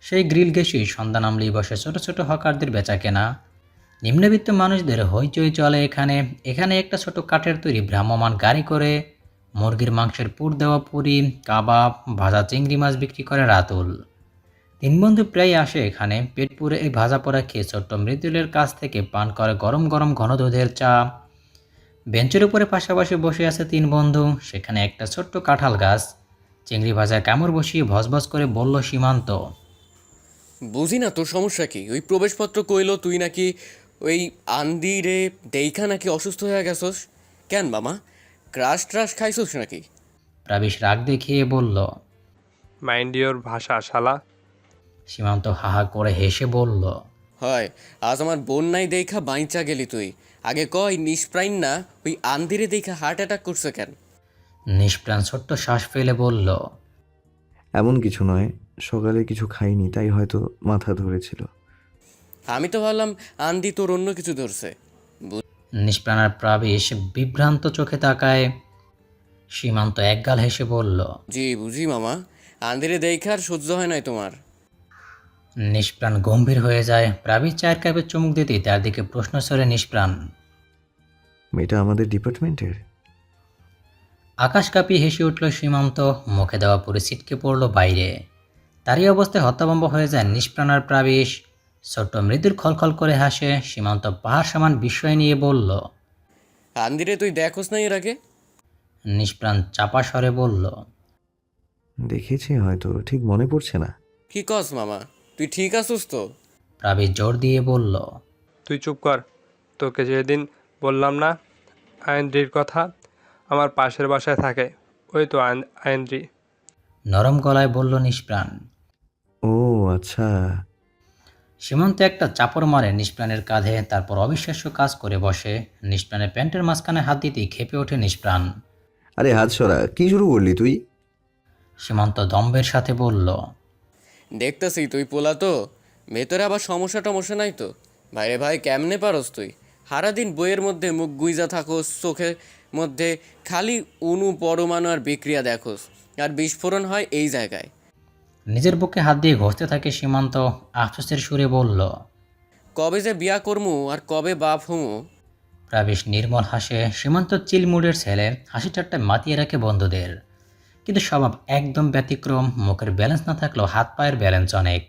সেই গ্রিল ঘেঁষেই সন্ধ্যা নামলেই বসে ছোট ছোট হকারদের বেচা কেনা। নিম্নবিত্ত মানুষদের হইচই চলে এখানে। এখানে একটা ছোট কাঠের তৈরি ভ্রাম্যমাণ গাড়ি করে মুরগির মাংসের পুর দেওয়া পুরি, কাবাব, ভাজা চিংড়ি মাছ বিক্রি করে রাতুল। 3 বন্ধু প্রায় আসে এখানে, পেট পুরে এই ভাজা পোড়া খেয়ে ছোট্ট মৃদুলের কাছ থেকে পান করে গরম গরম ঘন দুধের চা। বেঞ্চের উপরে পাশাপাশি বসে আছে 3 বন্ধু, সেখানে একটা ছোট্ট কাঁঠাল গাছ। চিংড়ি ভাজার কামড় বসিয়ে ভজভজ করে বলল সীমান্ত, বুঝি না তোর সমস্যা কি? ওই প্রবেশপত্র কইলো তুই নাকি ওই আন্দি রে দেইখা নাকি অসুস্থ হয়ে গেছস। কেন মামা, ক্রাশ ট্রাশ খাইছস নাকি? প্রাবিশ রাগ দেখিয়ে বলল। মাইন্ড ইওর ভাষা শালা। সীমান্ত হাহা করে হেসে বলল, হয়, আজ আমার বোন নাই দেখা বাইচা গেলি তুই। আগে কই নিষ্প্রাইন না ওই আন্দিরে দেখা হার্ট অ্যাটাক করছে কেন? নিষ্প্রাণ ছোট্ট শ্বাস ফেলে বলল, এমন কিছু নয়, সকালে কিছু খাইনি, তাই হয়তো মাথা ধরেছিল। আমি তো ভাবলাম আন্দি তোর অন্য কিছু ধরছে। নিষ্প্রাণ আর প্রাবিশ বিভ্রান্ত চোখে তাকায়। সীমান্ত একগাল হেসে বলল, জি বুঝি মামা, আন্দিরে দেখা আর সহ্য হয় নাই তোমার। নিষ্প্রাণ গম্ভীর হয়ে যায়। প্রাবিশ চায়ের কাপে চুমুক দিতেই তার দিকে প্রশ্ন ছড়ে নিষ্প্রাণ। মেয়েটা আমাদের ডিপার্টমেন্টের? আকাশ কাঁপিয়ে হেসে উঠল সীমান্ত, মুখে দেওয়া পুরো ছিটকে পড়ল বাইরে। তারই অবস্থায় হতভম্ব হয়ে যায় নিষ্প্রাণ আর প্রাবিশ। ছোট্ট মৃদুর খলখল করে হাসে। সীমান্ত পাহাড় সমান বিস্ময় নিয়ে বলল, আন্দিরে তুই দেখোস না এর আগে? নিষ্প্রাণ চাপা স্বরে বলল, দেখেছি হয়তো, ঠিক মনে পড়ছে না। কি কস মামা, তুই ঠিক আছিস তো? প্রাবিশ জোর দিয়ে বলল, তুই চুপ কর। তোকে যেদিন বললাম না আইনদ্রির কথা, আমার পাশের বাসায় থাকে, ওই তো আইনদ্রি। নরম গলায় বলল নিষ্প্রাণ। ও আচ্ছা। সীমান্ত একটা চাপড় মারে নিষ্প্রাণের কাঁধে, তারপর অবিশ্বাস্য কাজ করে বসে। নিষ্প্রাণের প্যান্টের মাঝখানে হাত দিতেই খেপে ওঠে নিষ্প্রাণ। আরে হাত সরা, কি শুরু করলি তুই? সীমান্ত দম্ভের সাথে বলল, দেখতেছি তুই পোলা তো, ভেতরে আবার সমস্যা টমস্যা নাই তো? ভাইরে ভাই, কেমনে পারস তুই? সারাদিন বইয়ের মধ্যে মুখ গুইজা থাকোস, চোখের মধ্যে খালি অনু পরমাণু আর বিক্রিয়া দেখোস, আর বিস্ফোরণ হয় এই জায়গায়। নিজের বুকে হাত দিয়ে ঘষতে থাকে সীমান্ত, আফসোসের সুরে বলল, কবে যে বিয়া করমু আর কবে বাপ হমু। প্রাবিশ নির্মল হাসে। সীমান্ত চিলমুডের ছেলে, হাসি ঠাট্টায় মাতিয়ে রাখে বন্ধুদের, কিন্তু স্বভাব একদম ব্যতিক্রম। মুখের ব্যালেন্স না থাকলেও হাত পায়ের ব্যালেন্স অনেক।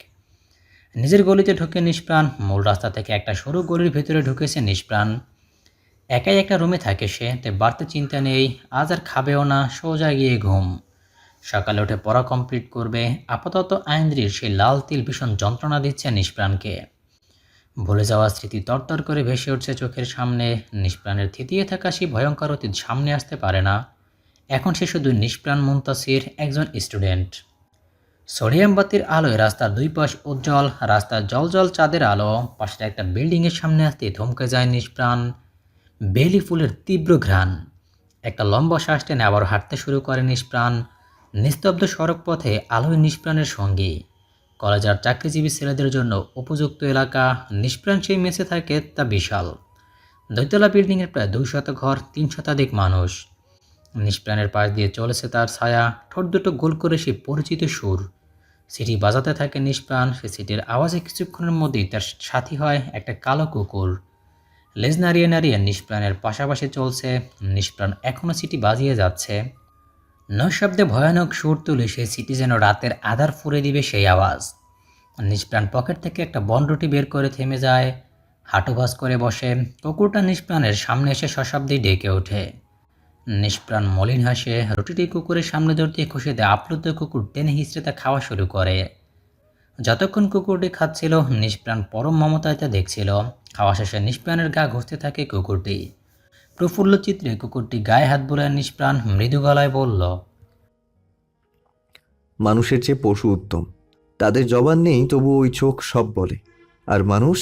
নিজের গলিতে ঢুকে নিষ্প্রাণ। মূল রাস্তা থেকে একটা সরু গলির ভেতরে ঢুকেছে নিষ্প্রাণ। একাই একটা রুমে থাকে সে, তাই বাড়তে চিন্তা নেই। আজ আর খাবেও না, সোজা গিয়ে ঘুম। সকালে উঠে পড়া কমপ্লিট করবে। আপাতত আইনদ্রির সেই লাল তিল ভীষণ যন্ত্রণা দিচ্ছে নিষ্প্রাণকে। ভুলে যাওয়া স্মৃতি তরতর করে ভেসে উঠছে চোখের সামনে। নিষ্প্রাণের থিতিয়ে থাকা সেই ভয়ঙ্কর অতীত সামনে আসতে পারে না। এখন সে শুধু নিষ্প্রাণ মুনতাসির, একজন স্টুডেন্ট। সোডিয়াম বাতির আলোয় রাস্তার দুই পাশ উজ্জ্বল, রাস্তার জল জল চাঁদের আলো। পাশের একটা বিল্ডিংয়ের সামনে আসতে থমকে যায় নিষ্প্রাণ। বেলি ফুলের তীব্র ঘ্রাণ। একটা লম্বা শ্বাস টেনে আবার হাঁটতে শুরু করে নিষ্প্রাণ। নিস্তব্ধ সড়ক পথে আলোয় নিষ্প্রাণের সঙ্গী। কলেজ আর চাকরিজীবী ছেলেদের জন্য উপযুক্ত এলাকা। নিষ্প্রাণ সেই মেসে থাকে তা বিশাল। দৈতলা বিল্ডিংয়ের প্রায় 200 ঘর, 3 শতাধিক মানুষ। নিষ্প্রাণের পাশ দিয়ে চলেছে তার ছায়া, ঠোঁট দুটো গোল করে সে পরিচিত সুর। সিটি বাজাতে থাকে নিষ্প্রাণ, সে সিটির আওয়াজে কিছুক্ষণের মধ্যেই তার সাথী হয় একটা কালো কুকুর। লেজ নাড়িয়ে নাড়িয়ে নিষ্প্রাণের পাশাপাশি চলছে। নিষ্প্রাণ এখনও সিটি বাজিয়ে যাচ্ছে। নৈশব্দে ভয়ানক সুর তুলে সেই সিটি যেন রাতের আধার ফুরে দিবে সেই আওয়াজ। নিষ্প্রাণ পকেট থেকে একটা বনরুটি বের করে থেমে যায়, হাঁটু ভাঁজ করে বসে। কুকুরটা নিষ্প্রাণের সামনে এসে সশব্দেই ডেকে ওঠে। নিষ্প্রাণ মলিন হাসে, রুটিটি কুকুরের সামনে ধরতে খুশিতে আপ্লুত কুকুর টেনে হিঁচড়ে তা খাওয়া শুরু করে। যতক্ষণ কুকুরটি খাচ্ছিল নিষ্প্রাণ পরম মমতায় তা দেখছিল। খাওয়া শেষে নিষ্প্রাণের গা ঘষতে থাকে কুকুরটি। প্রফুল্ল চিত্রে কুকুরটি গায়ে হাত বুলায় নিষ্প্রাণ মৃদু গলায় বলল, মানুষের চেয়ে পশু উত্তম। তাদের জবান নেই, তবু ওই চোখ সব বলে। আর মানুষ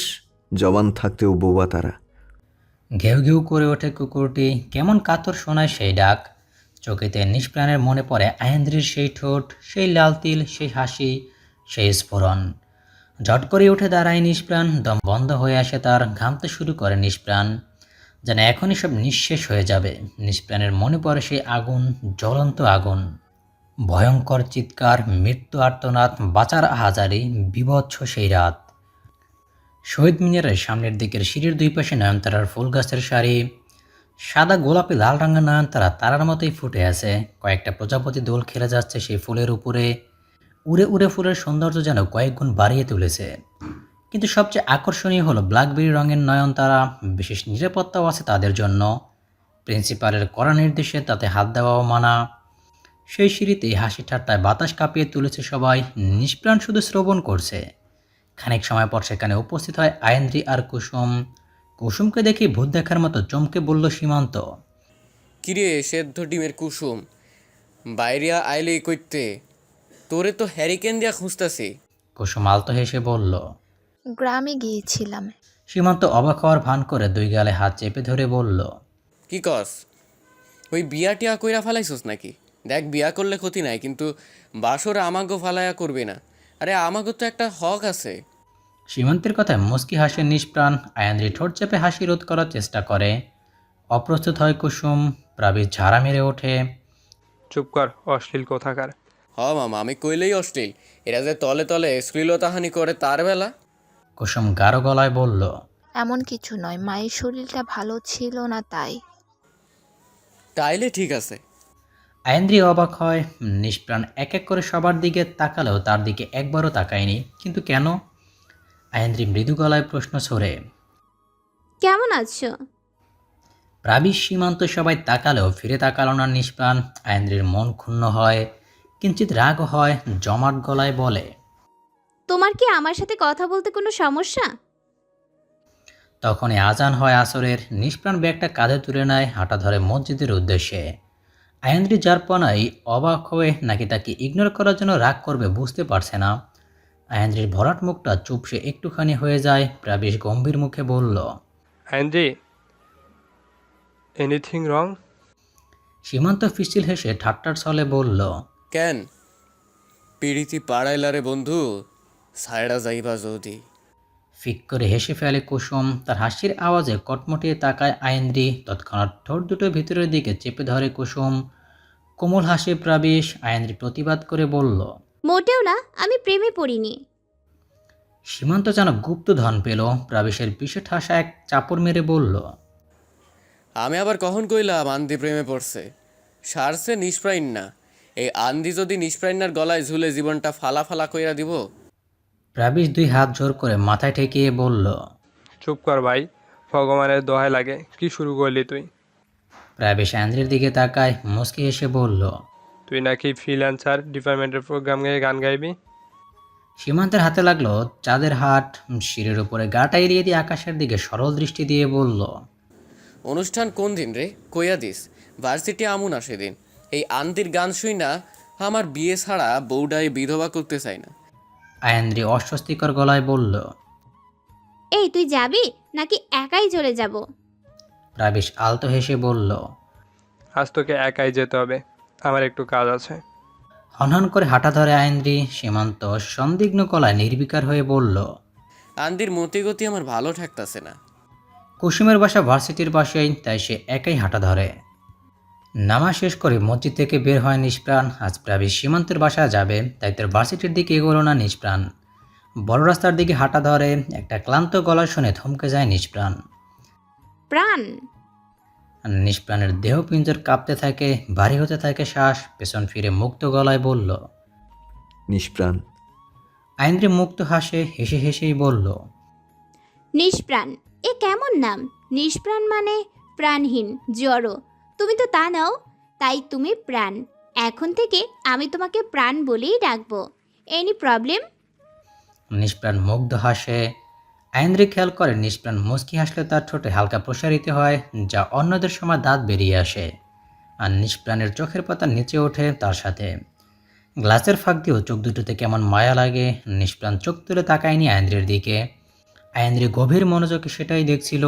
জবান থাকতেও বোবা তারা। ঘেউ ঘেউ করে ওঠে কুকুরটি, কেমন কাতর শোনায় সেই ডাক। চোখেতে নিষ্প্রাণের মনে পড়ে আয়েন্দ্রির সেই ঠোঁট, সেই লাল তিল, সেই হাসি, সেই স্ফোরণ। ঝট করে উঠে দাঁড়ায় নিষ্প্রাণ, দম বন্ধ হয়ে আসে তার, ঘামতে শুরু করে নিষ্প্রাণ, যেন এখনই সব নিঃশেষ হয়ে যাবে। নিষ্প্রাণের মনে পড়ে সেই আগুন, জ্বলন্ত আগুন। ভয়ঙ্কর চিৎকার, মৃত্যু আর্তনাদ, বাঁচার আহাজারি, বীভৎস সেই রাত। শহীদ মিনারের সামনের দিকের সিঁড়ির দুই পাশে নয়নতারার ফুল গাছের সারি। সাদা গোলাপি লাল রঙের নয়নতারা তারার মতোই ফুটে আছে। কয়েকটা প্রজাপতি দোল খেলে যাচ্ছে সেই ফুলের উপরে। উড়ে উড়ে ফুলের সৌন্দর্য যেন কয়েক গুণ বাড়িয়ে তুলেছে। কিন্তু সবচেয়ে আকর্ষণীয় হলো ব্ল্যাকবেরি রঙের নয়নতারা। বিশেষ নিরাপত্তাও আছে তাদের জন্য। প্রিন্সিপালের কড়া নির্দেশে তাতে হাত দেওয়াও মানা। সেই সিঁড়িতে হাসি ঠাট্টায় বাতাস কাঁপিয়ে তুলেছে সবাই। নিষ্প্রাণ শুধু শ্রবণ করছে। খানিক সময় পর সেখানে উপস্থিত হয় আয়েন্দ্রি আর কুসুম। কুসুমকে দেখে ভূত দেখার মতো চমকে বলল সীমান্ত, কিরে সেদ্ধ ডিমের কুসুম, বাইরিয়া আইলে কইতে, তোরে তো হ্যারিকেন দিয়া খুঁজতাছি। কুসুম আলতো হেসে বলল। গ্রামে গিয়েছিলাম। সীমান্ত অবাক হওয়ার ভান করে দুই গালে হাত চেপে ধরে বলল, কি কস? ওই বিয়া টিয়া কইরা ফালাইছস নাকি? দেখ, বিয়া করলে ক্ষতি নাই, কিন্তু বাসর আমাগো ফালাইয়া করবি না। আরে আমাগো তো একটা হক আছে। সীমান্তের কথায় মুচকি হাসে নিষ্প্রাণ। আয়ান্দ্রি ঠোঁট চেপে হাসি রোধ করার চেষ্টা করে। অপ্রস্তুত হয় কুসুম। প্রাবিজ ঝাড়া মেরে ওঠে। চুপ কর, অশ্লীল কোথাকার। হ মামা, আমি কইলেই অশ্লীল। এরা যে তলে তলে শ্লীলতাহানি করে তার বেলা। কুসুম গাঢ় গলায় বলল, এমন কিছু নয়, মায়ের শরীরটা ভালো ছিল না তাই। তাইলে ঠিক আছে। আয়েন্দ্রি অবাক হয়। নিষ্প্রাণ এক এক করে সবার দিকে তাকালেও তার দিকে একবারও তাকায়নি। কিন্তু কেন? আয়েন্দ্রি মৃদু গলায় প্রশ্ন ছড়ে। কেমন আছো? প্রাবিজ সীমান্ত সবাই তাকালেও ফিরে তাকালো না নিষ্প্রাণ। আয়েন্দ্রির মন ক্ষুণ্ণ হয়, কিঞ্চিত রাগ হয়। জমাট গলায় বলে, তোমার কি আমার সাথে কথা বলতে কোনো সমস্যা? তখনই আজান হয় আসরের। নিষ্প্রাণ ব্যাগটা কাঁধে তুলে নেয়, হাঁটা ধরে মসজিদের উদ্দেশ্যে। আয়েন্দ্রি যার পনাই অবাক হয়ে নাকি তাকে ইগনোর করার জন্য রাগ করবে বুঝতে পারছে না। আয়েন্দ্রির ভরাট মুখটা চুপসে একটুখানি হয়ে যায়। প্রাবিশ গম্ভীর মুখে বলল, অ্যান্ড্রি, এনিথিং রং? সীমান্ত ফিসিল হেসে ঠাট্টার ছলে বলল, কেন পিড়িতি পাড়াইলারে বন্ধু, সায়রা যাইবা যদি। ফিক করে হেসে ফেলে কুসুম। তার হাসির আওয়াজে কটমটিয়ে তাকায় আয়েন্দ্রি। তৎক্ষণাৎ ঠোঁট দুটো ভিতরের দিকে চেপে ধরে কুসুম। কোমল হাসে প্রাবিশ। আয়েন্দ্রি প্রতিবাদ করে বলল, মোটেও না, আমি প্রেমে পড়িনি। সীমান্ত যেন গুপ্ত ধন পেল। প্রাবিশের পিষে ঠাসা এক চাপড় মেরে বলল, আমি আবার কখন কইলাম আন্দি প্রেমে পড়ছে? সারছে নিষ্প্রাইন না। এই আন্দি যদি নিষ্প্রাইনার গলায় ঝুলে জীবনটা ফালা ফালা কইরা দিব। প্রাবিশ দুই হাত জোর করে মাথায় ঠেকিয়ে বলল, চুপ কর ভাই, ভগবানের দোহাই লাগে, কি শুরু করলি তুই? প্রাবিশ আয়েন্দ্রির দিকে তাকায়, মুচকি এসে বলল, তুই নাকি ফ্রিল্যান্সার ডিপার্টমেন্টের প্রোগ্রাম গিয়ে গান গাইবি? সীমান্তের হাতে লাগলো চাঁদের হাট। শিরের উপরে গাটা এড়িয়ে দিয়ে আকাশের দিকে সরল দৃষ্টি দিয়ে বলল, অনুষ্ঠান কোন দিন রে? কইয়া দিস, ভার্সিটি আমু না সেদিন। এই আন্দির গান শুই না আমার বিয়ে ছাড়া বউডাই বিধবা করতে চাই না। আয়েন্দ্রি অস্বস্তিকর গলায় বলল, এই তুই যাবি নাকি একাই চলে যাব? প্রাবিশ আলতো হেসে বলল। আজ তোকে একাই যেতে হবে, আমার একটু কাজ আছে। হনহন করে হাঁটা ধরে আইন্দ্রি। সীমান্ত সন্দিগ্ন গলায় নির্বিকার হয়ে বলল। আন্দির মতিগতি আমার ভালো ঠেকতাছে না। কুসুমের বাসা ভার্সিটির পাশেই, তাই সে একাই হাঁটা ধরে। নামাজ শেষ করে মসজিদ থেকে বের হয় নিষ্প্রাণ। আজ প্রাবিশ সীমান্তের বাসায় যাবে, তাই তার ভার্সিটির দিকে এগোলো না নিষ্প্রাণ। বড় রাস্তার দিকে হাঁটা ধরে। একটা ক্লান্ত গলা শুনে থমকে যায় নিষ্প্রাণ। প্রাণ। নিষ্প্রাণের দেহ পিঞ্জর কাঁপতে থাকে, ভারী হতে থাকে শ্বাস। পেছন ফিরে মুক্ত গলায় বলল। নিষ্প্রাণ। আইন্দ্রি মুক্ত হাসে, হেসে হেসেই বলল। নিষ্প্রাণ এ কেমন নাম? নিষ্প্রাণ মানে প্রাণহীন, জড়ো। তুমি তো তা নাও, তাই তুমি প্রাণ। এখন থেকে আমি তোমাকে প্রাণ বলেই ডাকবো। Any problem? নিষ্প্রাণ মুগ্ধ হাসে। আইন্দ্রি খেয়াল করে নিষ্প্রাণ মুচকি হাসলে তার ঠোঁটে হালকা প্রসারিত হয়, যা অন্যদের সময় দাঁত বেরিয়ে আসে। আর নিষ্প্রাণের চোখের পাতা নিচে ওঠে তার সাথে। গ্লাসের ফাঁক দিয়েও চোখ দুটোতে কেমন মায়া লাগে। নিষ্প্রাণ চোখ তুলে তাকায়নি আইন্দ্রির দিকে। আইন্দ্রি গভীর মনোযোগে সেটাই দেখছিল।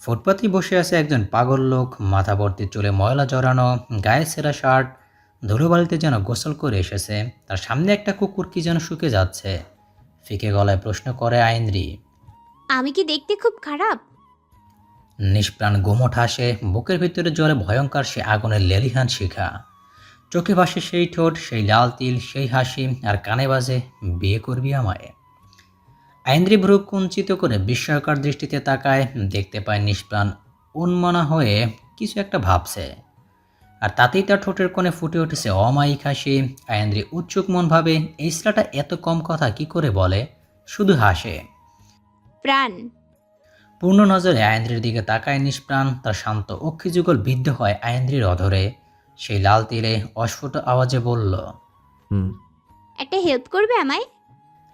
ফুটপাতেই বসে আছে একজন পাগল লোক, মাথা ভর্তি চুলে ময়লা জড়ানো, গায়ে ছেঁড়া শার্ট, ধুলোবালিতে যেন গোসল করে এসেছে। তার সামনে একটা কুকুর কি যেন শুকে যাচ্ছে। ফিকে গলায় প্রশ্ন করে আইন্দ্রি। আমি কি দেখতে খুব খারাপ? নিষ্প্রাণ গুমোট হাসে। বুকের ভিতরে জ্বলে ভয়ঙ্কর সে আগুনের লেলিহান শিখা। চোখে ভাসে সেই ঠোঁট, সেই লাল তিল, সেই হাসি, আর কানে বাজে, বিয়ে করবি আমায়। আইন্দ্রি ভ্রু কুঞ্চিত করে বিস্ময়কর দৃষ্টিতে তাকায়। দেখতে পায় নিষ্প্রাণ উন্মনা হয়ে কিছু একটা ভাবছে, আর তাতেই তার ঠোঁটের কোণে ফুটে উঠেছে অমায়িক হাসি। আইন্দ্রি উৎসুক মন ভাবে, এই ছেলেটা এত কম কথা কি করে বলে, শুধু হাসে। প্রাণ। পূর্ণ নজরে আইন্দ্রির দিকে তাকায় নিষ্প্রাণ। তার শান্ত অক্ষিযুগল বিদ্ধ হয় আইন্দ্রির অধরে। সেই লাল তিলে অস্ফুট আওয়াজে বলল। হুম। একটা হেল্প করবে আমায়?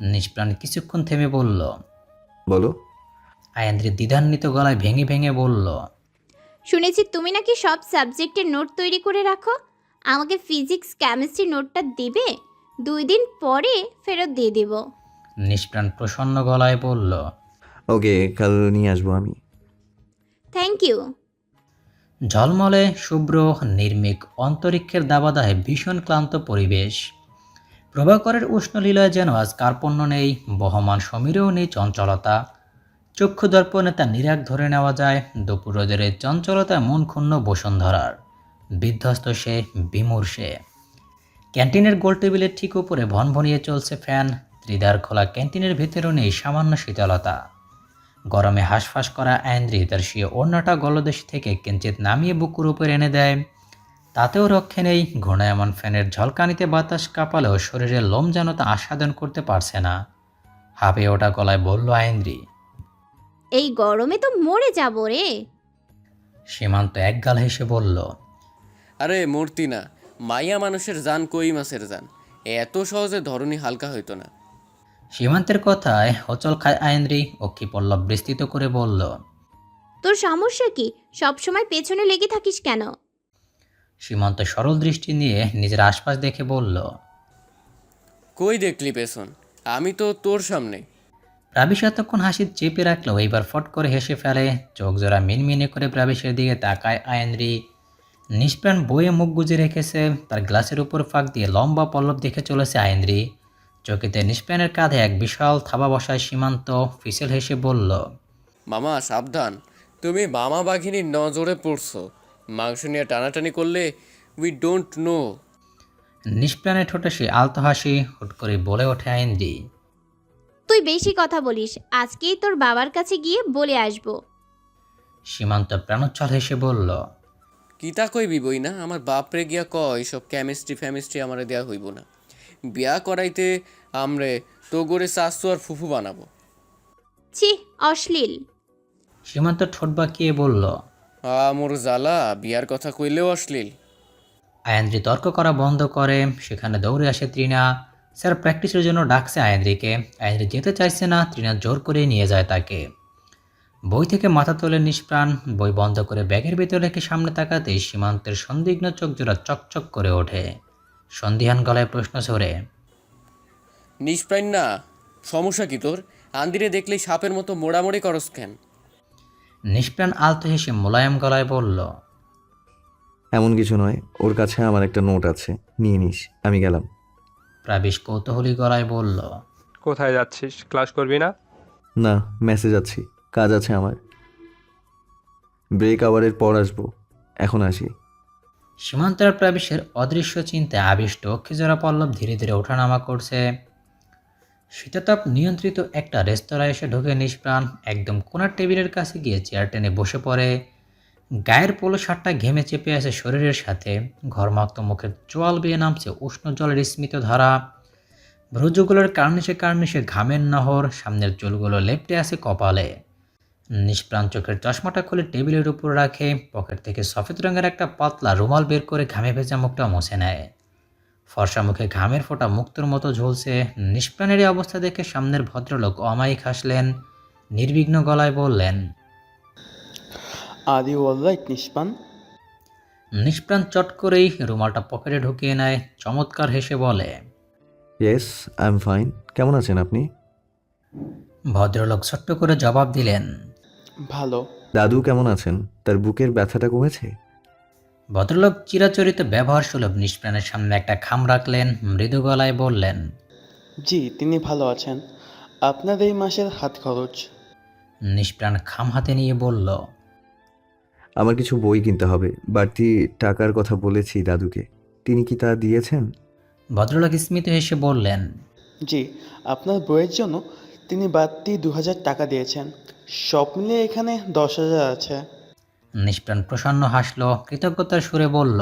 নিষ্প্রাণ কিছুক্ষণ থেমে বলল। বলো। আইন্দ্রি দ্বিধান্বিত গলায় ভেঙে ভেঙে বলল। শুনেছি তুমি নাকি সব সাবজেক্টের নোট তৈরি করে রাখো। আমাকে ফিজিক্স কেমিস্ট্রি নোটটা দিবে? 2 দিন পরে ফেরত দিয়ে দেব। নিষ্প্রাণ প্রসন্ন গলায় বলল। ওকে, কাল নিয়ে আসবো আমি। Thank you. ঝলমলে শুভ্র নির্মিক অন্তরিক্ষের দাবাদাহে ভীষণ ক্লান্ত পরিবেশ। প্রভাকরের উষ্ণলীলায় যেন আজ কার্পণ্য নেই, বহমান সমীরেও নেই চঞ্চলতা। চক্ষু দর্পণে তা নিরাগ ধরে নেওয়া যায়। দুপুর রোদের এই চঞ্চলতায় মন ক্ষুণ্ণ বসুন্ধরার। বিধ্বস্ত সে, বিমূর সে। ক্যান্টিনের গোল টেবিলের ঠিক উপরে ভনভনিয়ে চলছে ফ্যান। ত্রিদার খোলা ক্যান্টিনের ভিতরেও নেই সামান্য শীতলতা। গরমে হাঁসফাঁস করা আইন্দ্রি তার শিয়ে ওড়নাটা গলদেশ থেকে কিঞ্চিত নামিয়ে বুকুর উপর এনে দেয়। তাতেও রক্ষে নেই। ঘূর্ণায়মান ফ্যানের ঝলকানিতে বাতাস কাঁপালেও শরীরের লোম যেন তা আস্বাদন করতে পারছে না। হাঁপিয়ে ওঠা গলায় বলল আইন্দ্রি। এই গরমে তো মরে যাব রে। সীমান্ত একগাল হেসে বলল। আরে মূর্তি না, মাইয়া মানুষের জান কই মাছের জান। এত সহজে ধরনী হালকা হইতো না। সীমান্তের কথায় হচল খায় আইন্দ্রি। অক্ষি পল্লব বিস্তৃত করে বলল। তোর সমস্যা কি? সব সময় পেছনে লেগে থাকিস কেন? সীমান্ত সরল দৃষ্টি নিয়ে নিজের আশপাশ দেখে বলল। কই দেখলি পেছন? আমি তো তোর সামনে। প্রাবিশ এতক্ষণ হাসি চেপে রাখলেও এইবার ফট করে হেসে ফেলে। চোখ জোড়া মিনমিনে করে প্রাবিশের দিকে তাকায় আইন্দ্রি। নিষ্প্রাণ বইয়ে মুখ গুজে রেখেছে। তার গ্লাসের উপর ফাঁক দিয়ে লম্বা পল্লব দেখে চলেছে আইন্দ্রি। চকিতে নিষ্প্রাণের কাঁধে এক বিশাল থাবা বসায় সীমান্ত। ফিসেল হেসে বলল। মামা সাবধান, তুমি মামা বাঘিনীর নজরে পড়ছো। মাংস নিয়ে টানাটানি করলে উই ডোন্ট নো। নিষ্প্রাণের ঠোঁটে সে আলতো হাসি। হুট করে বলে ওঠে আইন্দ্রি। তুই বেশি কথা বলিস। আজকেই তোর বাবার কাছে গিয়ে বলে আসবো। সীমান্ত প্রাণোচ্ছল হেসে বলল। কিতা কইবি বই না, আমার বাপরে গিয়া ক এইসব কেমিস্ট্রি ফ্যামিস্ট্রি আমারে দেয়া হইব না। বিয়া করাইতে আমরে তো গড়ে শাশু আর ফুফু বানাবো। ছি, অশ্লীল। সীমান্ত ঠোঁট বাঁকিয়ে বলল। মোর জ্বালা, বিয়ার কথা কইলেও অশ্লীল। আইন্দ্রি তর্ক করা বন্ধ করে। সেখানে দৌড়ে আসে তৃণা। স্যার প্র্যাকটিসের জন্য ডাকছে আইন্দ্রিকে। আইন্দ্রি যেতে চাইছে না। তৃণা জোর করে নিয়ে যায় তাকে। বই থেকে মাথা তোলে নিষ্প্রাণ। বই বন্ধ করে ব্যাগের ভিতরে রেখে সামনে তাকাতেই সীমান্তের সন্দিগ্ন চোখ জোড়া চকচক করে ওঠে। সন্দিহান গলায় প্রশ্ন ছড়ে। নিষ্প্রাণ না, সমস্যা কি তোর? আন্দিরে দেখলেই সাপের মতো মোড়ামোড়ি করস কেন? নিষ্প্রাণ আলতো হেসে মোলায়েম গলায় বলল, এমন কিছু নয়, ওর কাছে আমার একটা নোট আছে, নিয়ে নিস। আমি গেলাম। প্রাবিশ কৌতূহলী গলায় বলল, কোথায় যাচ্ছিস? ক্লাস করবি না? না, মেসেজ আছি, কাজ আছে আমার। ব্রেক আওয়ারের পর আসবো, এখন আসি। সীমান্তরা প্রাবিশের অদৃশ্য চিন্তায় আবিষ্ট অক্ষিজোড়া পল্লব ধীরে ধীরে ওঠানামা করছে। শীতাতাপ নিয়ন্ত্রিত একটা রেস্তোরাঁয় এসে ঢুকে নিষ্প্রাণ একদম কোনার টেবিলের কাছে গিয়ে চেয়ার টেনে বসে পড়ে। গায়ের পোলো শার্টটা ঘেমে চেপে আছে শরীরের সাথে, ঘরমাক্ত মুখের চোয়াল বেয়ে নামছে উষ্ণ জলের স্মিত ধারা। ভ্রুজগুলোর কার্নিশে কার্নিশে ঘামের নহর, সামনের চুলগুলো লেপ্টে আছে কপালে। নিষ্প্রাণ চোখের চশমাটা খুলে টেবিলের উপর রাখে, পকেট থেকে সফেদ রঙের একটা পাতলা রুমাল বের করে ঘামে ভেজা মুখটা মুছে নেয়। ফর্সা মুখে ঘামের ফোঁটা মুক্তোর মতো ঝুলছে। নিষ্প্রাণের এই অবস্থা দেখে সামনের ভদ্রলোক অমায়িক হাসলেন, নির্বিঘ্ন গলায় বললেন, আর ইউ অলরাইট নিষ্পান? নিষ্প্রাণ চট করেই রুমালটা পকেটে ঢুকিয়ে নেয়, চমৎকার হেসে বলে, ইয়েস, আই এম ফাইন। কেমন আছেন আপনি? ভদ্রলোক ছোট্ট করে জবাব দিলেন, ভালো। দাদু কেমন আছেন? তার বুকের ব্যথাটা কমেছে? ভদ্রলোক চিরাচরিত ব্যবহার সুলভ নিষ্প্রাণের সামনে একটা খাম রাখলেন, মৃদু গলায় বললেন, জি, তিনি ভালো আছেন। আপনার এই মাসের হাত খরচ। নিষ্প্রাণ খাম হাতে নিয়ে বলল, আমার কিছু বই কিনতে হবে, বাড়তি টাকার কথা বলেছি দাদুকে। তিনি কি তা দিয়েছেন? ভদ্রলোক স্মিত হেসে বললেন, জি, আপনার বইয়ের জন্য তিনি বাড়তি 2000 টাকা দিয়েছেন। সব মিলিয়ে এখানে 10,000 আছে। নিষ্প্রাণ প্রসন্ন হাসল, কৃতজ্ঞতার সুরে বলল,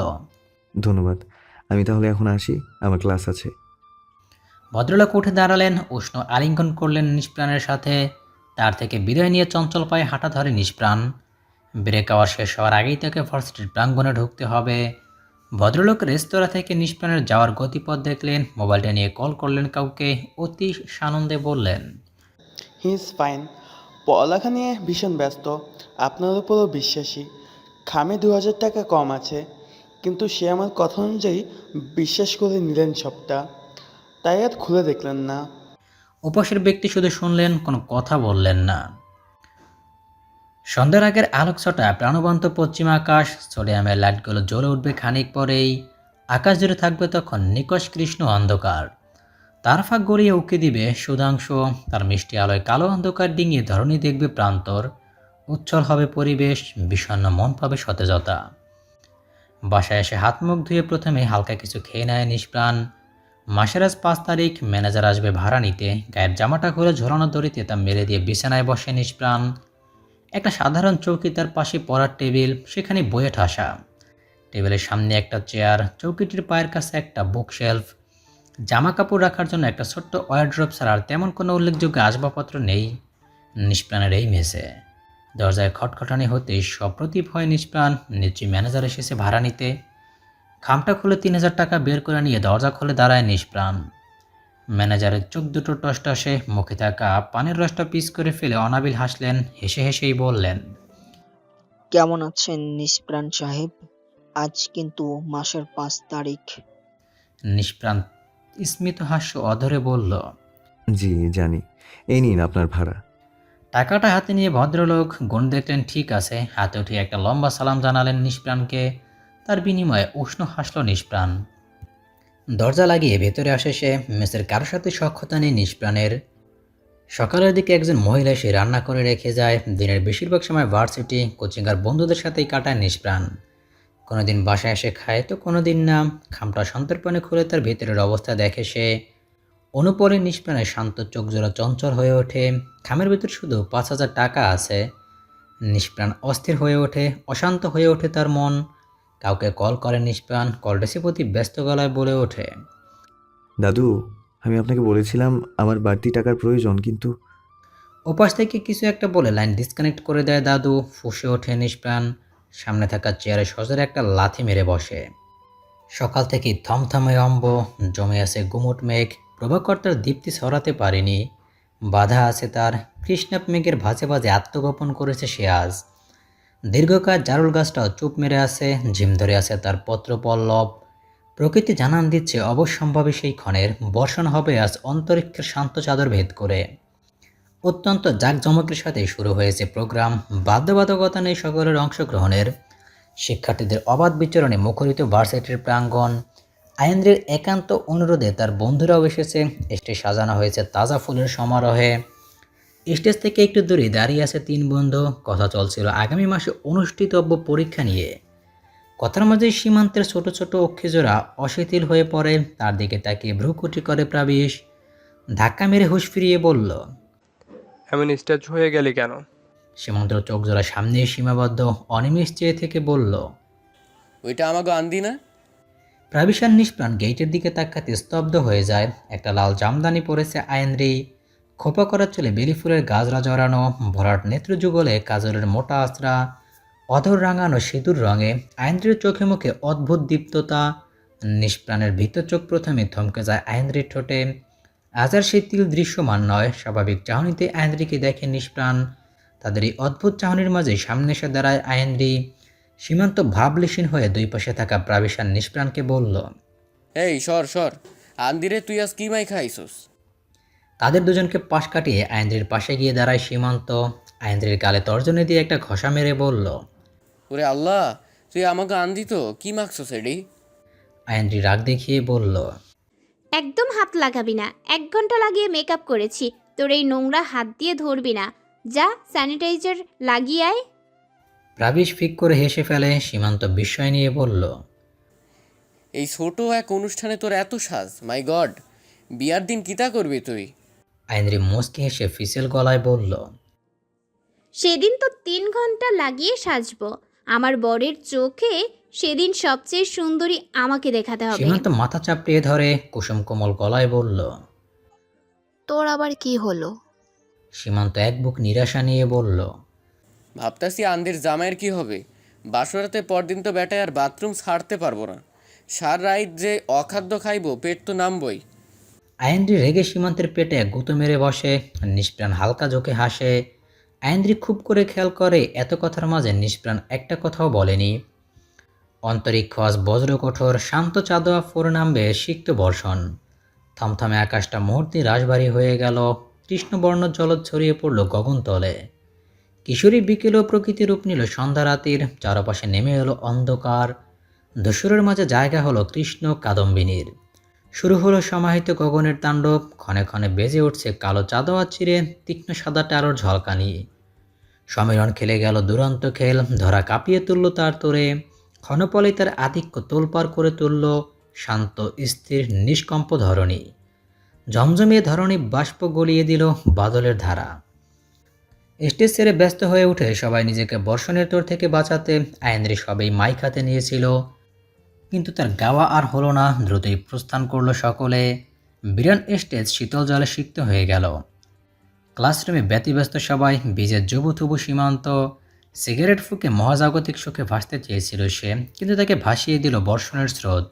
ধন্যবাদ। আমি তাহলে এখন আসি, আমার ক্লাস আছে। ভদ্রলোক উঠে দাঁড়ালেন, উষ্ণ আলিঙ্গন করলেন নিষ্প্রাণের সাথে। তার থেকে বিদায় নিয়ে চঞ্চল পায়ে হাঁটা ধরে নিষ্প্রাণ। ব্রেক আওয়ার শেষ হওয়ার আগেই তাকে ভার্সিটির প্রাঙ্গণে ঢুকতে হবে। ভদ্রলোক রেস্তোরাঁ থেকে নিষ্প্রাণের যাওয়ার গতিপথ দেখলেন, মোবাইলটা নিয়ে কল করলেন কাউকে, অতি সানন্দে বললেন, হি ইজ ফাইন। পড়ালেখা নিয়ে ভীষণ ব্যস্ত। আপনার উপরও বিশ্বাসী। খামে 2000 টাকা কম আছে, কিন্তু সে আমার কথা অনুযায়ী বিশ্বাস করে নিলেন সবটা, তাই আর খুলে দেখলেন না। উপসের ব্যক্তি শুধু শুনলেন, কোনো কথা বললেন না। সন্ধ্যার আগের আলোকছটা প্রাণবন্ত পশ্চিমা আকাশ, সোডিয়ামের লাইটগুলো জ্বলে উঠবে খানিক পরেই। আকাশ জুড়ে থাকবে তখন নিকষ কৃষ্ণ অন্ধকার। তার ফাঁক গড়িয়ে উঁকে দিবে সুধাংশু, তার মিষ্টি আলোয় কালো অন্ধকার ডিঙিয়ে ধরণী দেখবে প্রান্তর। উচ্ছল হবে পরিবেশ, বিষণ্ণ মন পাবে সতেজতা। বাসায় এসে হাত মুখ ধুয়ে প্রথমে হালকা কিছু খেয়ে নেয় নিষ্প্রাণ। মাসের আজ 5 তারিখ, ম্যানেজার আসবে ভাড়া নিতে। গায়ের জামাটা খুলে ঝোলানো দড়িতে তা মেরে দিয়ে বিছানায় বসে নিষ্প্রাণ। একটা সাধারণ চৌকি, তার পাশে পড়ার টেবিল, সেখানে বইয়ে ঠাসা। টেবিলের সামনে একটা চেয়ার, চৌকিটির পায়ের কাছে একটা বুকশেলফ। জামা কাপড় রাখার জন্য একটা ছোট্ট ওয়ারড্রপ ছাড়া আর তেমন কোনো উল্লেখযোগ্য আসবাবপত্র নেই নিষ্প্রাণের এই মেসে। দরজায় খটখটানি হতেই সপ্রতিভ হয় নিষ্প্রাণ, নিশ্চয়ই ম্যানেজার এসেছে ভাড়া নিতে। খামটা খুলে 3000 টাকা বের করে নিয়ে দরজা খুলে দাঁড়ায় নিষ্প্রাণ। ম্যানেজারের চোখ দুটো টসটসে, মুখে থাকা পানের রসটা পিস করে ফেলে অনাবিল হাসলেন, হেসে হেসেই বললেন, কেমন আছেন নিষ্প্রাণ সাহেব? আজ কিন্তু মাসের 5 তারিখ। নিষ্প্রাণ স্মিত হাস্য অধরে বলল, জি জানি, এই নিন আপনার ভাড়া। টাকাটা হাতে নিয়ে ভদ্রলোক গুণ দেখলেন, ঠিক আছে। হাতে উঠে একটা লম্বা সালাম জানালেন নিষ্প্রাণকে। তার বিনিময়ে উষ্ণ হাসল নিষ্প্রাণ। দরজা লাগিয়ে ভেতরে আসে সে। মেসের কারোর সাথে সখ্যতা নেই নিষ্প্রাণের। সকালের দিকে একজন মহিলা এসে রান্না করে রেখে যায়। দিনের বেশিরভাগ সময় ভার্সিটি, কোচিং আর বন্ধুদের সাথেই কাটায় নিষ্প্রাণ। কোনোদিন বাসায় এসে খায় তো কোনোদিন না। খামটা সন্তর্পণে খুলে তার ভেতরের অবস্থা দেখে সে। অনুপরে নিষ্প্রাণের শান্ত চোখজোড়া চঞ্চল হয়ে ওঠে। খামের ভেতর শুধু 5000 টাকা আছে। নিষ্প্রাণ অস্থির হয়ে ওঠে, অশান্ত হয়ে ওঠে তার মন। কাউকে কল করে নিষ্প্রাণ, কল রিসিভে ব্যস্ত গলায় বলে ওঠে, দাদু, আমি আপনাকে বলেছিলাম আমার বাড়তি টাকার প্রয়োজন, কিন্তু। ওপাশ থেকে কিছু একটা বলে লাইন ডিসকানেক্ট করে দেয় দাদু। ফুঁসে ওঠে নিষ্প্রাণ, সামনে থাকা চেয়ারে সজোরে একটা লাথি মেরে বসে। সকাল থেকে থমথমে অম্ব, জমে আছে গুমুট মেঘ। প্রভাকর তার দীপ্তি ছড়াতে পারেনি, বাধা আছে তার। কৃষ্ণাপ মেঘের ভাজে ভাজে আত্মগোপন করেছে সে আজ। দীর্ঘকাল জারুল গাছটাও চুপ মেরে আছে, ঝিম ধরে আছে তার পত্র পল্লব। প্রকৃতি জানান দিচ্ছে অবশ্যম্ভাবী সেই ক্ষণের বর্ষণ হবে আজ অন্তরিক্ষের শান্ত চাদর ভেদ করে। অত্যন্ত জাঁকজমকের সাথে শুরু হয়েছে প্রোগ্রাম। বাধ্যবাধকতা নেই সকলের অংশগ্রহণের। শিক্ষার্থীদের অবাধ বিচরণে মুখরিত ভার্সিটির প্রাঙ্গণ। আয়েন্দ্রের একান্ত অনুরোধে তার বন্ধুরাও এসেছে। স্টেজ সাজানো হয়েছে তাজা ফুলের সমারোহে। স্টেজ থেকে একটু দূরে দাঁড়িয়ে আছে 3 বন্ধু। কথা চলছিল আগামী মাসে অনুষ্ঠিতব্য পরীক্ষা নিয়ে। কথার মাঝে সীমান্তের ছোট ছোট অক্ষিজোড়া অশিথিল হয়ে পড়ে। তার দিকে তাকিয়ে ভ্রুকুটি করে প্রাবিশ। ধাক্কা মেরে হুঁশ ফিরিয়ে বলল, এমন স্ট্যাচু হয়ে গেলি কেন? সীমান্ত চোখ জোড়া সামনে সীমাবদ্ধ অনিমেষ চেয়ে থেকে বলল, ওইটা আমাকে আনদি না? প্রাবিশার নিষ্প্রাণ গেটের দিকে তাকাতে স্তব্ধ হয়ে যায়। একটা লাল জামদানি পরেছে আয়েন্দ্রি। খোপা করা চুলে বেলি ফুলের গাজরা জড়ানো, ভরাট নেত্রযুগলে কাজলের মোটা আঁচড়া, অধর রাঙানো সিঁদুর রঙে আয়েন্দ্রির চোখে মুখে অদ্ভুত দীপ্ততা। নিষ্প্রাণের ভিতর চোখ প্রথমে থমকে যায় আয়েন্দ্রির ঠোঁটে। আজ আর সেই তিল দৃশ্যমান নয়। স্বাভাবিক চাহনিতে আয়েন্দ্রিকে দেখে নিষ্প্রাণ। তাদের এই অদ্ভুত চাহনির মাঝে সামনে এসে দাঁড়ায় আয়েন্দ্রি। সীমান্ত ভাবলেশীন হয়ে দুই পাশে থাকা প্রাবিশার নিষ্প্রাণকে বলল, এই সর সর, আন্দিরে তুই আজ কি মাই খাইছস? তাদের দুজনকে পাশ কাটিয়ে আয়েন্দ্রির পাশে গিয়ে দাঁড়ায় সীমান্ত। আয়েন্দ্রির গালে তর্জনী দিয়ে একটা ঘষা মেরে বলল, ওরে আল্লাহ, তুই আমাকে আনদি তো কি মাখছস এডি? আয়েন্দ্রি রাগ দেখিয়ে বলল, একদম হাত লাগাবি না। 1 ঘন্টা লাগিয়ে মেকআপ করেছি, তোর এই নোংরা হাত দিয়ে ধরবি না। যা স্যানিটাইজার লাগিয়ে আয়। প্রাবিশ ফিক করে হেসে ফেলে। সীমান্ত বিস্ময় নিয়ে বলল, এই ছোট এক অনুষ্ঠানে তোর এত সাজ, মাই গড! বিয়ার দিন কিতা করবি তুই? আয়েন্দ্রি মুচকি হেসে ফিসেল গলায় বলল, সেদিন তো 3 ঘন্টা লাগিয়ে সাজবো। আমার বরের চোখে সেদিন সবচেয়ে সুন্দরী আমাকে দেখাতে হবে। সীমান্ত মাথা চাপড়িয়ে ধরে কুসুম কোমল গলায় বলল, তোর আবার কি হলো? সীমান্ত এক বুক নিরাশা নিয়ে বলল, ভাবতাছি আন্দির জামাইয়ের কি হবে। বাসরাতে পরদিন তো বেটায় আর বাথরুম ছাড়তে পারবো না। সার রাইত যে অখাদ্য খাইবো, পেট তো নামবই। আয়েন্দ্রি রেগে সীমান্তের পেটে এক গুঁতো মেরে বসে। নিষ্প্রাণ হালকা চোখে হাসে। আয়েন্দ্রি খুব করে খেয়াল করে এত কথার মাঝে নিষ্প্রাণ একটা কথাও বলেনি। অন্তরিক্ষ আজ বজ্র কঠোর, শান্ত চাঁদোয়া ফোর নামবে সিক্ত বর্ষণ। থমথমে আকাশটা মুহূর্তে রাশভারী হয়ে গেল। কৃষ্ণবর্ণ জলদ ছড়িয়ে পড়ল গগনতলে। কিশোরী বিকেলেও প্রকৃতি রূপ নিল সন্ধ্যা রাতির। চারপাশে নেমে এলো অন্ধকার। ধূসরের মাঝে জায়গা হলো কৃষ্ণ কাদম্বিনীর। শুরু হলো সমাহিত গগনের তাণ্ডব। ক্ষণে ক্ষণে বেজে উঠছে কালো চাঁদোয়া চিরে তীক্ষ্ণ সাদা টারোর ঝলকানি। সমীরণ খেলে গেল দুরন্ত খেল। ধরা কাঁপিয়ে তুলল তার তোরে। ক্ষণপলে তার আধিক্য তোলপাড় করে তুলল শান্ত স্থির নিষ্কম্প ধরণী। ঝমঝমিয়ে ধরণী বাষ্প গলিয়ে দিল বাদলের ধারা। স্টেজ ছেড়ে ব্যস্ত হয়ে উঠে সবাই নিজেকে বর্ষণের তোর থেকে বাঁচাতে। আয়েন্দ্রি সবেই মাইক হাতে নিয়েছিল, কিন্তু তার গাওয়া আর হলো না। দ্রুতই প্রস্থান করলো সকলে। বিরান স্টেজ শীতল জলে সিক্ত হয়ে গেল। ক্লাসরুমে ব্যতিব্যস্ত সবাই। বীজের জবুথুবু সীমান্ত সিগারেট ফুঁকে মহাজাগতিক সুখে ভাসতে চেয়েছিল সে, কিন্তু তাকে ভাসিয়ে দিল বর্ষণের স্রোত।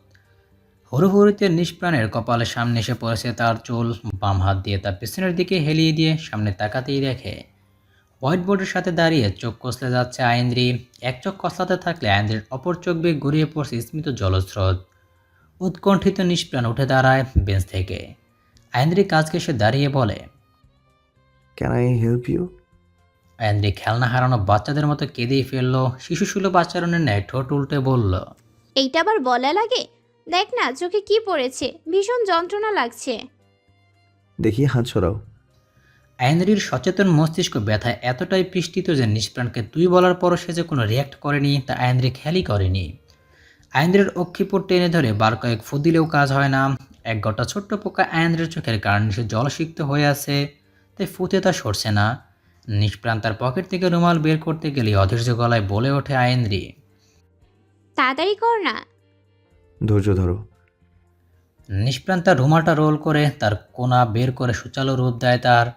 হুড়ুহুড়িতে নিষ্প্রাণের কপালের সামনে এসে পড়েছে তার চুল। বাম হাত দিয়ে তার পেছনের দিকে হেলিয়ে দিয়ে সামনে তাকাতেই দেখে হোয়াইট বোর্ডের সাথে দাঁড়িয়ে চোখ কষলে যাচ্ছে আয়েন্দ্রি। এক চোখ কষলাতে থাকলে আয়েন্দ্রির অপর চোখ বেয়ে গড়িয়ে পড়ছে স্মিত জলস্রোত। উৎকণ্ঠিত নিষ্প্রাণ উঠে দাঁড়ায় বেঞ্চ থেকে। আয়েন্দ্রি কাজকে সে দাঁড়িয়ে বলে, ক্যান আই হেল্প ইউ? আয়েন্দ্রি খেলনা হারানো বাচ্চাদের মতো কেঁদেই ফেলল। শিশুসুলভ আচরণের ন্যায় ঠোঁট উল্টে বলল, এইটা আবার বলা লাগে? দেখ না চোখে কি পড়েছে, ভীষণ যন্ত্রণা লাগছে। দেখি হাত ছড়াও। আয়েন্দ্রির সচেতন মস্তিষ্ক ব্যথায় এতটাই পৃষ্ঠিত যে নিষ্প্রাণকে তুই বলার পরও সে যে কোনো রিয়াক্ট করেনি তা আয়েন্দ্রি খেয়ালই করেনি। আয়েন্দ্রের অক্ষিপুর টেনে ধরে বার কয়েক ফু দিলেও কাজ হয় না। এক গোটা ছোট্ট পোকা আয়েন্দ্রের চোখের কারণে সে জলসিক্ত হয়ে আছে, তাই ফুতে তা সরছে না। নিষ্প্রাণ তার পকেট থেকে রুমাল বের করতে গেলে অধৈর্য গলায় বলে ওঠে আয়েন্দ্রি, তাড়াতাড়ি কর না। ধৈর্য ধরো। নিষ্প্রাণ তার রুমালটা রোল করে তার কোনা বের করে সুচালো রূপ দেয় তার।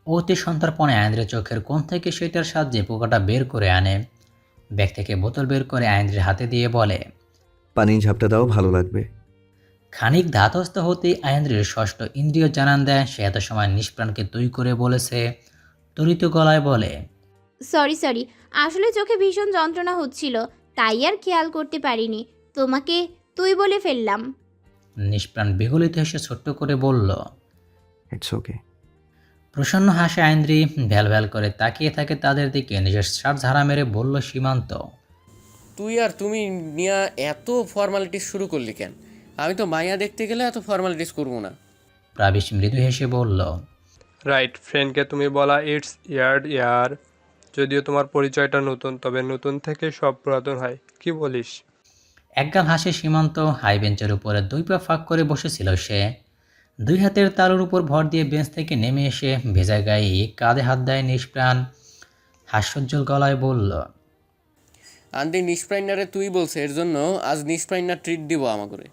অতি সন্তর্পণে আয়েন্দ্রের চোখের কোণ থেকে সেটার সাহায্যে পোকাটা বের করে আনে। ব্যাগ থেকে বোতল বের করে আয়েন্দ্রের হাতে দিয়ে বলে, পানি ঝাপটা দাও, ভালো লাগবে। খানিক ধাতস্থ হতেই আয়েন্দ্রের ষষ্ঠ ইন্দ্রিয় জানান দেয় সে এত সময় নিষ্প্রাণকে তুই করে বলেছে। তরিত গলায় বলে, সরি, আসলে চোখে ভীষণ যন্ত্রণা হচ্ছিল, তাই আর খেয়াল করতে পারিনি। তোমাকে তুই বলে ফেললাম। নিষ্প্রাণ বিগলিত হেসে ছোট্ট করে বলল, ইটস ওকে। প্রসন্ন হাসে আইন্দ্রি, ভ্যাল ভ্যাল করে তাকিয়ে থাকে তাদের দিকে, নিজের শ্বাস ঝাড়া মেরে বলল সীমান্ত। তুই আর তুমি নিয়া এত ফর্মালিটিস শুরু করলি কেন? আমি তো মাইয়া দেখতে গেলে এত ফর্মালিটিস করবো না। প্রাবিশ মৃদু হেসে বলল, রাইট, ফ্রেন্ডকে তুমি বলা ইটস ইয়ার। যদিও তোমার পরিচয়টা নতুন, তবে নতুন থেকে সব পুরাতন হয়, কি বলিস? একগাল হাসে সীমান্ত। হাই বেঞ্চের উপরে 2 পা ফাঁক করে বসেছিল সে। 2 হাতের তালুর উপর ভর দিয়ে বেঞ্চ থেকে নেমে এসে ভেজা গায়ে কাঁধে হাত দেয় নিষ্প্রাণ। হাস্যোজ্জ্বল গলায় বলল, আন্টি নিষ্প্রাইনারে তুই বলছে, এর জন্য আজ নিষ্প্রাইনার ট্রিট দিব আমাকে।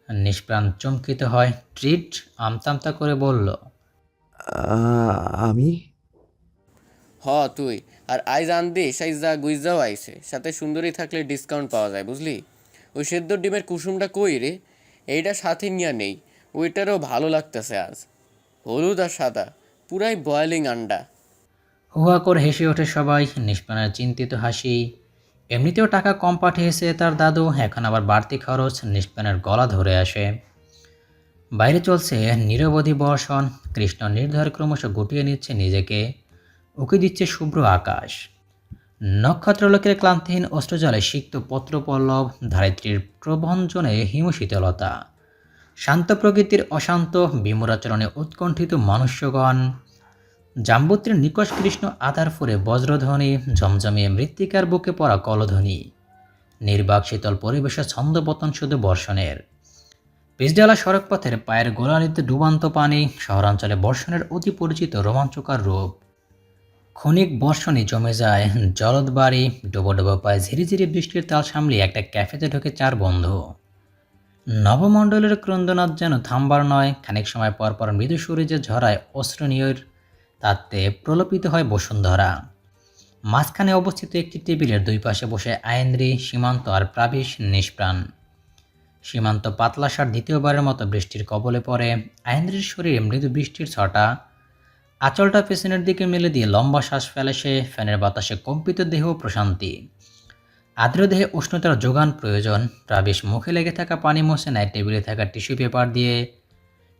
নিষ্প্রাণ চমকিত হয়। ট্রিট? আমতা করে বলল, আমি? হ তুই। আর আইজ আন্দি সাইজা গুইজাও আইছে, সাথে সুন্দরী থাকলে ডিসকাউন্ট পাওয়া যায় বুঝলি। ওই সেদ্ধ ডিমের কুসুমটা কই রে? এইটা সাথে নিয়া নেই, ওইটারও ভালো লাগতেছে আজ। হলুদ আর সাদা, পুরাই বয়েলিং আন্ডা। হুহা করে হেসে ওঠে সবাই। নিষ্প্রাণের চিন্তিত হাসি। এমনিতেও টাকা কম পাঠিয়েছে তার দাদু, এখন আবার বাড়তি খরচ। নিষ্প্রাণের গলা ধরে আসে। বাইরে চলছে নিরবধি বর্ষণ। কৃষ্ণ নির্ধার ক্রমশ গুটিয়ে নিচ্ছে নিজেকে। উকি দিচ্ছে শুভ্র আকাশ। নক্ষত্রলোকের ক্লান্তিহীন অস্ত্রজলে সিক্ত পত্রপল্লব, ধারিত্রীর প্রভঞ্জনে হিমশীতলতা, শান্ত প্রকৃতির অশান্ত বিমূরাচরণে উৎকণ্ঠিত মনুষ্যগণ। জাম্বুত্রীর নিকষ কৃষ্ণ আধার ফুরে বজ্রধ্বনি, জমজমিয়ে মৃত্তিকার বুকে পড়া কলধ্বনি। নির্বাক শীতল পরিবেশে ছন্দপতন শুধু বর্ষণের। পিচডালা সড়কপথের পায়ের গোড়ালিতে ডুবান্ত পানি, শহরাঞ্চলে বর্ষণের অতি পরিচিত রোমাঞ্চকর রূপ। ক্ষণিক বর্ষণই জমে যায় জলদ বাড়ি। ডোবো ডোবো পায়ে ঝিরিঝিরি বৃষ্টির তাল সামলিয়ে একটা ক্যাফেতে ঢোকে 4 বন্ধু। নবমণ্ডলের ক্রন্দনাদ যেন থামবার নয়। খানিক সময় পর পর মৃদু সুরে ঝরায় অশ্রুনীয়র তাতে প্রলোপিত হয় বসুন্ধরা। মাঝখানে অবস্থিত একটি টেবিলের 2 পাশে বসে আয়েন্দ্রি, সীমান্ত আর প্রাবিশ নিষ্প্রাণ। সীমান্ত পাতলা সার দ্বিতীয়বারের মতো বৃষ্টির কবলে পড়ে। আয়েন্দ্রির শরীরে মৃদু বৃষ্টির ছটা। আঁচলটা পেছনের দিকে মেলে দিয়ে লম্বা শ্বাস ফেলে সে। ফ্যানের বাতাসে কম্পিত দেহ প্রশান্তি। আর্দ্র দেহে উষ্ণতার যোগান প্রয়োজন। প্রাবিশ মুখে লেগে থাকা পানি মুছে নেয় টেবিলে থাকা টিস্যু পেপার দিয়ে।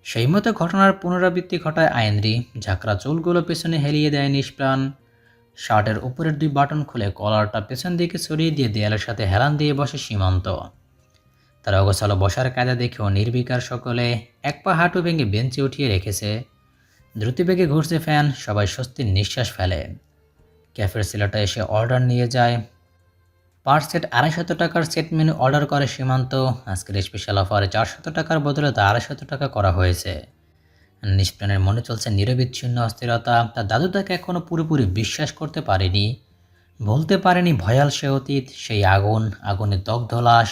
সেই মতো ঘটনার পুনরাবৃত্তি ঘটায় আয়েন্দ্রি। ঝাঁকড়া চুলগুলো পেছনে হেলিয়ে দেয় নিষ্প্রাণ। শার্টের উপরের 2 বাটন খুলে কলারটা পেছন দিকে ছড়িয়ে দিয়ে দেয়ালের সাথে হেলান দিয়ে বসে সীমান্ত। তার অগোছালো বসার কায়দা দেখেও নির্বিকার সকলে। 1 পা হাঁটু ভেঙে বেঞ্চে উঠিয়ে রেখেছে। দ্রুতবেগে ঘুরছে ফ্যান। সবাই স্বস্তির নিঃশ্বাস ফেলে। ক্যাফের ছেলেটা এসে অর্ডার নিয়ে যায়। পার সেট 250 টাকার সেট মেনু অর্ডার করে সীমান্ত। আজকের স্পেশাল অফারে 400 টাকার বদলে 250 টাকা করা হয়েছে। নিষ্প্রাণের মনে চলছে নিরবিচ্ছিন্ন অস্থিরতা। তার দাদু তাকে এখনও পুরোপুরি বিশ্বাস করতে পারেনি। বলতে পারেনি ভয়াল সে অতীত, সেই আগুন, আগুনে দগ্ধ লাশ,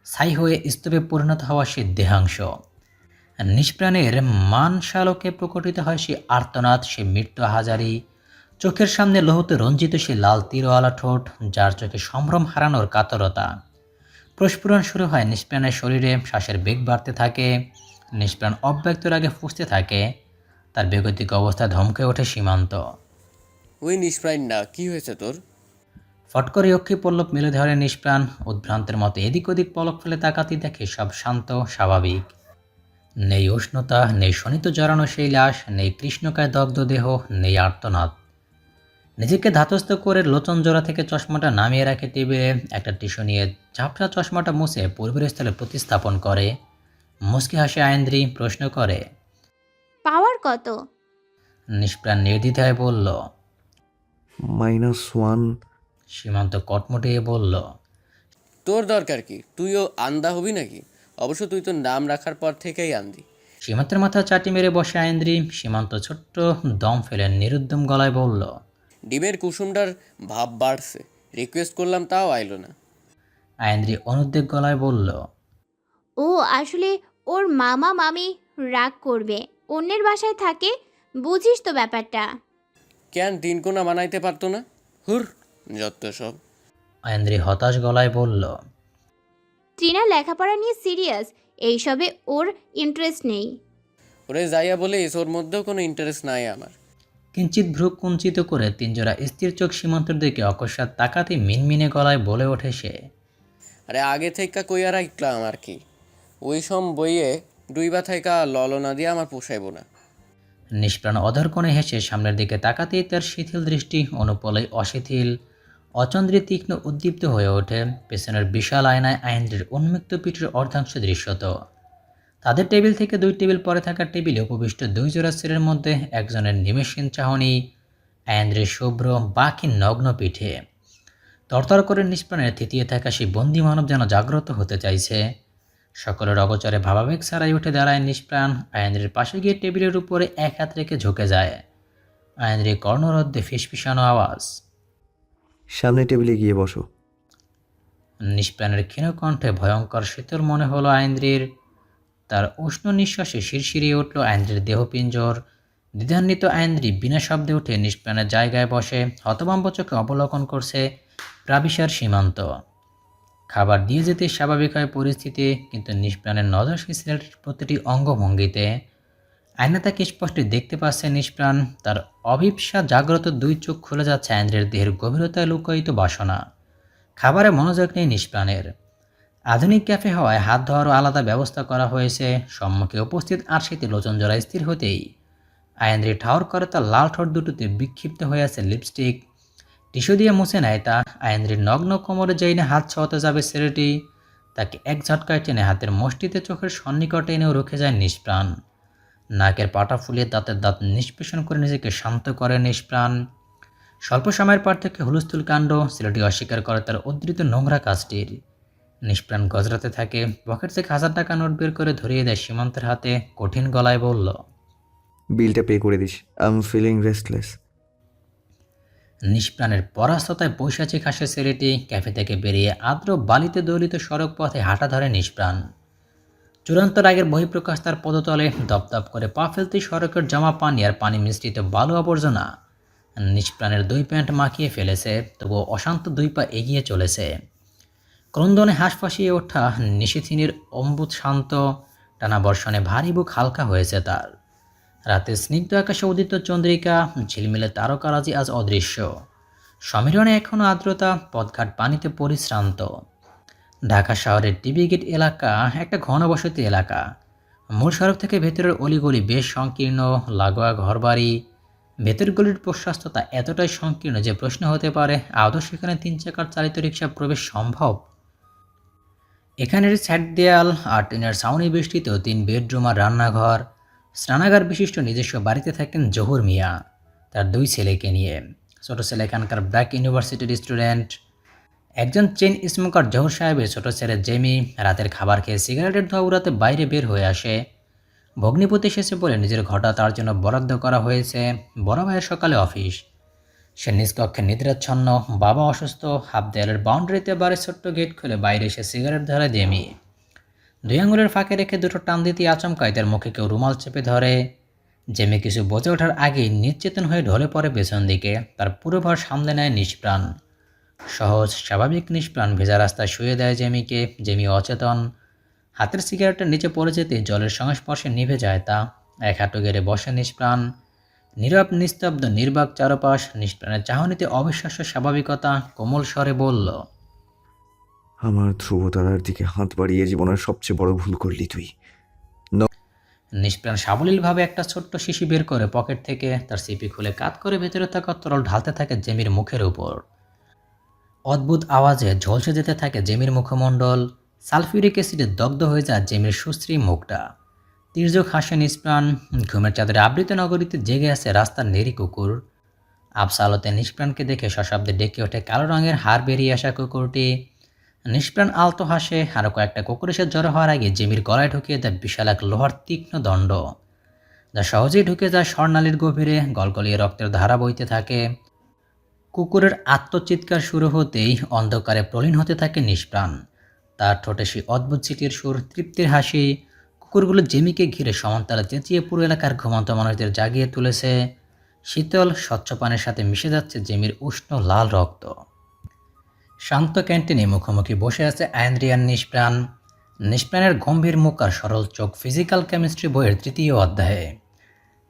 ছাই হয়ে স্তূপে পরিণত হওয়া সেই দেহাংশ। নিষ্প্রাণের মান শালকে প্রকটিত হয় সেই আর্তনাদ, সেই মৃত্যু হাজারি। চোখের সামনে লৌহতে রঞ্জিত সেই লাল তীরওয়ালা ঠোঁট, যার চোখে সম্ভ্রম হারানোর কাতরতা। প্রস্ফুরণ শুরু হয় নিষ্প্রাণের শরীরে। শ্বাসের বেগ বাড়তে থাকে। নিষ্প্রাণ অব্যক্ত রাগে ফুঁসতে থাকে। তার বেগতিক অবস্থায় ধমকে ওঠে সীমান্ত। ওই নিষ্প্রাইন না, কি হয়েছে তোর? ফট করে অক্ষি পল্লব মেলে ধরে নিষ্প্রাণ। উদ্ভ্রান্তের মতো এদিক ওদিক পলক ফেলে তাকাতেই দেখে সব শান্ত স্বাভাবিক। নেই উষ্ণতা, নেই শোণিত জড়ানো সেই লাশ, নেই কৃষ্ণকায় দগ্ধ দেহ, নেই আর্তনাদ। নিজেকে ধাতস্থ করে লোচন জোড়া থেকে চশমাটা নামিয়ে রাখে টেবিলে। একটা টিস্যু নিয়ে ঝাপসা চশমাটা মুছে পূর্বের স্থলে প্রতিস্থাপন করে। মুচকি হাসে আয়েন্দ্রি, প্রশ্ন করে, পাওয়ার কত? নিষ্প্রাণ নির্দ্বিধায় বলল, -1। সীমান্ত কটমটিয়ে বলল, তোর দরকার কি? তুইও আন্দা হবি নাকি? অবশ্য তুই তো নাম রাখার পর থেকেই আন্দি। সীমান্তের মাথা চাটি মেরে বসে আয়েন্দ্রি। সীমান্ত ছোট্ট দম ফেলে নিরুদ্যম গলায় বলল, ডিমের কুসুমটার ভাব বাড়ছে, রিকোয়েস্ট করলাম তাও আইলো না। আয়েন্দ্রি অনুদ্বেগ গলায় বলল, ও আসলে ওর মামা মামি রাগ করবে, অন্যের বাসায় থাকে, বুঝিস তো ব্যাপারটা। কেন তিনকোনা বানাইতে পারতো না? হুর, যত সব। আয়েন্দ্রি হতাশ গলায় বলল, ট্রিনা লেখাপড়া নিয়ে সিরিয়াস, এইসবে ওর ইন্টারেস্ট নেই। ওরে যাইয়া বলিস ওর মধ্যেও কোনো ইন্টারেস্ট নাই আমার। কিঞ্চিত ভ্রু কুঞ্চিত করে 3 জোড়া স্থির চোখ সীমান্তের দিকে অকস্মাৎ তাকাতে মিনমিনে গলায় বলে ওঠে সে, আরে আগে থেকে কইয়া রাখলাম আর কি, ওই সব বইয়ে ডুইবা থাইকা ললনা দিয়ে আমার পোষাইব না। নিষ্প্রাণ অধর কোণে হেসে সামনের দিকে তাকাতেই তার শিথিল দৃষ্টি অনুপলেই অশিথিল অচন্দ্রে তীক্ষ্ণ উদ্দীপ্ত হয়ে ওঠে। পেছনের বিশাল আয়নায় আইন্দ্রের উন্মুক্ত পিঠের অর্ধাংশ দৃশ্যত। তাদের টেবিল থেকে 2 টেবিল পরে থাকা টেবিলে উপবিষ্ট 2 জোড়া ছেলের মধ্যে একজনের নিমেষহীন চাহনি আইন্দ্রের শুভ্র বাকি নগ্ন পিঠে। তরতর করে নিষ্প্রাণের থিতিয়ে থাকা সেই বন্দি মানব যেন জাগ্রত হতে চাইছে। সকলের অগোচরে ভাবাবেগ ছাড়াই উঠে দাঁড়ায় নিষ্প্রাণ। আইন্দ্রের পাশে গিয়ে টেবিলের উপরে এক হাত রেখে ঝুঁকে যায়। আইন্দ্রের কর্ণরোধে ফিসফিসানো আওয়াজ, সামনে টেবিলে গিয়ে বসো। নিষ্প্রাণের ক্ষীণ কণ্ঠে ভয়ঙ্কর শীতল মনে হলো আইন্দ্রির। তার উষ্ণ নিঃশ্বাসে শিরশিরিয়ে উঠল আইন্দ্রির দেহপিঞ্জর। দ্বিধান্বিত আইন্দ্রি বিনা শব্দে উঠে নিষ্প্রাণের জায়গায় বসে হতভম্ব চোখে অবলোকন করছে প্রাবিশার সীমান্ত। খাবার দিয়ে যেতে স্বাভাবিক হয় পরিস্থিতি, কিন্তু নিষ্প্রাণের নজর সেই ছেলেটির প্রতিটি অঙ্গভঙ্গিতে। আয়না তাকে স্পষ্ট দেখতে পাচ্ছে নিষ্প্রাণ। তার অভিপ্সা জাগ্রত 2 চোখ খুলে যাচ্ছে আইন্দ্রের দেহের গভীরতায় লুকায়িত বাসনা। খাবারে মনোযোগ নেই নিষ্প্রাণের। আধুনিক ক্যাফে হওয়ায় হাত ধোয়ারও আলাদা ব্যবস্থা করা হয়েছে। সম্মুখে উপস্থিত আরশিতে লোচন জোড়া স্থির হতেই আইন্দ্রি ঠাউর করে তার লাল ঠোঁট দুটোতে বিক্ষিপ্ত হয়ে আছে লিপস্টিক। টিস্যু দিয়ে মুছে নেয় তা। আইন্দ্রির নগ্ন কোমরে যেই না হাত ছোঁয়াতে যাবে ছেলেটি, তাকে এক ঝটকায় টেনে হাতের মুষ্টিতে চোখের সন্নিকটে এনেও রুখে যায় নিষ্প্রাণ। নাকের পাটা ফুলিয়ে দাঁতের দাঁত নিষ্পেষণ করে নিজেকে শান্ত করে নিষ্প্রাণ। স্বল্প সময়ের পর থেকে হুলস্থুল কাণ্ড। ছেলেটি অস্বীকার করে তার উদ্ধৃত নোংরা কাজটির। নিষ্প্রাণ গজরাতে থাকে। পকেট থেকে 1000 টাকা নোট বের করে ধরিয়ে দেয় সীমান্তের হাতে। কঠিন গলায় বলল, বিলটা পে করে দিস, আই এম ফিলিং রেস্টলেস। নিষ্প্রাণের পরাস্ততায় বৈশাচিক হাসে ছেলেটি। ক্যাফে থেকে বেরিয়ে আর্দ্র বালিতে দলিত সড়ক পথে হাঁটা ধরে নিষ্প্রাণ। চূড়ান্ত রাগের বহিঃপ্রকাশ তার পদতলে। দপদপ করে পা ফেলতেই সড়কের জমা পানি আর পানি মিশ্রিত বালু আবর্জনা নিষ্প্রাণের 2 প্যান্ট মাখিয়ে ফেলেছে। তবুও অশান্ত 2 পা এগিয়ে চলেছে। ক্রন্দনে হাঁস ফাঁসিয়ে ওঠা নিশিথিনীর অম্বুত শান্ত। টানা বর্ষণে ভারী বুক হালকা হয়েছে তার। রাতে স্নিগ্ধ আকাশে উদিত চন্দ্রিকা, ঝিলমিলে তারকারাজি আজ অদৃশ্য। সমীরণে এখনও আর্দ্রতা, পথঘাট পানিতে পরিশ্রান্ত। ঢাকা শহরের টিবি গেট এলাকা একটা ঘনবসতি এলাকা। মূল সড়ক থেকে ভেতরের অলিগলি বেশ সংকীর্ণ, লাগোয়া ঘরবাড়ি। ভেতরগুলির প্রশস্ততা এতটাই সংকীর্ণ যে প্রশ্ন হতে পারে, আদৌ সেখানে 3 চাকার চালিত রিক্সা প্রবেশ সম্ভব? এখানের ছাদ দেয়াল আর টিনের ছাউনি বেষ্টিত 3 বেডরুম আর রান্নাঘর। স্নানাগার বিশিষ্ট নিজস্ব বাড়িতে থাকেন জহুর মিয়া তার 2 ছেলেকে নিয়ে। ছোট ছেলে এখানকার ব্র্যাক ইউনিভার্সিটির স্টুডেন্ট। একজন চেন স্মোকার জহুর সাহেবের ছোট ছেলে জেমি রাতের খাবার খেয়ে সিগারেটের ধোঁয়া উড়াতে বাইরে বের হয়ে আসে। ভগ্নিপতি এসেছে বলে নিজের ঘরটা তার জন্য বরাদ্দ করা হয়েছে। বড় ভাইয়ের সকালে অফিস। সে নিজ কক্ষে নিদ্রাচ্ছন্ন। বাবা অসুস্থ। হাফ দেয়ালের বাউন্ডারিতে বাড়ির ছোট্ট গেট খুলে বাইরে এসে সিগারেট ধরে জেমি। 2 আঙুলের ফাঁকে রেখে 2টো টান দিতে আচমকায় তার মুখে কেউ রুমাল চেপে ধরে। জেমি কিছু বোঝে ওঠার আগেই নিশ্চেতন হয়ে ঢলে পড়ে পেছন দিকে। তার পুরো ভার সামলে নেয় নিষ্প্রাণ। সহজ স্বাভাবিক নিষ্প্রাণ ভেজা রাস্তায় শুয়ে দেয় জেমিকে। জেমি অচেতন। হাতের সিগারেটের নিচে পড়ে যেতে জলের সংস্পর্শে নিভে যায় তা। এক হাঁটু গেড়ে বসে নিষ্প্রাণ। নীরব নিস্তব্ধ নির্বাক চারপাশ। নিষ্প্রাণের চাহনিতে অবিশ্বাস্য স্বাভাবিকতা। কোমল স্বরে বলল, আমার ধ্রুবতারার দিকে হাত বাড়িয়ে জীবনের সবচেয়ে বড় ভুল করলি তুই। নিষ্প্রাণ সাবলীলভাবে একটা ছোট্ট শিশি বের করে পকেট থেকে তার সিপি খুলে কাত করে ভেতরে থাকা তরল ঢালতে থাকে জেমির মুখের উপর। অদ্ভুত আওয়াজে ঝলসে যেতে থাকে জেমির মুখমণ্ডল। সালফিউরিক অ্যাসিডে দগ্ধ হয়ে যায় জেমির সুশ্রী মুখটা। তির্যক হাসে নিষ্প্রাণ। ঘুমের চাদরে আবৃত নগরীতে জেগে আছে রাস্তার নেরি কুকুর। আবসা আলোতে নিষ্প্রাণকে দেখে সশব্দে ডেকে ওঠে কালো রঙের হাড় বেরিয়ে আসা কুকুরটি। নিষ্প্রাণ আলতো হাসে। আরও কয়েকটা কুকুর এসে জড়ো হওয়ার আগে জেমির গলায় ঢুকিয়ে দেয় বিশাল এক লোহার তীক্ষ্ণ দণ্ড, যা সহজেই ঢুকে যায় স্বর্ণালীর গভীরে। গলগলিয়ে রক্তের ধারা বইতে থাকে। কুকুরের আত্মচিৎকার শুরু হতেই অন্ধকারে প্রলীন হতে থাকে নিষ্প্রাণ। তার ঠোঁটে সেই অদ্ভুত চিঠির সুর, তৃপ্তির হাসি। কুকুরগুলো জেমিকে ঘিরে সমান্তরালে চেঁচিয়ে পুরো এলাকার ঘুমন্ত মানুষদের জাগিয়ে তুলেছে। শীতল স্বচ্ছ পানির সাথে মিশে যাচ্ছে জেমির উষ্ণ লাল রক্ত। শান্ত ক্যান্টিনে মুখোমুখি বসে আছে আইন্দ্রিয়ান নিষ্প্রাণ। নিষ্প্রাণের গম্ভীর মুখ আর সরল চোখ ফিজিক্যাল কেমিস্ট্রি বইয়ের 3য় অধ্যায়ে।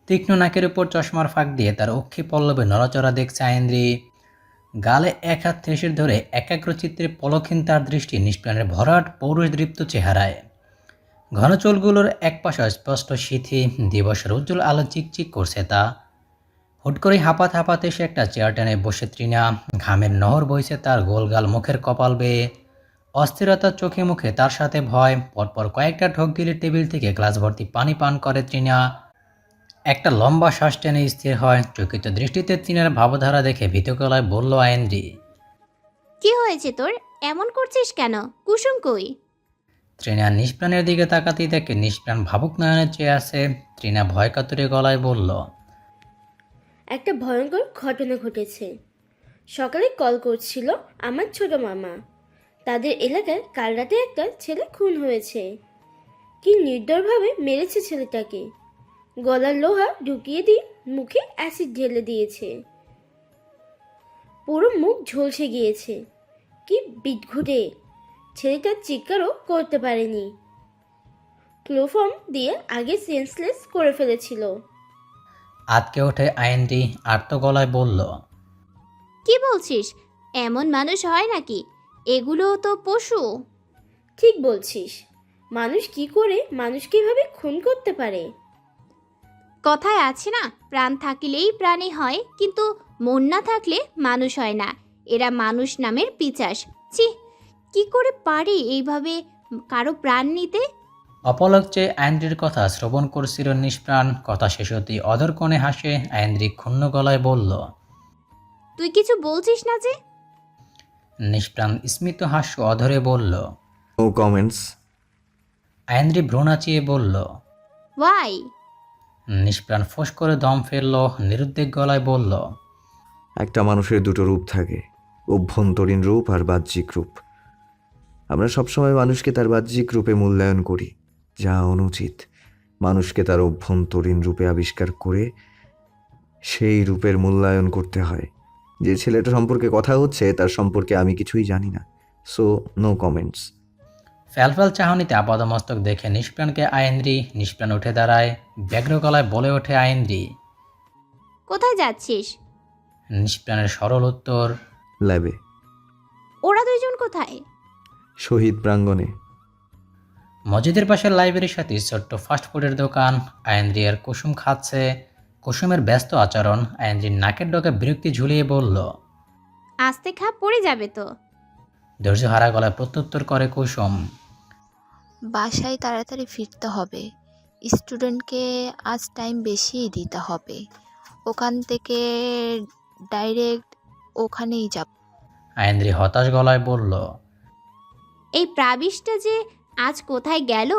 তীক্ষ্ণ নাকের উপর চশমার ফাঁক দিয়ে তার অক্ষি পল্লবে নড়াচড়া দেখছে আইন্দ্রি। গালে এক হাত ঠেসে ধরে একাগ্রচিত্রে পলকহীন তার দৃষ্টি নিষ্প্রাণের ভরাট পৌরুষদৃপ্ত চেহারায়। ঘন চুলগুলোর একপাশে স্পষ্ট সিথি, দিবসের উজ্জ্বল আলো চিকচিক করছে তা। হুট করে হাঁপাতে সে একটা চেয়ার টেনে বসে তৃণা, ঘামের নহর বইছে তার গোলগাল মুখের কপাল বেয়ে। অস্থিরতার চোখে মুখে তার সাথে ভয়। পরপর কয়েকটা ঢোক গিলে টেবিল থেকে গ্লাস ভর্তি পানি পান করে তৃণা। একটা লম্বা শ্বাস টেনে স্থির হয়, চকিত দৃষ্টিতে তৃণার ভাবধারা দেখে ভীত গলায় বলল আয়েন্দ্রি। কি হয়েছে তোর? এমন করছিস কেন? কুসুম কই? তৃণা নিষ্প্রাণের দিকে তাকাতেই দেখে নিষ্প্রাণ ভাবুক নয়নে চেয়ে আছে। তৃণা ভয় কাতুরে গলায় বলল, একটা ভয়ঙ্কর ঘটনা ঘটেছে। সকালে কল করছিল আমার ছোট মামা। তাদের এলাকায় কাল রাতে একটা ছেলে খুন হয়েছে। কি নির্দয়ভাবে মেরেছে ছেলেটাকে। গলার লোহা ঢুকিয়ে দিয়ে মুখে অ্যাসিড ঢেলে দিয়েছে। পুরো মুখ ঝলসে গিয়েছে। কি বিদঘুটে! ছেলেটা চিৎকারও করতে পারেনি। ক্লোফর্ম দিয়ে আগে সেন্সলেস করে ফেলেছিল। আতকে ওঠে আয়েন্দ্রি আর্ত গলায় বলল, কি বলছিস? এমন মানুষ হয় নাকি? এগুলো তো পশু। ঠিক বলছিস। মানুষ কি করে মানুষকে এভাবে খুন করতে পারে? কথায় আছে না, প্রাণ থাকিলেই প্রাণী হয়, কিন্তু মন না থাকলে মানুষ হয় না। এরা মানুষ নামের পিশাচ। ছি, কি করে পারে এইভাবে কারো প্রাণ নিতে? অপলক চেয়ে আয়েন্দ্রির কথা শ্রবণ করছিল নিষ্প্রাণ। কথা শেষ হতেই অধর কোণে হাসে আয়েন্দ্রি ক্ষুণ্ণ গলায় বলল, তুই কিছু বলছিস না যে? নিষ্প্রাণ স্মিত হাস্য অধরে বলল। No comments. আয়েন্দ্রি ভ্রু নাচিয়ে বলল, ওয়াই? নিষ্প্রাণ ফোঁস করে দম ফেলল, নিরুদ্বেগ গলায় বলল, একটা মানুষের দুটো রূপ থাকে, অভ্যন্তরীণ রূপ আর বাহ্যিক রূপ। আমরা সবসময় মানুষকে তার বাহ্যিক রূপে মূল্যায়ন করি, যা অনুচিত। মানুষকে তার অভ্যন্তরীণ রূপে আবিষ্কার করে সেই রূপের মূল্যায়ন করতে হয়। যে ছেলেটা সম্পর্কে কথা হচ্ছে তার সম্পর্কে আমি কিছুই জানি না, সো নো কমেন্টস। ফ্যালফ্যাল চাহনিতে আপাদমস্তক দেখে নিষ্প্রাণকে আয়েন্দ্রি। নিষ্প্রাণ উঠে দাঁড়ায়, ব্যগ্র গলায় বলে ওঠে আয়েন্দ্রি। কোথায় যাচ্ছিস? নিষ্প্রাণের সরল উত্তর, ল্যাবে। ওরা দুইজন কোথায়? শহীদ প্রাঙ্গণে। মসজিদের পাশের লাইব্রেরির সাথে ছোট্ট ফাস্টফুডের দোকান। আয়েন্দ্রি আর কুসুম খাচ্ছে। কুসুমের ব্যস্ত আচরণ আয়েন্দ্রির নাকের ডগে বিরক্তি ঝুলিয়ে বলল, আস্তে খা, পড়ে যাবে তো। ধৈর্য হারা গলায় প্রত্যুত্তর করে কুসুম। বাসায় তাড়াতাড়ি ফিরতে হবে। স্টুডেন্টকে আজ টাইম বেশিই দিতে হবে। ওখান থেকে ডাইরেক্ট ওখানেই যাব। আয়েন্দ্রি হতাশ গলায় বলল, এই প্রাবিশটা যে আজ কোথায় গেল?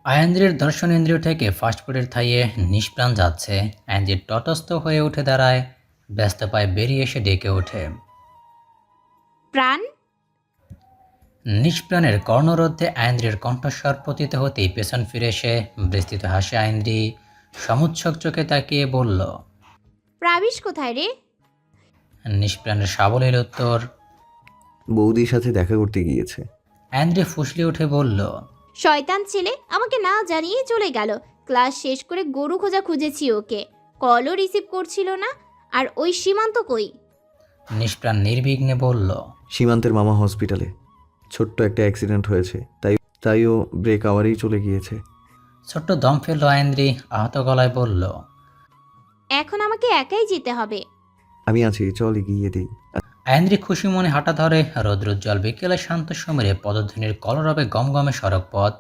আয়েন্দ্রির দর্শনেন্দ্রিয় থেকে ফাস্টফুডের থাইয়ে নিষ্প্রাণ যাচ্ছে। আয়েন্দ্রি তটস্থ হয়ে উঠে দাঁড়ায়, ব্যস্ত পায়ে বেরিয়ে এসে ডেকে ওঠে, প্রাণ? নিষ্প্রাণের কর্ণরোধে আয়েন্দ্রির কণ্ঠস্বর পতিত হতেই পেছন ফিরে এসে বিস্তৃত হাসে আয়েন্দ্রি সমুচ্ছক চোখে তাকিয়ে বলল, প্রাবিশ কোথায় রে? নিষ্প্রাণের সাবলীল উত্তর, বৌদির সাথে দেখা করতে গিয়েছে। আয়েন্দ্রি ফুসলি উঠে বলল, শয়তান ছেলে, আমাকে না জানিয়ে চলে গেল। ক্লাস শেষ করে গরু খোঁজা খুঁজেছি ওকে, কলও রিসিভ করছিল না। আর ওই সীমান্ত কই? নিষ্প্রাণ নির্বিঘ্নে বলল, সীমান্তের মামা হসপিটালে ছোট্ট একটা অ্যাক্সিডেন্ট হয়েছে, তাইও ব্রেক আওয়ারেই চলে গিয়েছে। ছোট্ট দম ফেলল আয়েন্দ্রি, আহত গলায় বলল, এখন আমাকে একাই যেতে হবে। আমি আছি, চল এগিয়ে দিই। আয়েন্দ্রি খুশি মনে হাঁটা ধরে। রৌদ্রোজ্জ্বল বিকেলে শান্ত সমীরে পদধ্বনির কলরবে গমগমে সড়ক পথ।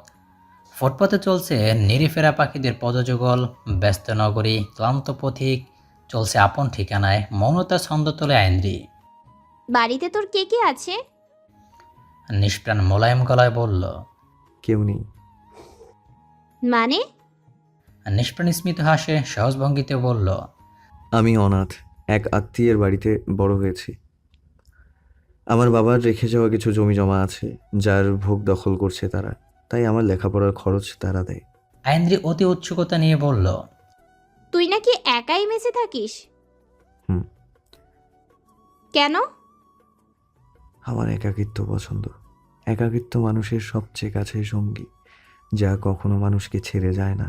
ফুটপথে চলছে নিরিফেরা পাখিদের পদযুগল। ব্যস্ত নগরী, ক্লান্ত পথিক চলছে আপন ঠিকানায়। মৌনতা ছন্দ তোলে আয়েন্দ্রি। বাড়িতে তোর কে কে আছে? নিষ্প্রাণ মোলায়েম গলায় বলল, কেউ নেই। মানে? নিষ্প্রাণ স্মিত হাসে, সহজ ভঙ্গিতে বলল, আমি অনাথ, এক আত্মীয়ের বাড়িতে বড় হয়েছি। আমার বাবার রেখে যাওয়া কিছু জমি জমা আছে, যার ভোগ দখল করছে তারা, তাই আমার লেখাপড়ার খরচ তারা দেয়। আয়েন্দ্রি অতি উৎসুকতা নিয়ে বলল, তুই নাকি একাই মেসে থাকিস? হুম। কেন? আমার একাকিত্ব পছন্দ। একাকিত্ব মানুষের সবচেয়ে কাছের সঙ্গী, যা কখনো মানুষকে ছেড়ে যায় না।